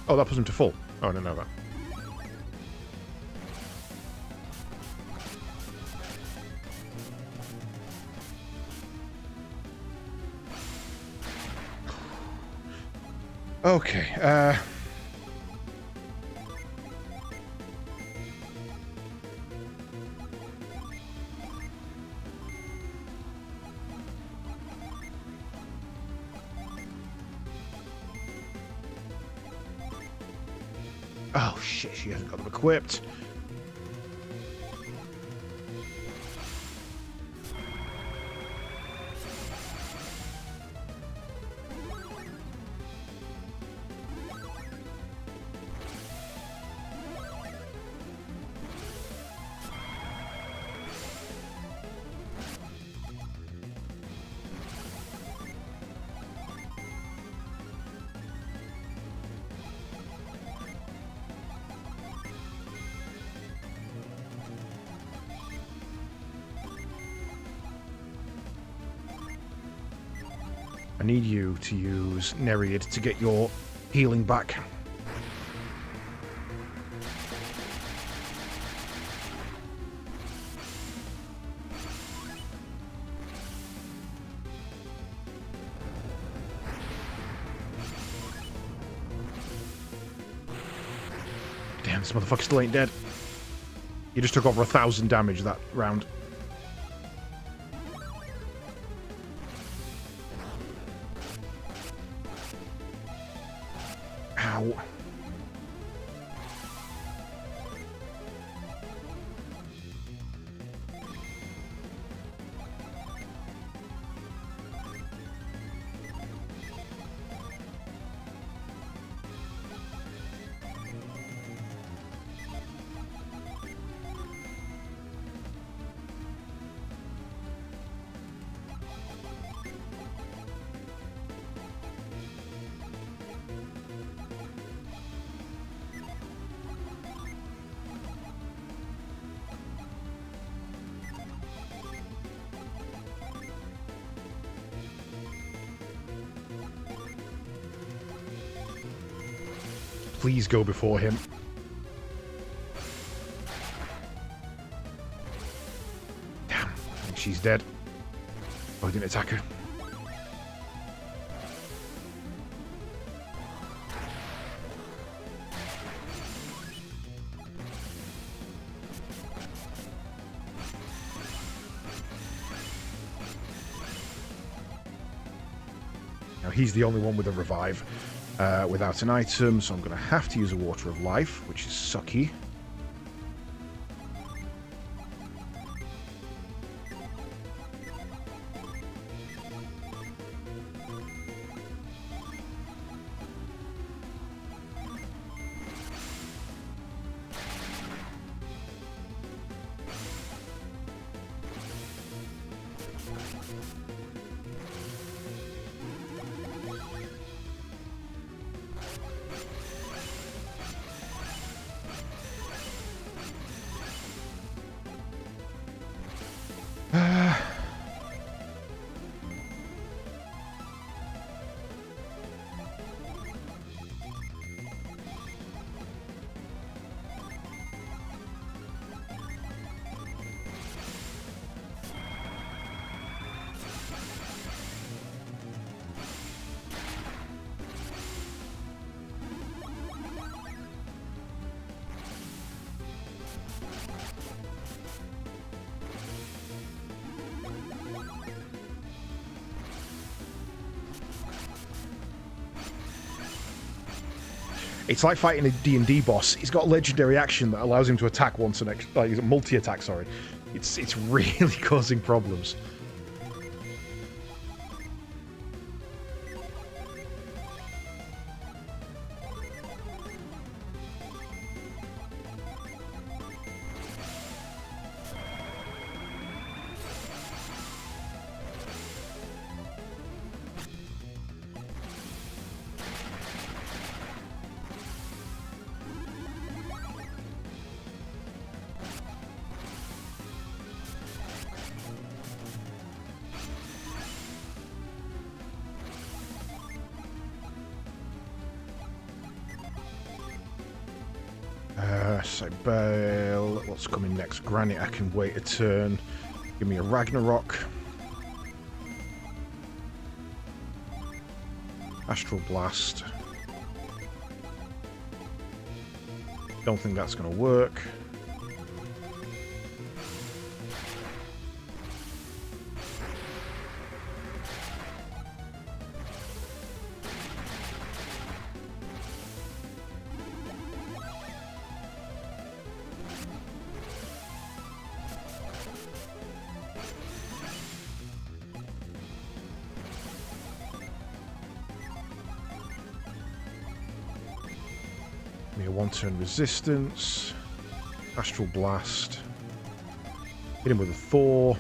Oh, that puts him to full. Oh, I didn't know that. Okay, oh, shit, she hasn't got them equipped. I need you to use Nereid to get your healing back. Damn, this motherfucker still ain't dead. He just took over 1,000 damage that round. Ow. Please go before him. Damn, I think she's dead. Oh, I didn't attack her. Now he's the only one with a revive. Without an item, so I'm going to have to use a Water of Life, which is sucky. It's like fighting a D&D boss. He's got a legendary action that allows him to attack once an he's a multi-attack, sorry. It's really causing problems. So Bale, what's coming next? Granite, I can wait a turn. Give me a Ragnarok. Astral Blast. Don't think that's going to work. Give me a one-turn resistance. Astral Blast. Hit him with a Thor.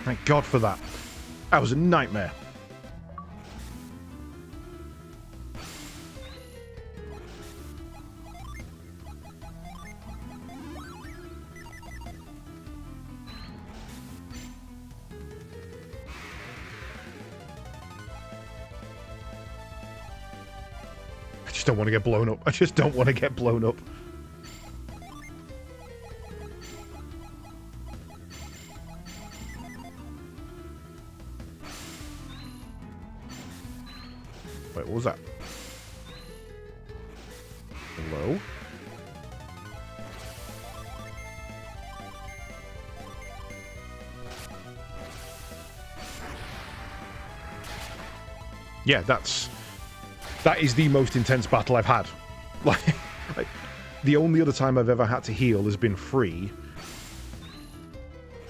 Thank God for that. That was a nightmare. I just don't want to get blown up. I just don't want to get blown up. was that? Hello? Yeah, that is the most intense battle I've had. Like, the only other time I've ever had to heal has been free,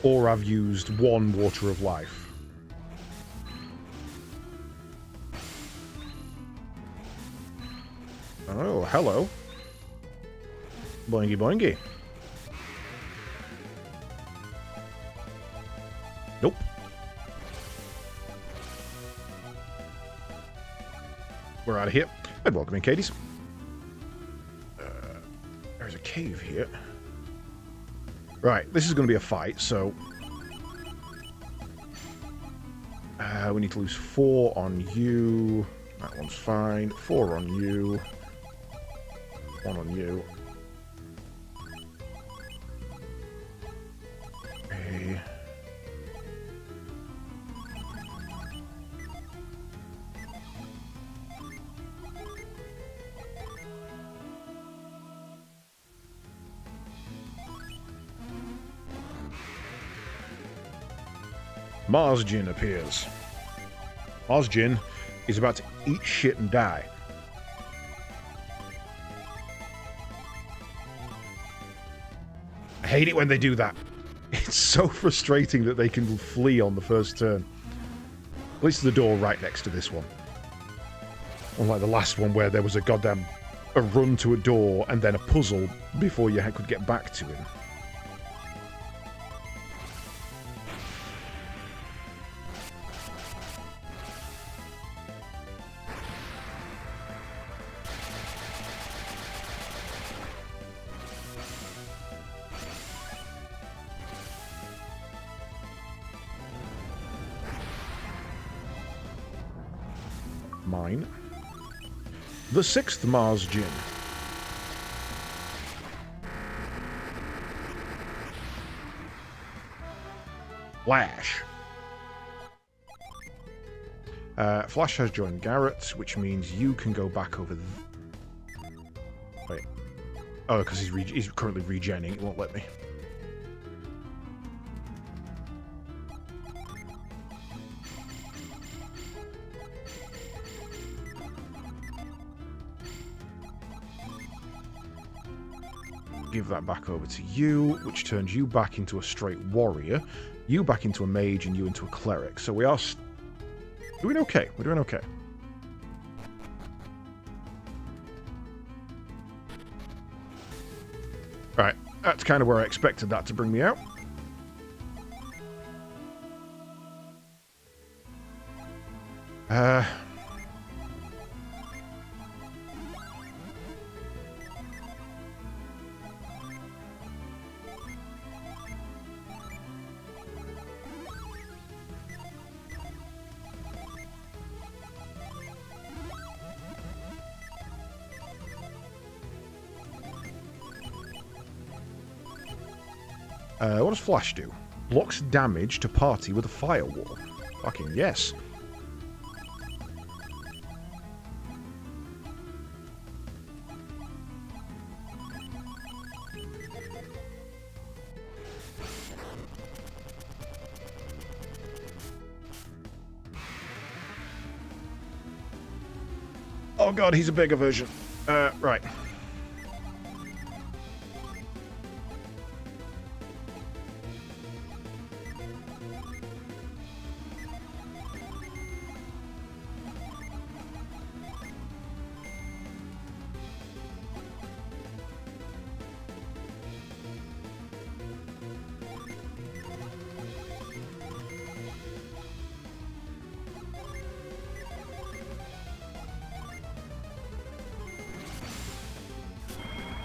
or I've used one Water of Life. Oh, hello. Boingy boingy. Nope. We're out of here. And welcome in, Cadies. There's a cave here. Right, this is going to be a fight, so... we need to lose 4 on you. That one's fine. 4 on you. 1 on you. Okay. Mars Jin appears. Mars Jin is about to eat shit and die. I hate it when they do that. It's so frustrating that they can flee on the first turn. At least the door right next to this one. Unlike the last one where there was a run to a door and then a puzzle before you could get back to him. Mine. The 6th Mars Jin. Flash. Flash has joined Garrett, which means you can go back over... Wait. Oh, because he's currently regenning. It won't let me. Give that back over to you, which turns you back into a straight warrior, you back into a mage, and you into a cleric. So we are doing okay. We're doing okay. Right, that's kind of where I expected that to bring me out. What does Flash do? Blocks damage to party with a firewall. Fucking yes. Oh god, he's a bigger version. Right.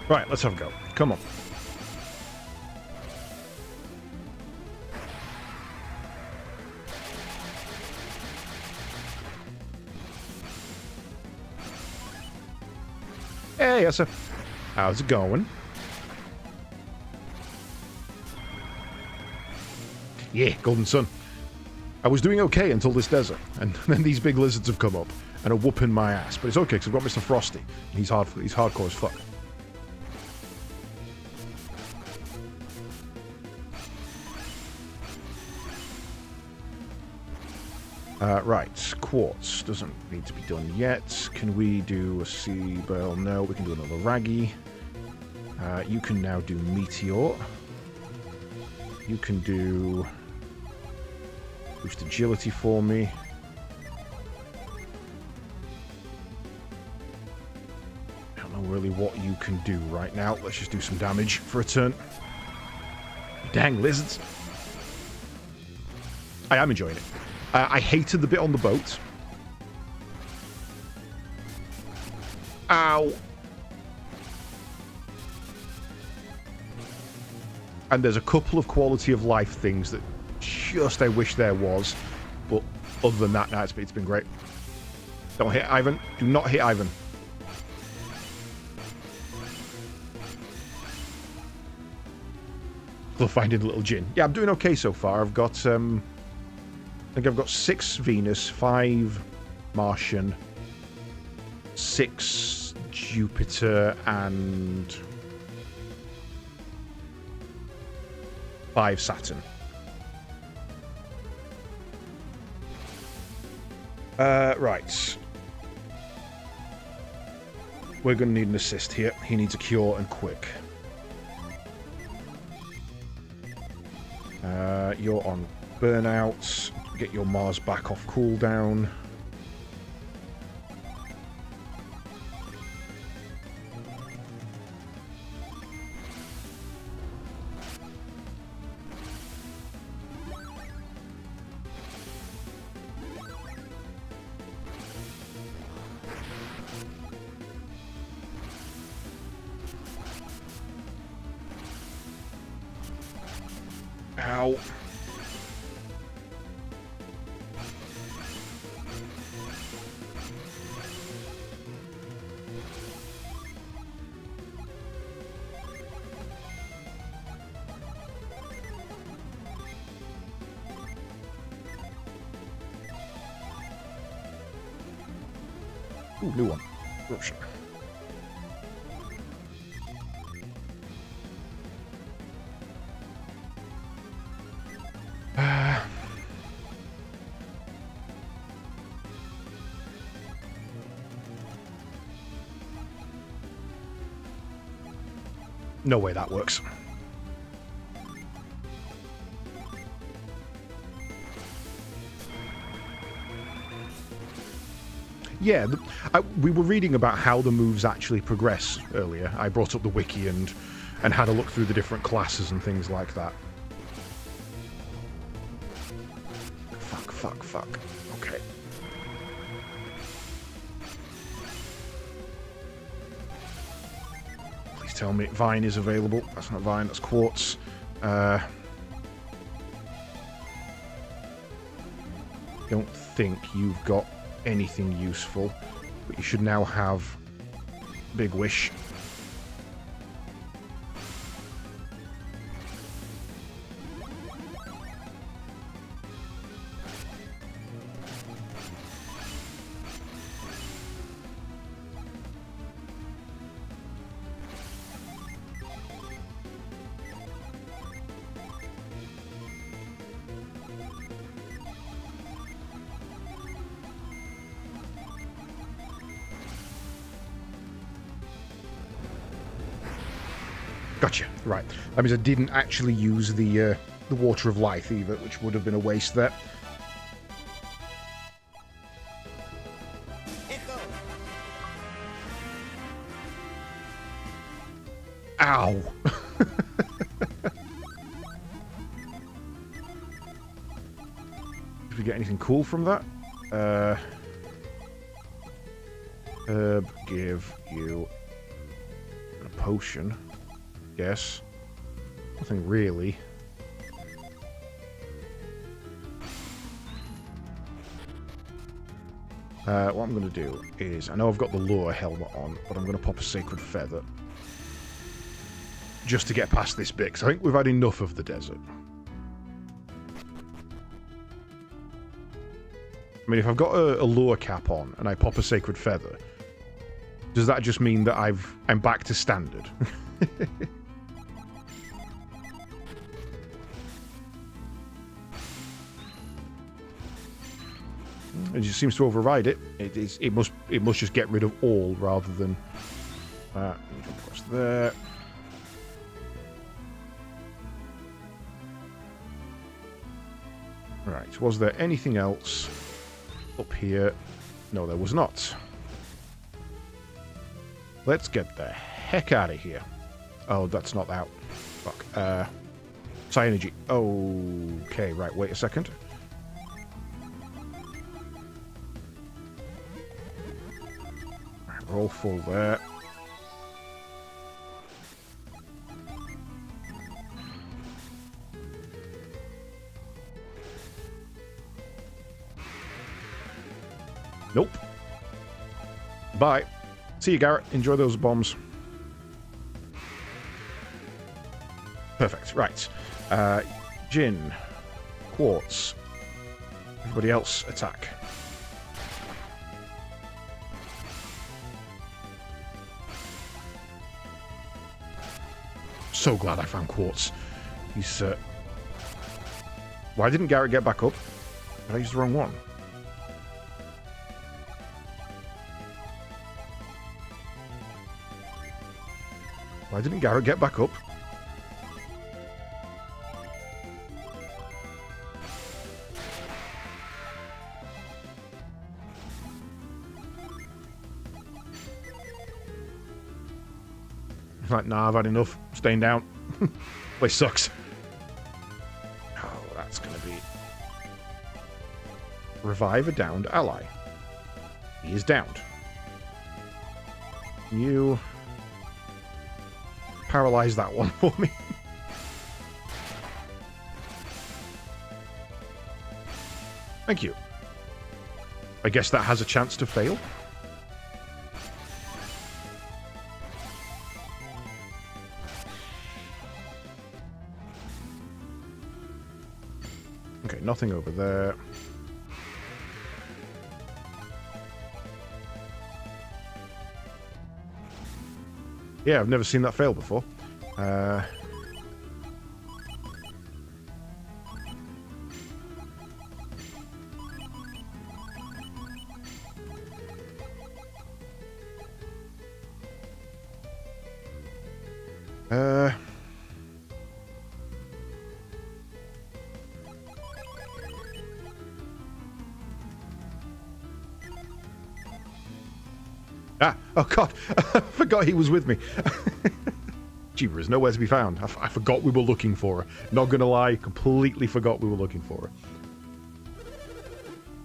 Right, let's have a go. Come on. Hey, Essa. How's it going? Yeah, Golden Sun. I was doing okay until this desert, and then these big lizards have come up. and are whooping my ass. But it's okay, because I've got Mr. Frosty. And he's hardcore as fuck. Right, quartz doesn't need to be done yet. Can we do a sea bale? No, we can do another raggy. You can now do meteor. You can do boost agility for me. I don't know really what you can do right now. Let's just do some damage for a turn. Dang lizards. I am enjoying it. I hated the bit on the boat. Ow. And there's a couple of quality of life things that just I wish there was. But other than that, no, it's been great. Don't hit Ivan. Do not hit Ivan. We'll find a little gin. Yeah, I'm doing okay so far. I've got... I think I've got 6 Venus, 5 Martian, 6 Jupiter, and 5 Saturn. Right. We're going to need an assist here. He needs a cure and quick. You're on burnout. Get your Mars back off cooldown. Ow. Ooh, new one. Russia. No way that works. Yeah, we were reading about how the moves actually progress earlier. I brought up the wiki and had a look through the different classes and things like that. Fuck. Okay. Please tell me Vine is available. That's not Vine, that's Quartz. Don't think you've got anything useful, but you should now have Big Wish. Gotcha. Right. That means I didn't actually use the Water of Life either, which would have been a waste there. Ow! Did we get anything cool from that? Herb give you a potion. Yes. Nothing really. What I'm going to do is, I know I've got the lure helmet on, but I'm going to pop a Sacred Feather. Just to get past this bit, because I think we've had enough of the desert. I mean, if I've got a lure cap on and I pop a sacred feather, does that just mean that I'm back to standard? It just seems to override it. It must just get rid of all rather than that. Jump across there. Right. Was there anything else up here? No, there was not. Let's get the heck out of here. Oh, that's not out. Fuck. Psi energy. Okay. Right. Wait a second. We're all full there. Nope. Bye. See you, Garrett. Enjoy those bombs. Perfect. Right. Jin. Quartz. Everybody else attack. So glad I found Quartz. He's, Why didn't Garrett get back up? Did I use the wrong one? Why didn't Garrett get back up? He's like, nah, I've had enough. Staying down. Place sucks. Oh, that's going to be... Revive a downed ally. He is downed. You... Paralyze that one for me. Thank you. I guess that has a chance to fail. Okay, nothing over there. Yeah, I've never seen that fail before. Oh god, I forgot he was with me. Jeeber is nowhere to be found. I forgot we were looking for her. Not gonna lie, completely forgot we were looking for her.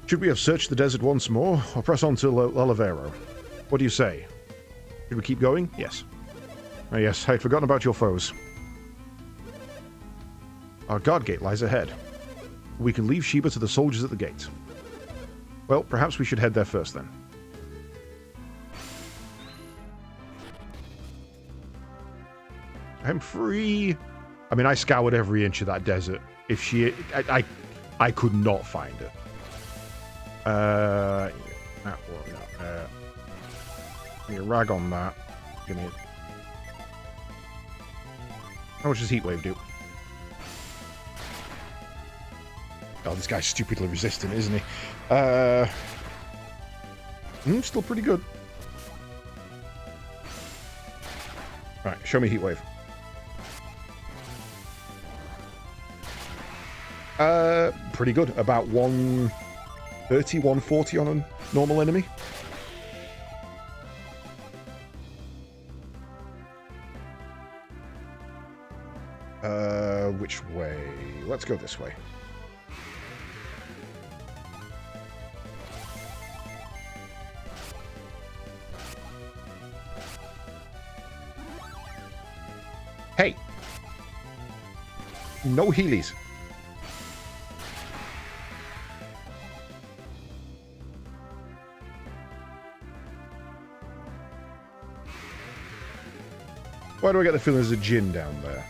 Should we have searched the desert once more, or press on to L'Olivero? What do you say? Should we keep going? Yes. Oh yes, I'd forgotten about your foes. Our guard gate lies ahead. We can leave Sheba to the soldiers at the gate. Well, perhaps we should head there first then. I'm free. I mean, I scoured every inch of that desert. If she... I could not find her. That one. Give me a rag on that. Give me a... How much does Heatwave do? Oh, this guy's stupidly resistant, isn't he? Still pretty good. Right, show me Heatwave. Pretty good. About 130, 140 on a normal enemy. Which way? Let's go this way. Hey! No healies. Why do I get the feeling there's a Jin down there?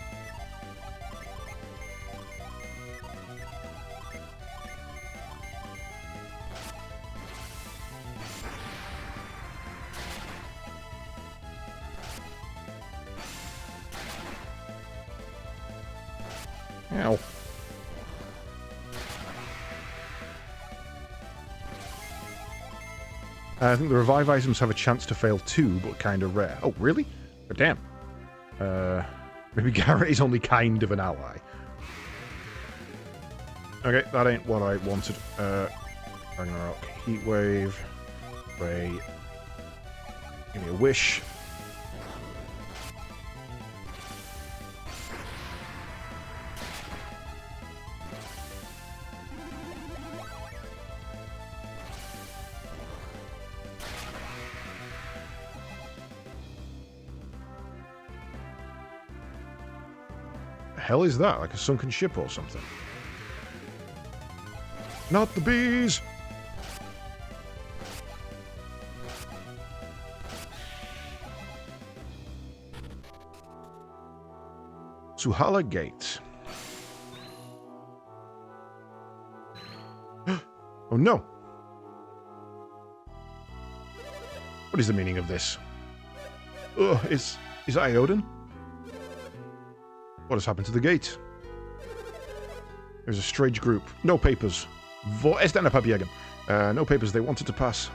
Ow. I think the revive items have a chance to fail too, but kind of rare. Oh, really? Oh, damn. Maybe Garrett is only kind of an ally. Okay, that ain't what I wanted. Ragnarok, Heatwave, Ray. Give me a wish. The hell is that? Like a sunken ship or something? Not the bees! Suhala Gate. Oh no! What is the meaning of this? Ugh, is Iodin? What has happened to the gate? There's a strange group. No papers. Estana Pabiagan. No papers. They wanted to pass.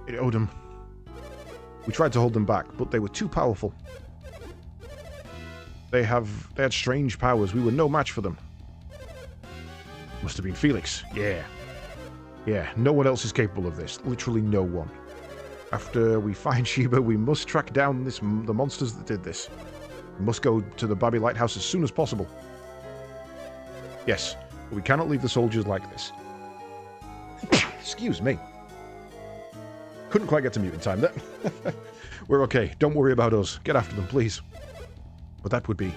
It owed them. We tried to hold them back, but they were too powerful. They had strange powers. We were no match for them. Must have been Felix. Yeah. Yeah, no one else is capable of this. Literally no one. After we find Sheba, we must track down the monsters that did this. We must go to the Babi Lighthouse as soon as possible. Yes, but we cannot leave the soldiers like this. Excuse me. Couldn't quite get to mute in time there. We're okay. Don't worry about us. Get after them, please. But that would be...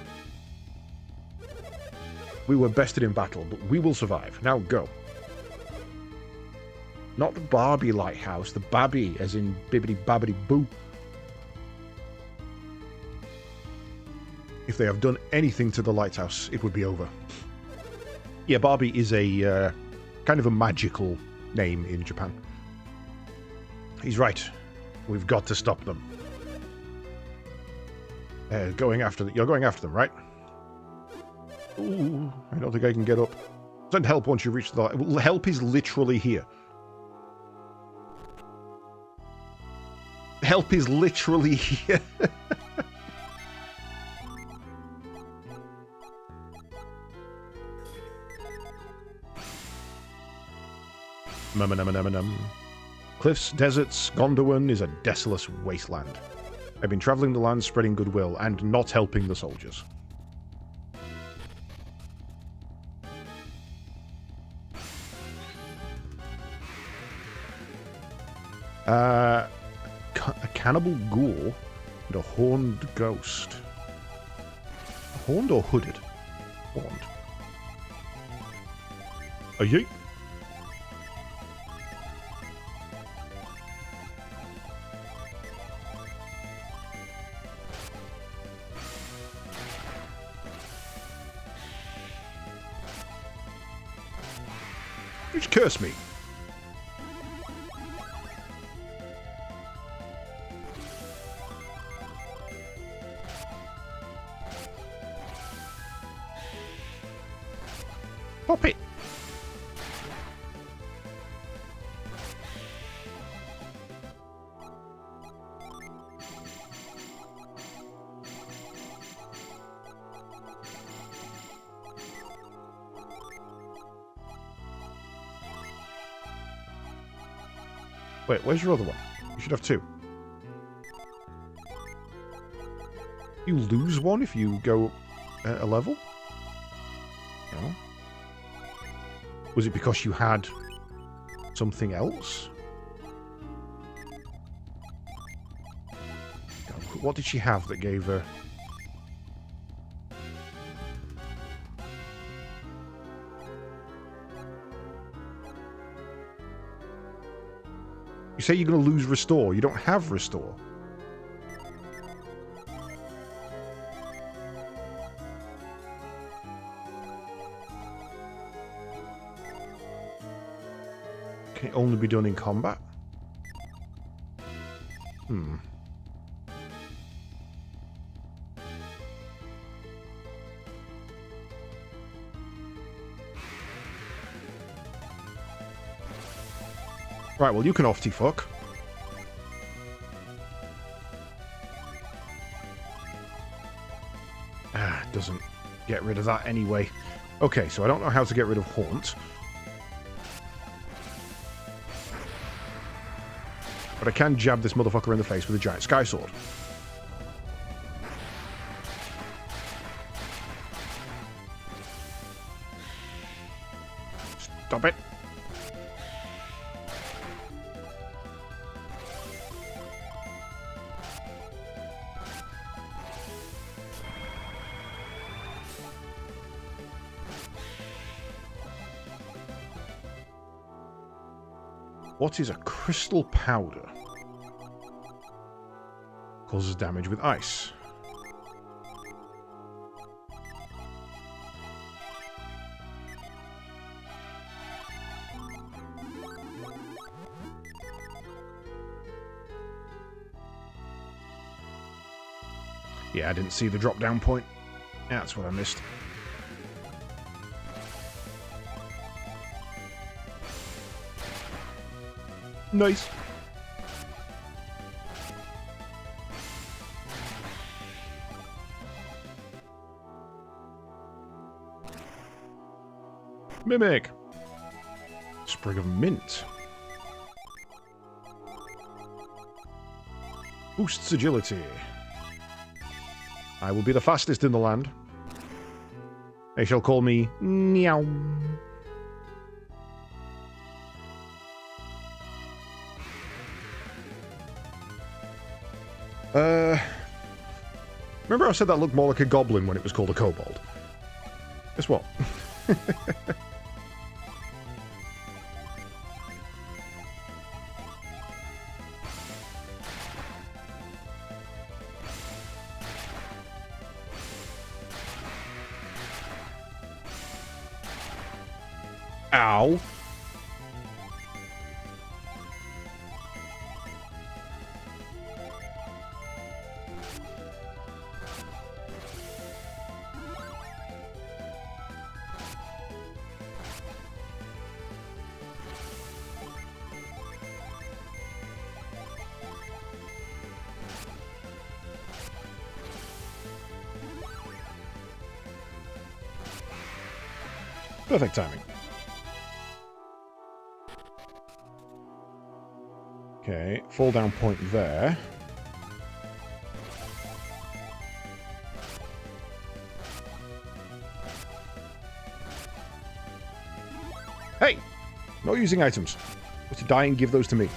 We were bested in battle, but we will survive. Now go. Not the Barbie Lighthouse, the Babby, as in bibbidi babbidi boo. If they have done anything to the lighthouse, it would be over. Yeah, Barbie is a kind of a magical name in Japan. He's right. We've got to stop them. You're going after them, right? Ooh, I don't think I can get up. Send help once you reach the... Help is literally here. Help is literally here. Cliffs, deserts, Gondowan is a desolate wasteland. I've been travelling the land spreading goodwill and not helping the soldiers. A cannibal ghoul and a horned ghost. Horned or hooded? Horned. Are you? Which curse me? Pop it! Wait, where's your other one? You should have two. You lose one if you go a level? No. Was it because you had something else? What did she have that gave her... You say you're going to lose Restore. You don't have Restore. Can it only be done in combat? Hmm. Right, well, you can off-T fuck. Ah, doesn't get rid of that anyway. Okay, so I don't know how to get rid of Haunt. But I can jab this motherfucker in the face with a giant sky sword. Stop it. What is a crystal powder? Causes damage with ice. Yeah, I didn't see the drop down point. That's what I missed. Nice. Mimic. Sprig of mint. Boosts agility. I will be the fastest in the land. They shall call me Meow. Remember I said that looked more like a goblin when it was called a kobold? Guess what? Ow. Perfect timing. Okay, fall down point there. Hey! Not using items. What's to die and give those to me.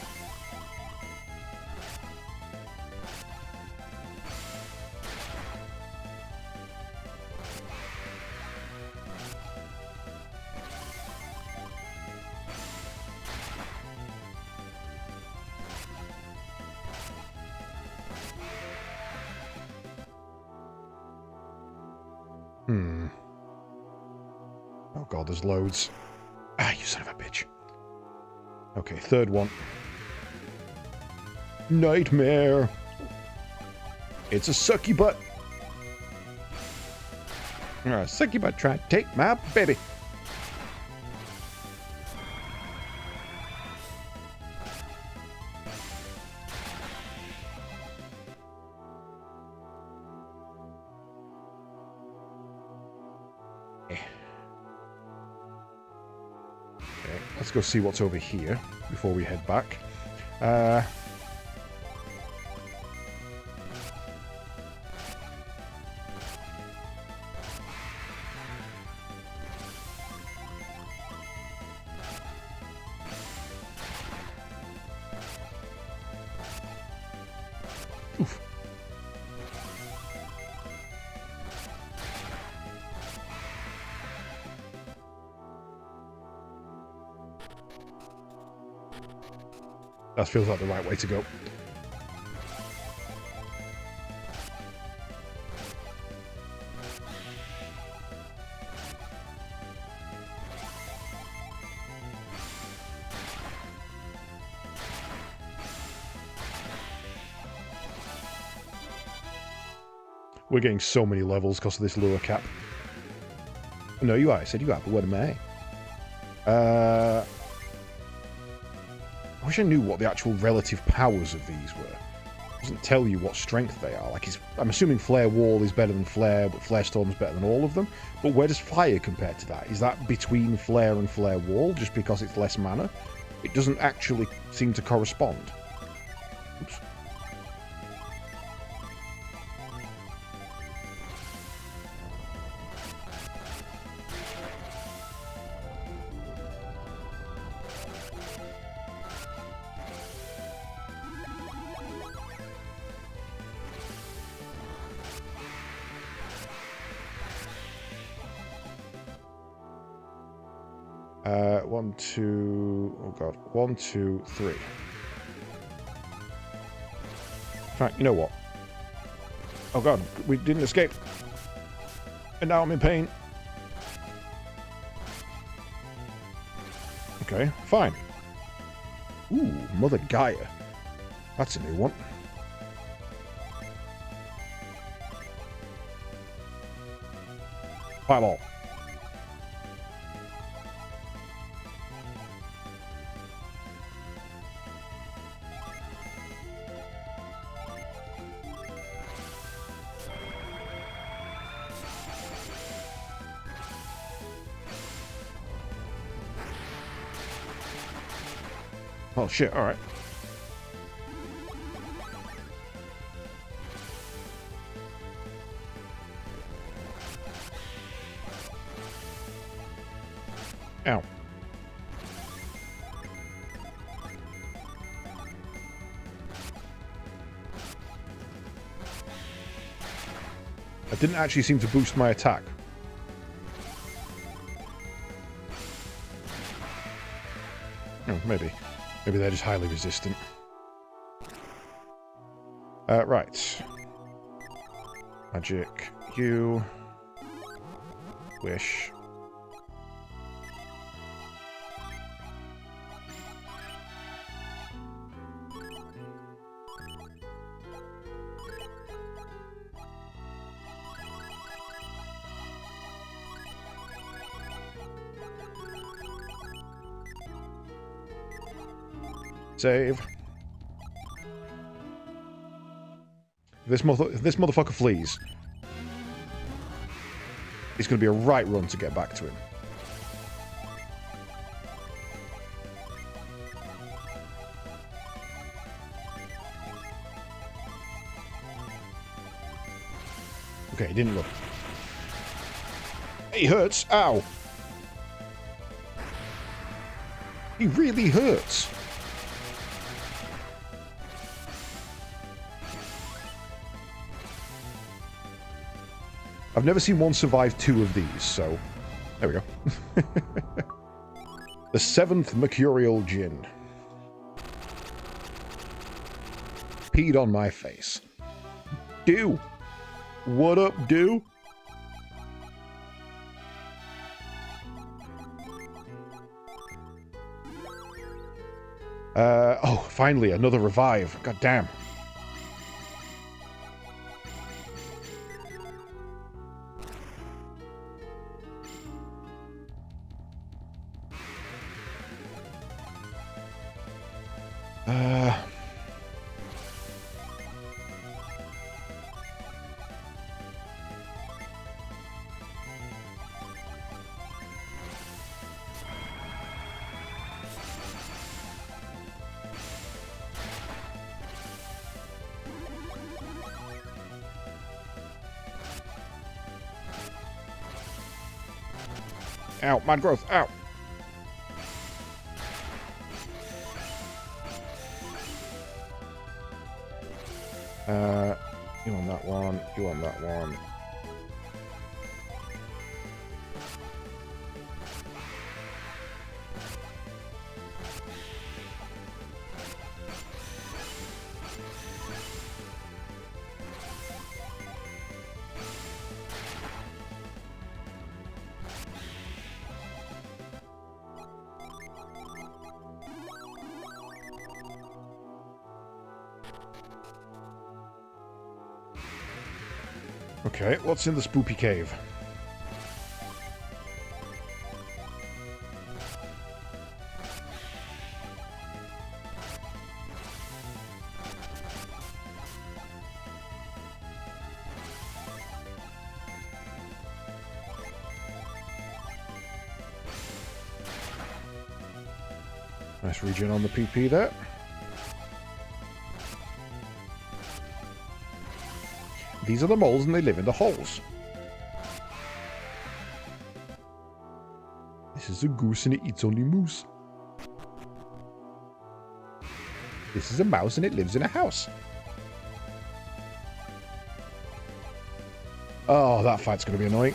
Oh god, there's loads. Ah, you son of a bitch. Okay, third one. Nightmare. It's a sucky butt. Sucky butt trying to take my baby. Let's go see what's over here before we head back. Oof. That feels like the right way to go. We're getting so many levels because of this lure cap. No, you are. I said you are, but what am I? I wish I knew what the actual relative powers of these were. It doesn't tell you what strength they are. Like, I'm assuming Flare Wall is better than Flare, but Flare Storm is better than all of them. But where does Fire compare to that? Is that between Flare and Flare Wall, just because it's less mana? It doesn't actually seem to correspond. Oops. One, two... Oh, God. 1, 2, 3. Right, you know what? Oh, God. We didn't escape. And now I'm in pain. Okay, fine. Ooh, Mother Gaia. That's a new one. Fireball. Oh shit, alright. Ow. I didn't actually seem to boost my attack. Oh, maybe. Maybe they're just highly resistant. Right. Magic. You. Wish. Save. This motherfucker flees. It's going to be a right run to get back to him. Okay, he didn't look. He hurts. Ow. He really hurts. I've never seen one survive 2 of these, so... There we go. The 7th Mercurial Djinn. Peed on my face. Do! What up, do? Oh, finally, another revive. God damn. Ow, mad growth, ow! You on that one, you on that one. Okay, what's in the spoopy cave? Nice regen on the PP there. These are the moles and they live in the holes. This is a goose and it eats only moose. This is a mouse and it lives in a house. Oh, that fight's going to be annoying.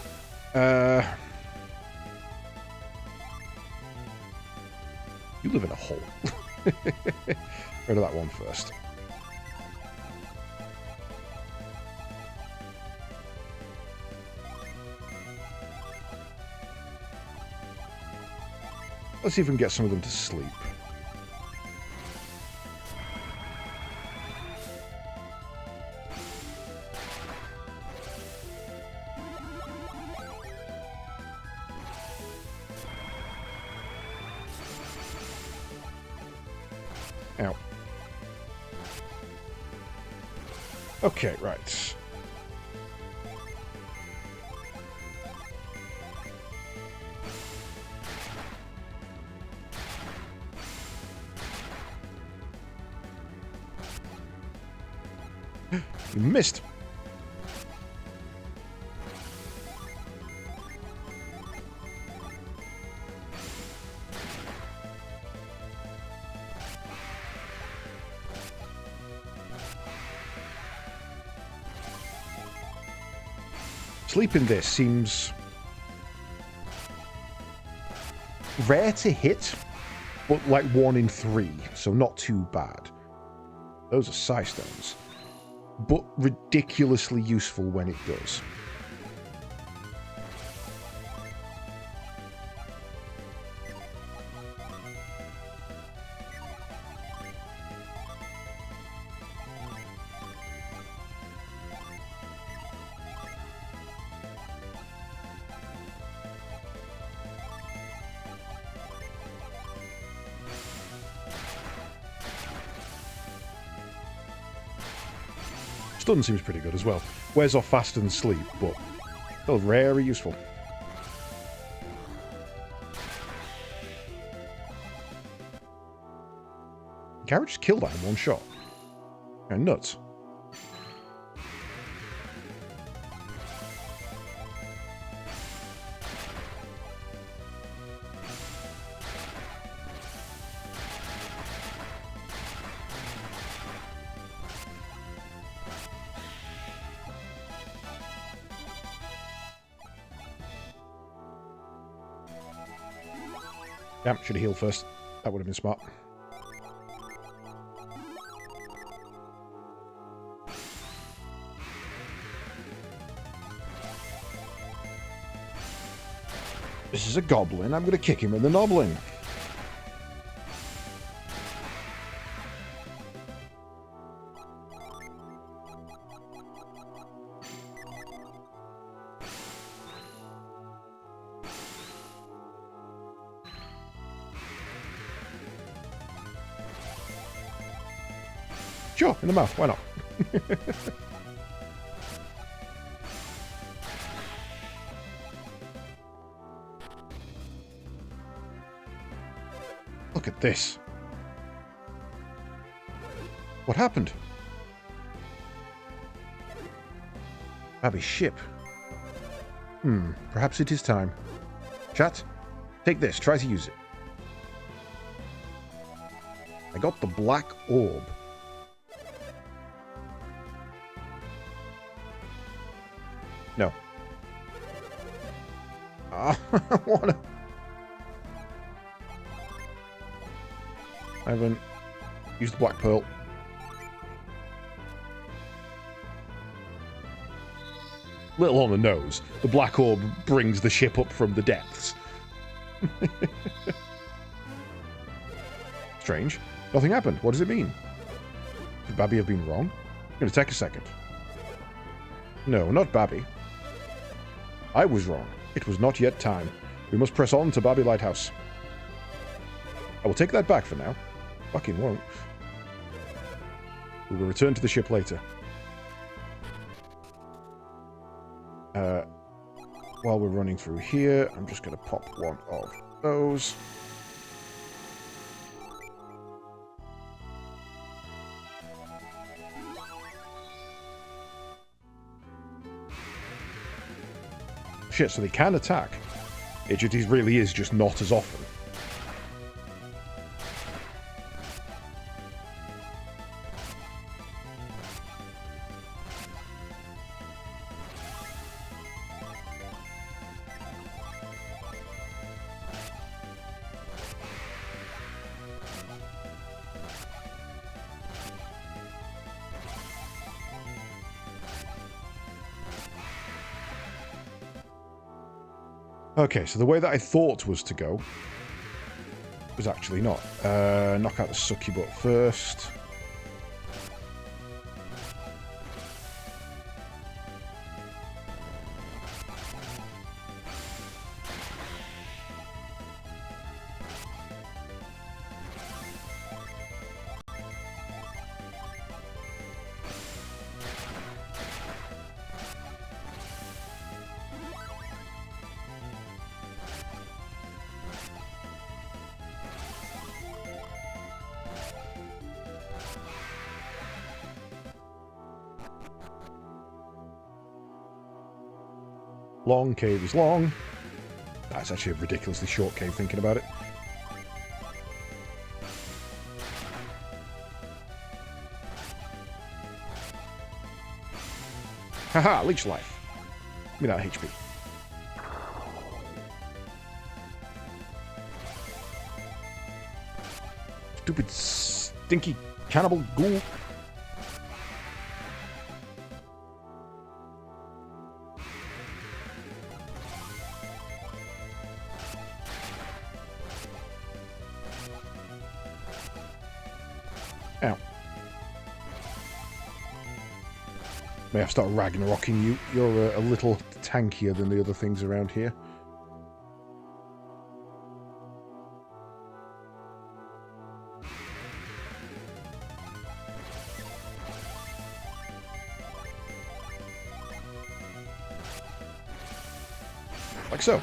You live in a hole. Go to that one first. Let's see if we can get some of them to sleep. Ow. Okay, right. You missed. Sleeping this seems rare to hit, but like 1 in 3, so not too bad. Those are Psi Stones, but ridiculously useful when it does. Stun seems pretty good as well. Wears off faster than sleep, but still very useful. Garrett just killed that in one shot. And nuts. Damn, should have healed first. That would have been smart. This is a goblin. I'm going to kick him in the noblin. Sure, in the mouth. Why not? Look at this. What happened? Abby's ship. Perhaps it is time. Chat, take this. Try to use it. I got the black orb. No. I wanna... I haven't used the black pearl. Little on the nose. The black orb brings the ship up from the depths. Strange. Nothing happened. What does it mean? Could Babby have been wrong? I'm going to take a second. No, not Babby. I was wrong. It was not yet time. We must press on to Babby Lighthouse. I will take that back for now. Fucking won't. We will return to the ship later. While we're running through here, I'm just going to pop one of those. Shit, so they can attack. It just really is just not as often. Okay, so the way that I thought was to go was actually not. Knock out the sucky butt first. Long cave is long. That's actually a ridiculously short cave, thinking about it. Haha, leech life. Give me that HP. Stupid, stinky cannibal ghoul. Ow. May have to start Ragnarocking you. You're a little tankier than the other things around here. Like so.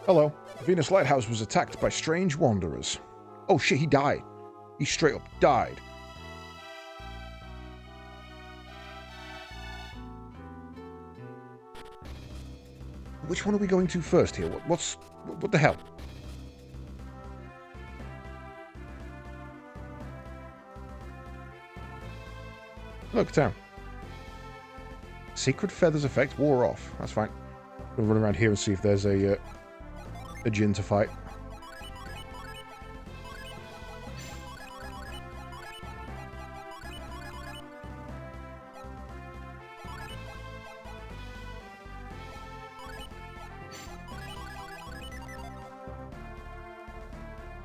Hello. Venus Lighthouse was attacked by strange wanderers. Oh shit, he died. He straight up died. Which one are we going to first here? What the hell? Look, town. Sacred Feathers effect wore off. That's fine. We'll run around here and see if there's a djinn to fight.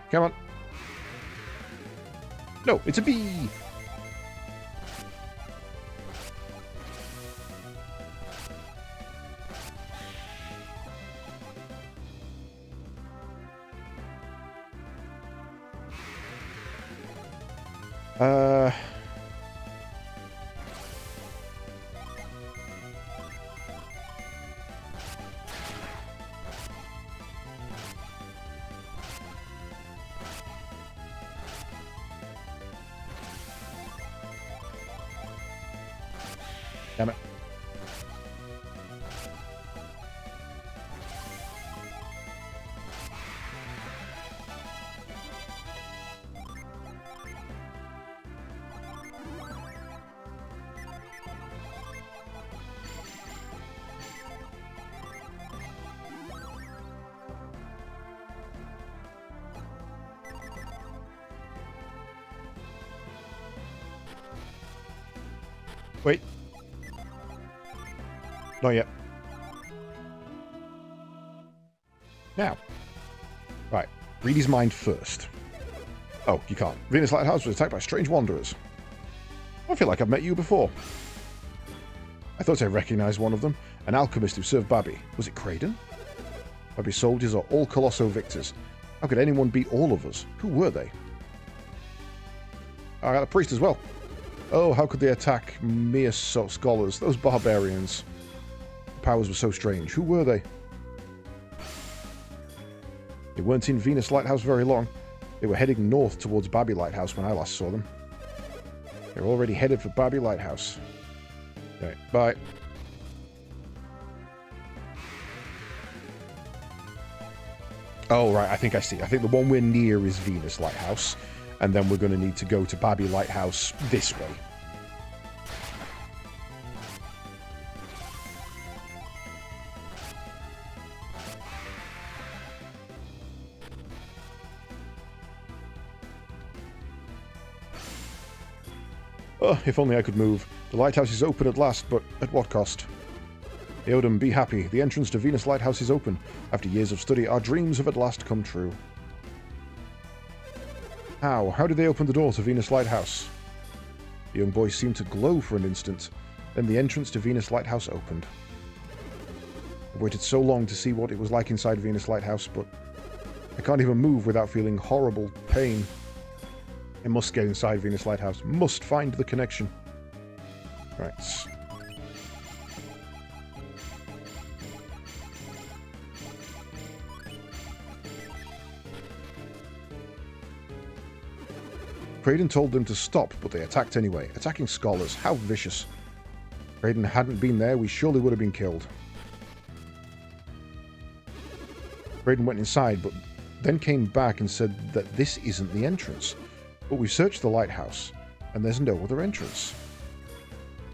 Come on. No, it's a bee! Damn it. Wait. Not yet. Now. Right. Read his mind first. Oh, you can't. Venus Lighthouse was attacked by strange wanderers. I feel like I've met you before. I thought I recognized one of them. An alchemist who served Babby. Was it Kraden? Babby's soldiers are all Colosso victors. How could anyone beat all of us? Who were they? I got a priest as well. Oh, how could they attack mere scholars? Those barbarians. The powers were so strange. Who were they? They weren't in Venus Lighthouse very long. They were heading north towards Babi Lighthouse when I last saw them. They're already headed for Babi Lighthouse. Okay, bye. Oh, right, I think I see. I think the one we're near is Venus Lighthouse. And then we're going to need to go to Babi Lighthouse this way. Oh, if only I could move. The lighthouse is open at last, but at what cost? Eodam, be happy. The entrance to Venus Lighthouse is open. After years of study, our dreams have at last come true. How? How did they open the door to Venus Lighthouse? The young boy seemed to glow for an instant. Then the entrance to Venus Lighthouse opened. I've waited so long to see what it was like inside Venus Lighthouse, but I can't even move without feeling horrible pain. I must get inside Venus Lighthouse. Must find the connection. Right. Kraden told them to stop, but they attacked anyway. Attacking scholars. How vicious. If Kraden hadn't been there, we surely would have been killed. Kraden went inside, but then came back and said that this isn't the entrance. But we've searched the lighthouse, and there's no other entrance.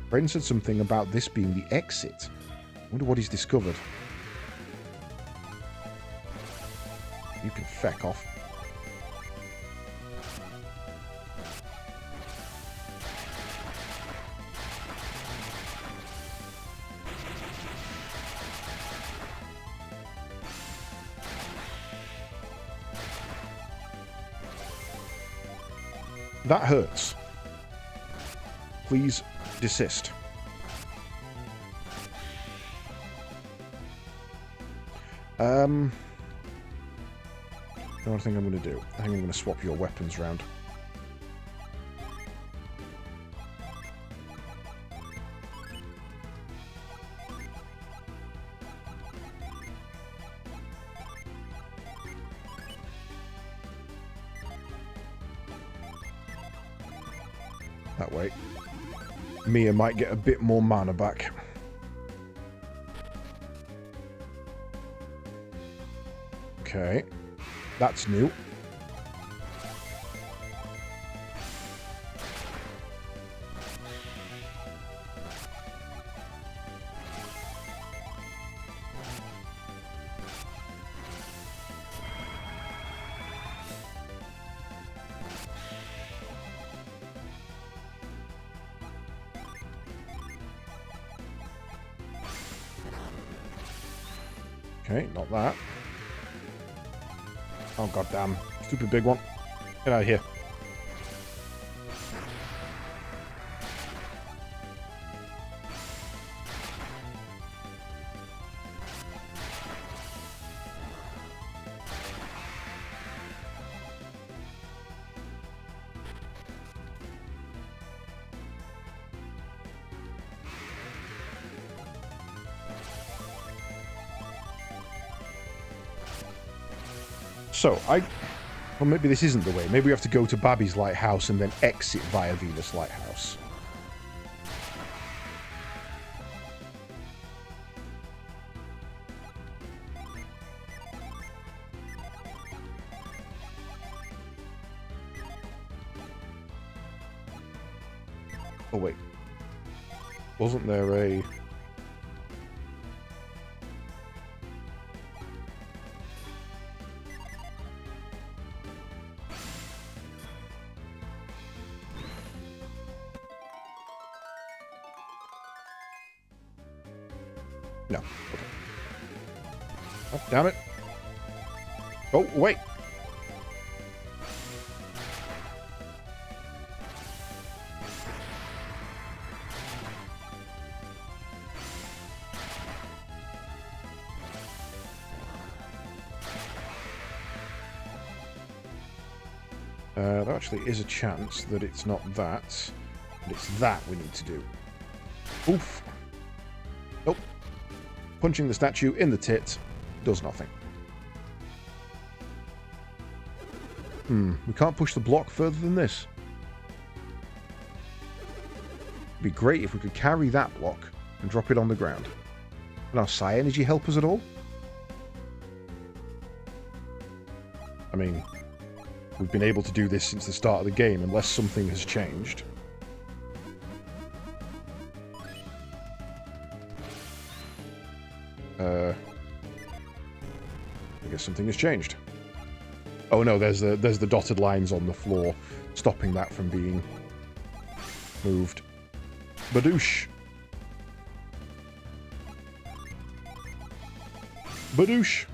Kraden said something about this being the exit. I wonder what he's discovered. You can feck off. That hurts. Please desist. I don't think I'm going to do. I think I'm going to swap your weapons round. That way. Mia might get a bit more mana back. Okay. That's new. Okay, not that. Oh, goddamn. Stupid big one. Get out of here. So, well, maybe this isn't the way. Maybe we have to go to Babi's Lighthouse and then exit via Venus Lighthouse. Oh, wait. Wasn't there a... No. Okay. Oh, damn it. Oh, wait. There actually is a chance that it's not that, but it's that we need to do. Oof. Nope. Punching the statue in the tit does nothing. We can't push the block further than this. It'd be great if we could carry that block and drop it on the ground. Can our Psi Energy help us at all? I mean, we've been able to do this since the start of the game, unless something has changed. I guess something has changed. Oh no, there's the dotted lines on the floor, stopping that from being moved. Badoosh. Badoosh.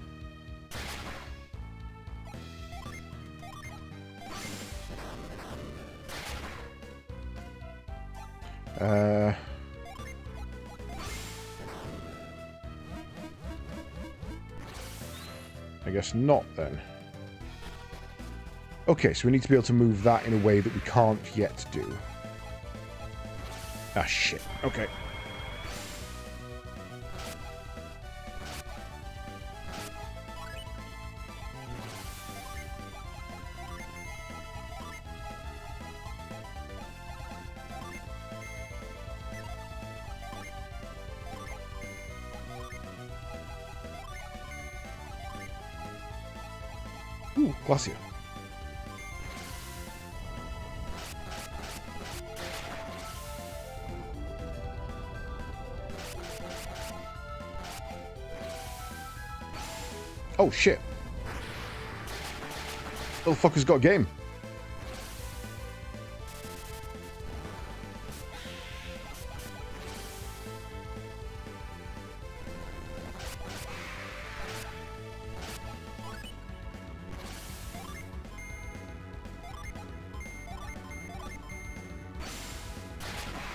I guess not then. Okay, so we need to be able to move that in a way that we can't yet do. Ah, shit. Okay. Ooh, Glacier. Oh, shit. Little fucker's got game.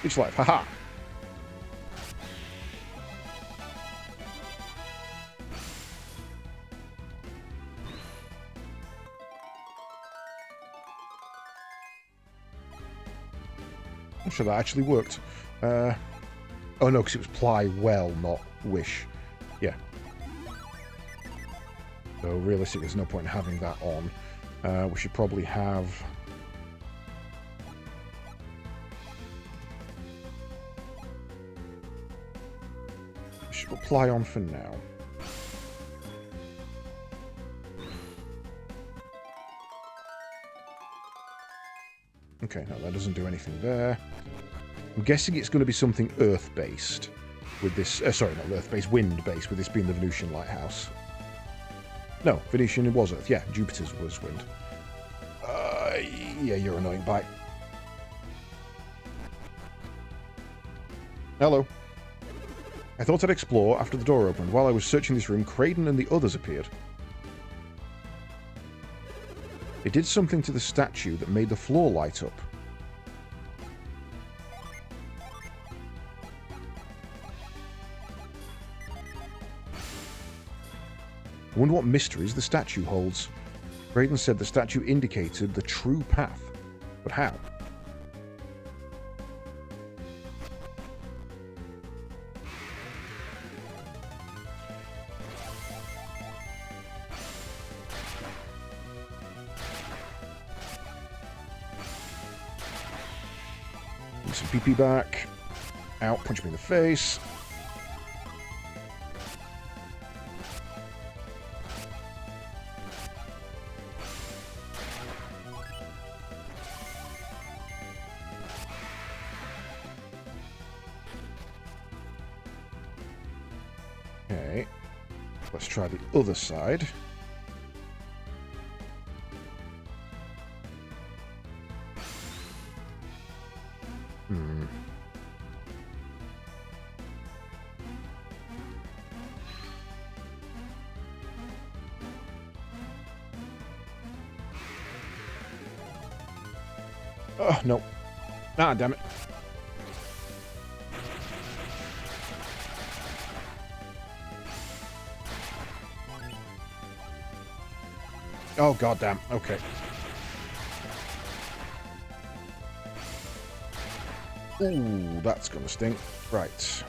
Each life, haha. I'm sure that actually worked. Oh no, because it was ply well, not wish. Yeah. So realistically, there's no point in having that on. We should probably have... We should put ply on for now. Okay, no, that doesn't do anything there. I'm guessing it's going to be something Earth-based with this... sorry, not Earth-based, wind-based, with this being the Venusian lighthouse. No, Venetian was Earth. Yeah, Jupiter's was wind. Yeah, you're annoying. Bye. Hello. I thought I'd explore after the door opened. While I was searching this room, Craden and the others appeared. They did something to the statue that made the floor light up. I wonder what mysteries the statue holds. Craden said the statue indicated the true path. But how? Give some PP back. Out, punch me in the face. Okay, let's try the other side. Oh, no. Ah, damn it. Oh, goddamn. Okay. Ooh, that's gonna stink. Right.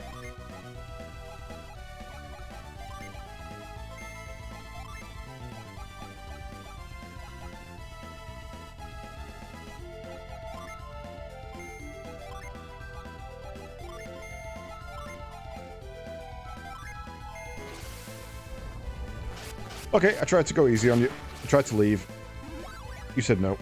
Okay, I tried to go easy on you. I tried to leave. You said no.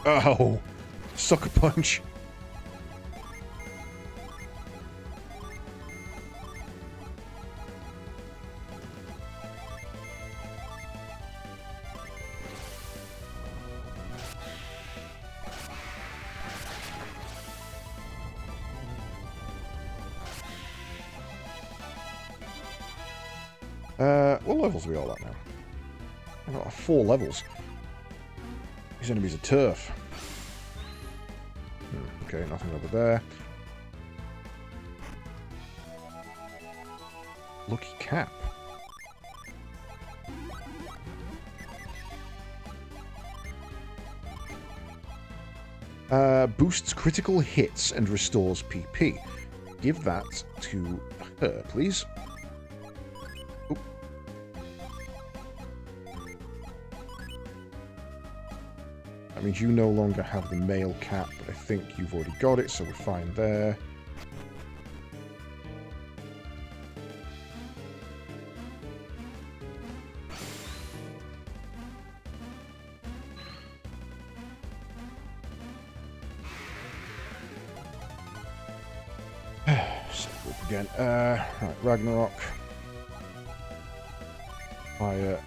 Oh, sucker punch. What levels are we all at now? I've got 4 levels. These enemies are turf. Okay, nothing over there. Lucky cap. Boosts critical hits and restores PP. Give that to her, please. Oop. That means you no longer have the male cap, but I think you've already got it, so we're fine there. Again. Right, Ragnarok. Fire.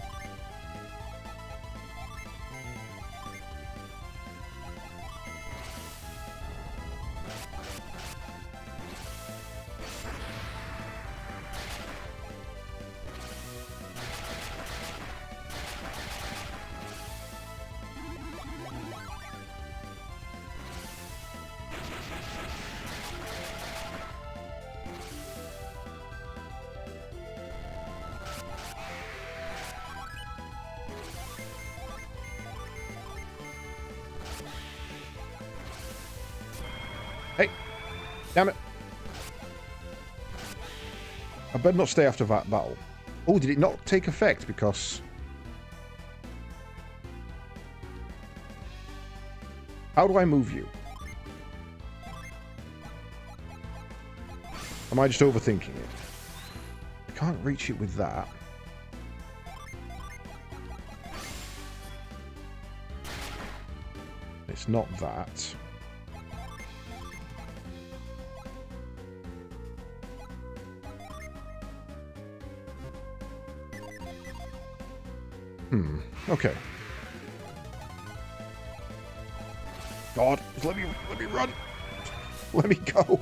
Hey! Damn it! I better not stay after that battle. Oh, did it not take effect because... How do I move you? Am I just overthinking it? I can't reach it with that. It's not that. Okay. God, just let me run. Let me go.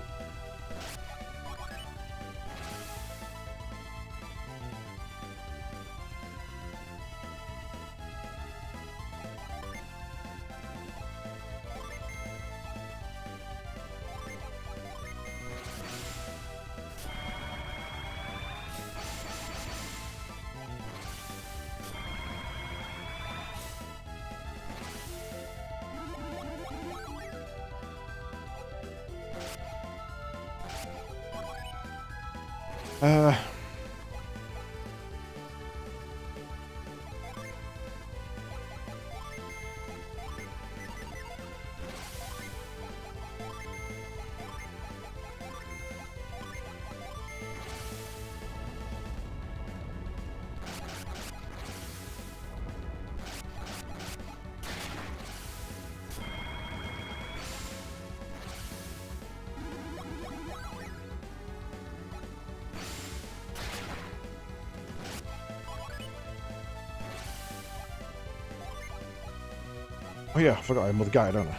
Oh yeah, I forgot I'm with the guy, don't I?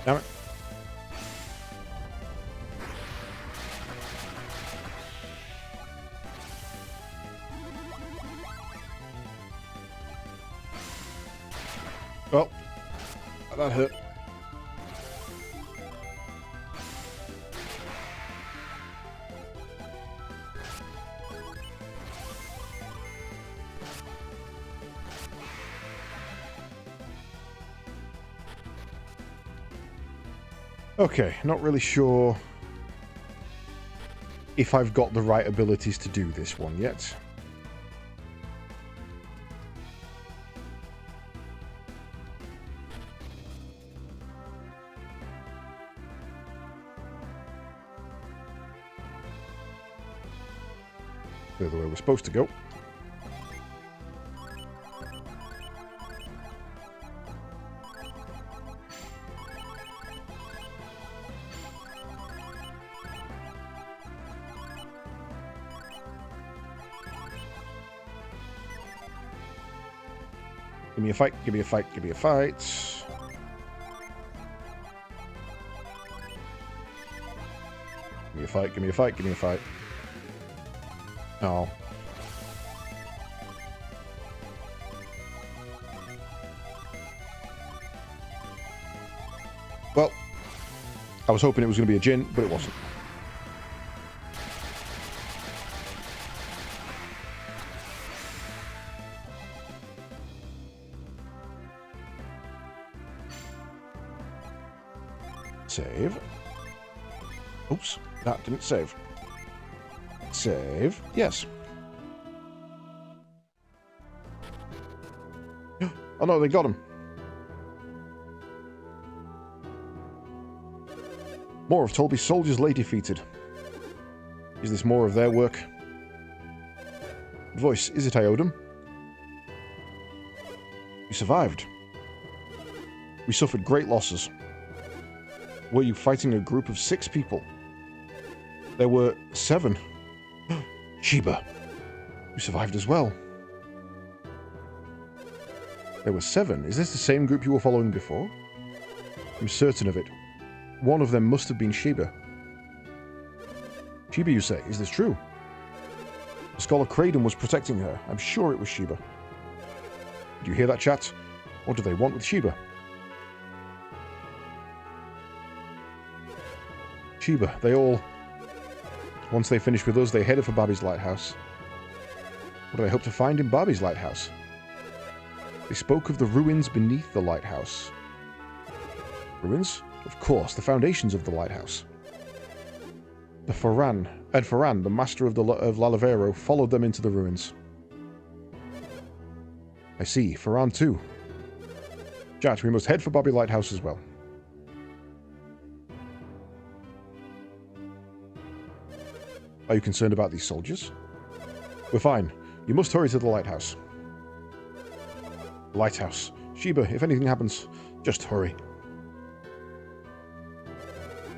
Damn it. Oh, that hurt. Okay, not really sure if I've got the right abilities to do this one yet. The other way we're supposed to go. Give me a fight, give me a fight, give me a fight. Give me a fight, give me a fight, give me a fight. Oh. Well, I was hoping it was going to be a Jin, but it wasn't. Save. Oops, that didn't save. Save. Yes. Oh no, they got him. More of Tolby's soldiers lay defeated. Is this more of their work? Voice, is it Iodum? You survived. We suffered great losses. Were you fighting a group of 6 people? There were 7. Sheba, you survived as well. There were 7. Is this the same group you were following before? I'm certain of it. One of them must have been Sheba. Sheba, you say? Is this true? The Scholar Kraden was protecting her. I'm sure it was Sheba. Did you hear that, chat? What do they want with Sheba? Sheba, they all... Once they finish with us, they headed for Bobby's lighthouse. What do they hope to find in Bobby's lighthouse? They spoke of the ruins beneath the lighthouse. Ruins? Of course, the foundations of the lighthouse. Ed Ferran, the master of Lalavero, followed them into the ruins. I see, Ferran too. Chat, we must head for Bobby Lighthouse as well. Are you concerned about these soldiers? We're fine. You must hurry to the lighthouse. Lighthouse. Sheba, if anything happens, just hurry.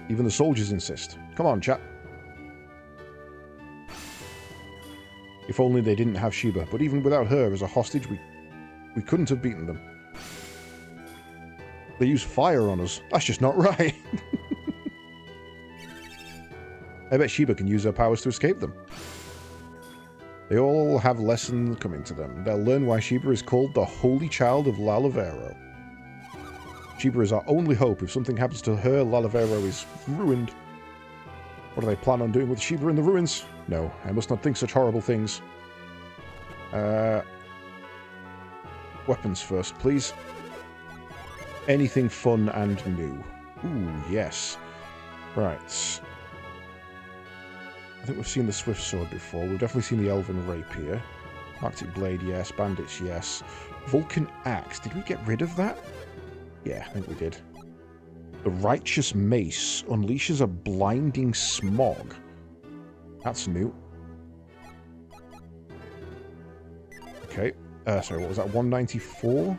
Even the soldiers insist. Come on, chat. If only they didn't have Sheba, but even without her as a hostage, we couldn't have beaten them. They use fire on us. That's just not right. I bet Sheba can use her powers to escape them. They all have lessons coming to them. They'll learn why Sheba is called the Holy Child of Lalavero. Sheba is our only hope. If something happens to her, Lalavero is ruined. What do they plan on doing with Sheba in the ruins? No, I must not think such horrible things. Weapons first, please. Anything fun and new. Ooh, yes. Right. I think we've seen the Swift Sword before. We've definitely seen the Elven Rapier. Arctic Blade, yes. Bandits, yes. Vulcan Axe. Did we get rid of that? Yeah, I think we did. The Righteous Mace unleashes a blinding smog. That's new. Okay. Sorry, what was that? 194?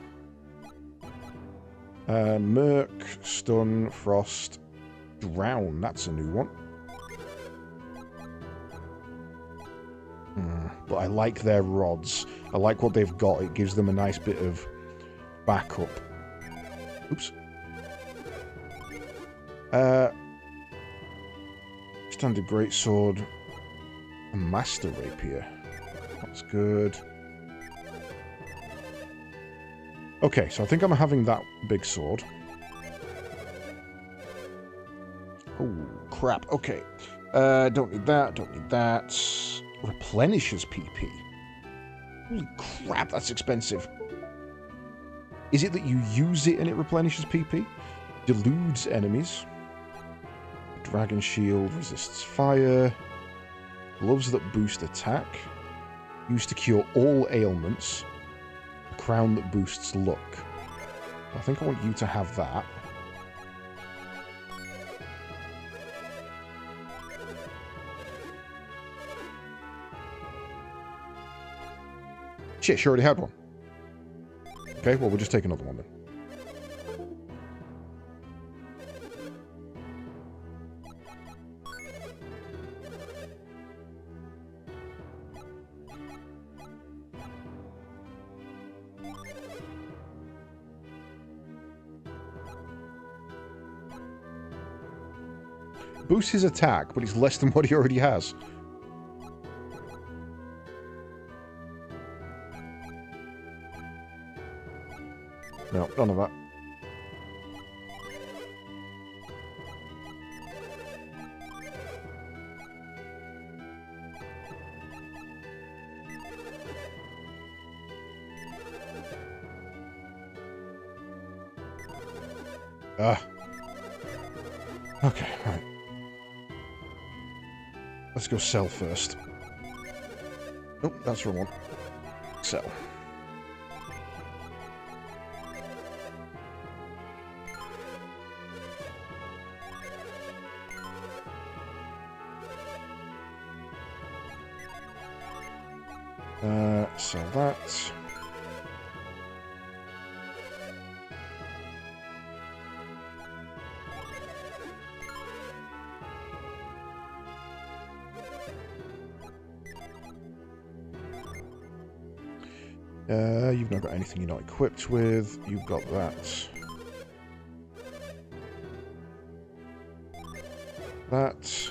Murk, Stun, Frost, Drown. That's a new one. But I like their rods. I like what they've got. It gives them a nice bit of backup. Oops. Standard Greatsword. A Master Rapier. That's good. Okay, so I think I'm having that big sword. Oh, crap. Okay. Don't need that. Don't need that. Replenishes PP. Holy crap, that's expensive. Is it that you use it and it replenishes PP? Deludes enemies. Dragon shield resists fire. Gloves that boost attack. Used to cure all ailments. A crown that boosts luck. I think I want you to have that. Shit, she already had one. Okay, well, we'll just take another one then. Boosts his attack, but it's less than what he already has. No, none of that. Okay, right. Let's go sell first. Nope, that's the wrong one. Sell. Sell that. You've not got anything you're not equipped with. You've got that. That.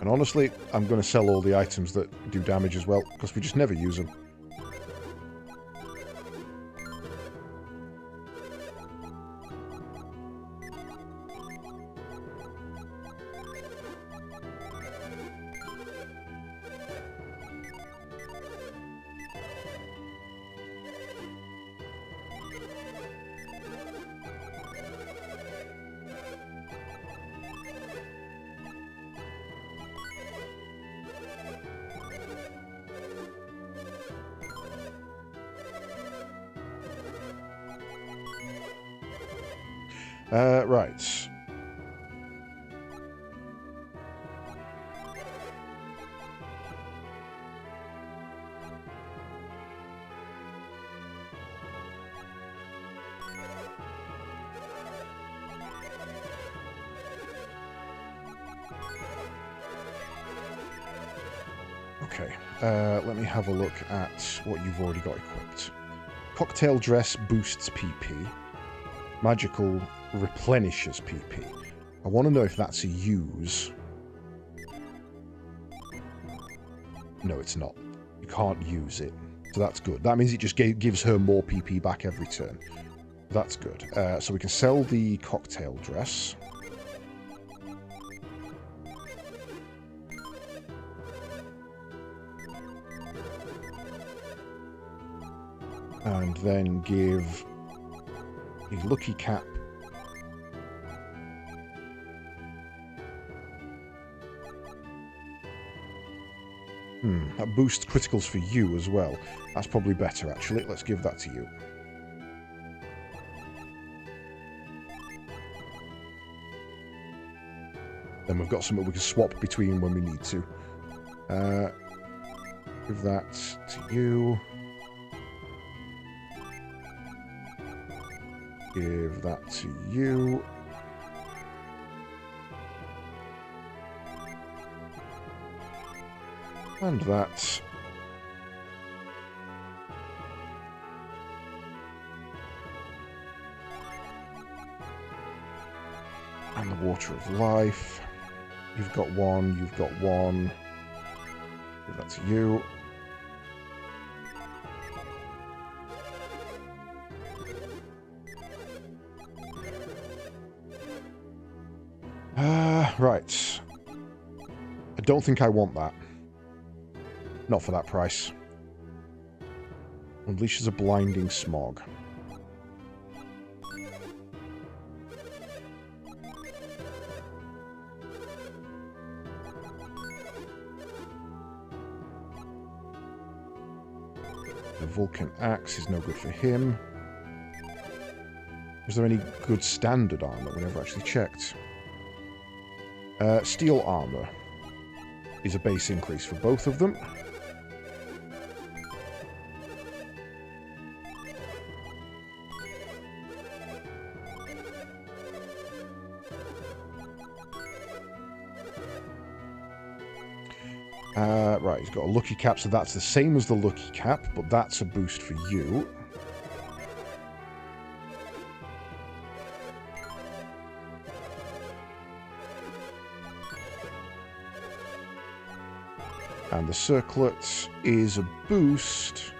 And honestly, I'm going to sell all the items that do damage as well, because we just never use them. Right. Okay, let me have a look at what you've already got equipped. Cocktail dress boosts PP. Magical replenishes PP. I want to know if that's a use. No, it's not. You can't use it. So that's good. That means it just gives her more PP back every turn. That's good. So we can sell the cocktail dress. And then give a lucky cap. That boosts criticals for you as well. That's probably better, actually. Let's give that to you. Then we've got something we can swap between when we need to. Give that to you. Give that to you. And that. And the water of life. You've got one, you've got one. Give that to you. Right. I don't think I want that. Not for that price. Unleashes a blinding smog. The Vulcan Axe is no good for him. Is there any good standard armor? We never actually checked. Steel armor is a base increase for both of them. Right, he's got a lucky cap, so that's the same as the lucky cap, but that's a boost for you. And the circlet is a boost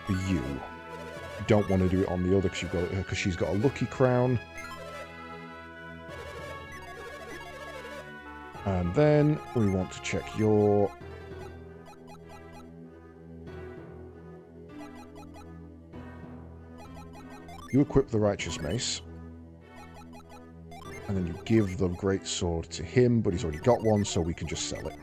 for you. You don't want to do it on the other because she's got a lucky crown. And then we want to check your... You equip the Righteous Mace. And then you give the Great Sword to him, but he's already got one, so we can just sell it.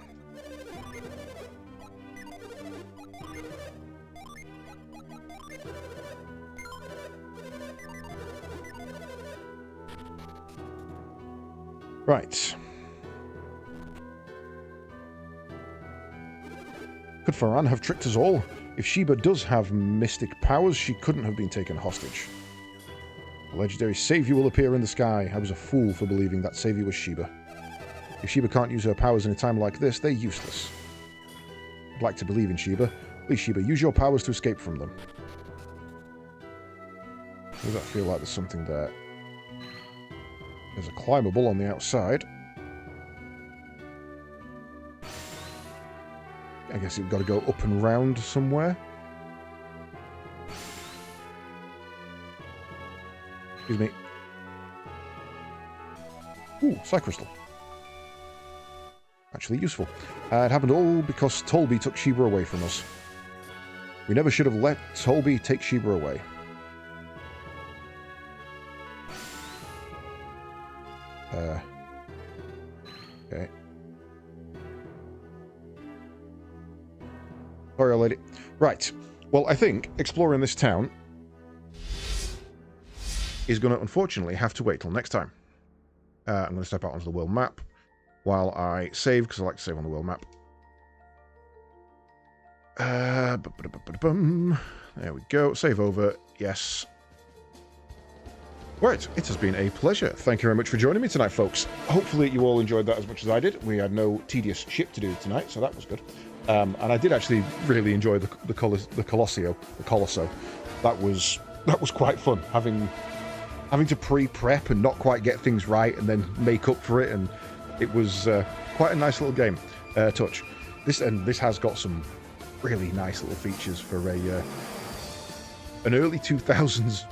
Right. Could Farran have tricked us all? If Sheba does have mystic powers, she couldn't have been taken hostage. A legendary savior will appear in the sky. I was a fool for believing that savior was Sheba. If Sheba can't use her powers in a time like this, they're useless. I'd like to believe in Sheba. Please, Sheba, use your powers to escape from them. Does that feel like there's something there? There's a climbable on the outside. I guess you've got to go up and round somewhere. Excuse me. Ooh, Psy Crystal. Actually useful. It happened all because Tolby took Sheba away from us. We never should have let Tolby take Sheba away. Okay. Sorry, lady. Right. Well, I think exploring this town is going to, unfortunately, have to wait till next time. I'm going to step out onto the world map while I save, because I like to save on the world map. There we go. Save over. Yes. Right. It has been a pleasure. Thank you very much for joining me tonight, folks. Hopefully you all enjoyed that as much as I did. We had no tedious shit to do tonight, so that was good. And I did actually really enjoy the COLOSSO. That was quite fun, having to pre-prep and not quite get things right and then make up for it, and it was quite a nice little game. Touch. This has got some really nice little features for an early 2000s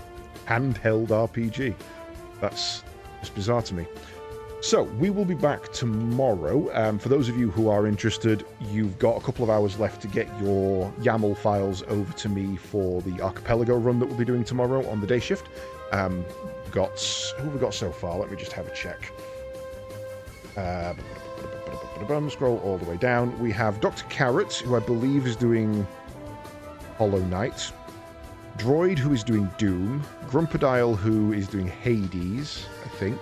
handheld RPG. That's just bizarre to me. So, we will be back tomorrow. For those of you who are interested, you've got a couple of hours left to get your YAML files over to me for the Archipelago run that we'll be doing tomorrow on the day shift. Who have we got so far? Let me just have a check. Scroll all the way down. We have Dr. Carrot, who I believe is doing Hollow Knight. Droid, who is doing Doom. Grumpadile, who is doing Hades, I think.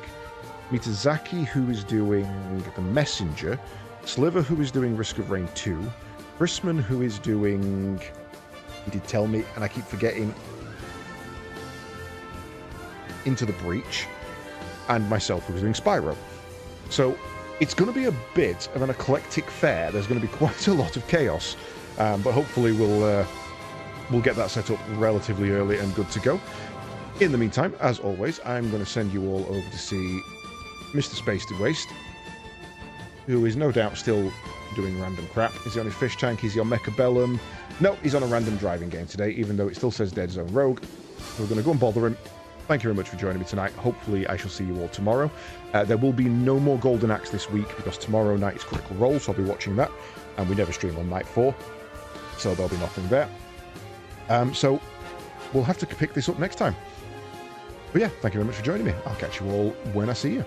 Mitazaki, who is doing The Messenger. Sliver, who is doing Risk of Rain 2. Chrisman, who is doing... He did tell me, and I keep forgetting... Into the Breach. And myself, who is doing Spyro. So, it's going to be a bit of an eclectic fare. There's going to be quite a lot of chaos. But hopefully we'll get that set up relatively early and good to go. In the meantime, as always, I'm going to send you all over to see Mr. Space to Waste, who is no doubt still doing random crap. Is he on his fish tank? Is he on Mechabellum? No, he's on a random driving game today, even though it still says Dead Zone Rogue. We're going to go and bother him thank you very much for joining me tonight. Hopefully, I shall see you all tomorrow. There will be no more Golden Axe this week because tomorrow night is Critical Role, so I'll be watching that. And we never stream on night 4, so there'll be nothing there. So we'll have to pick this up next time. But yeah, thank you very much for joining me. I'll catch you all when I see you.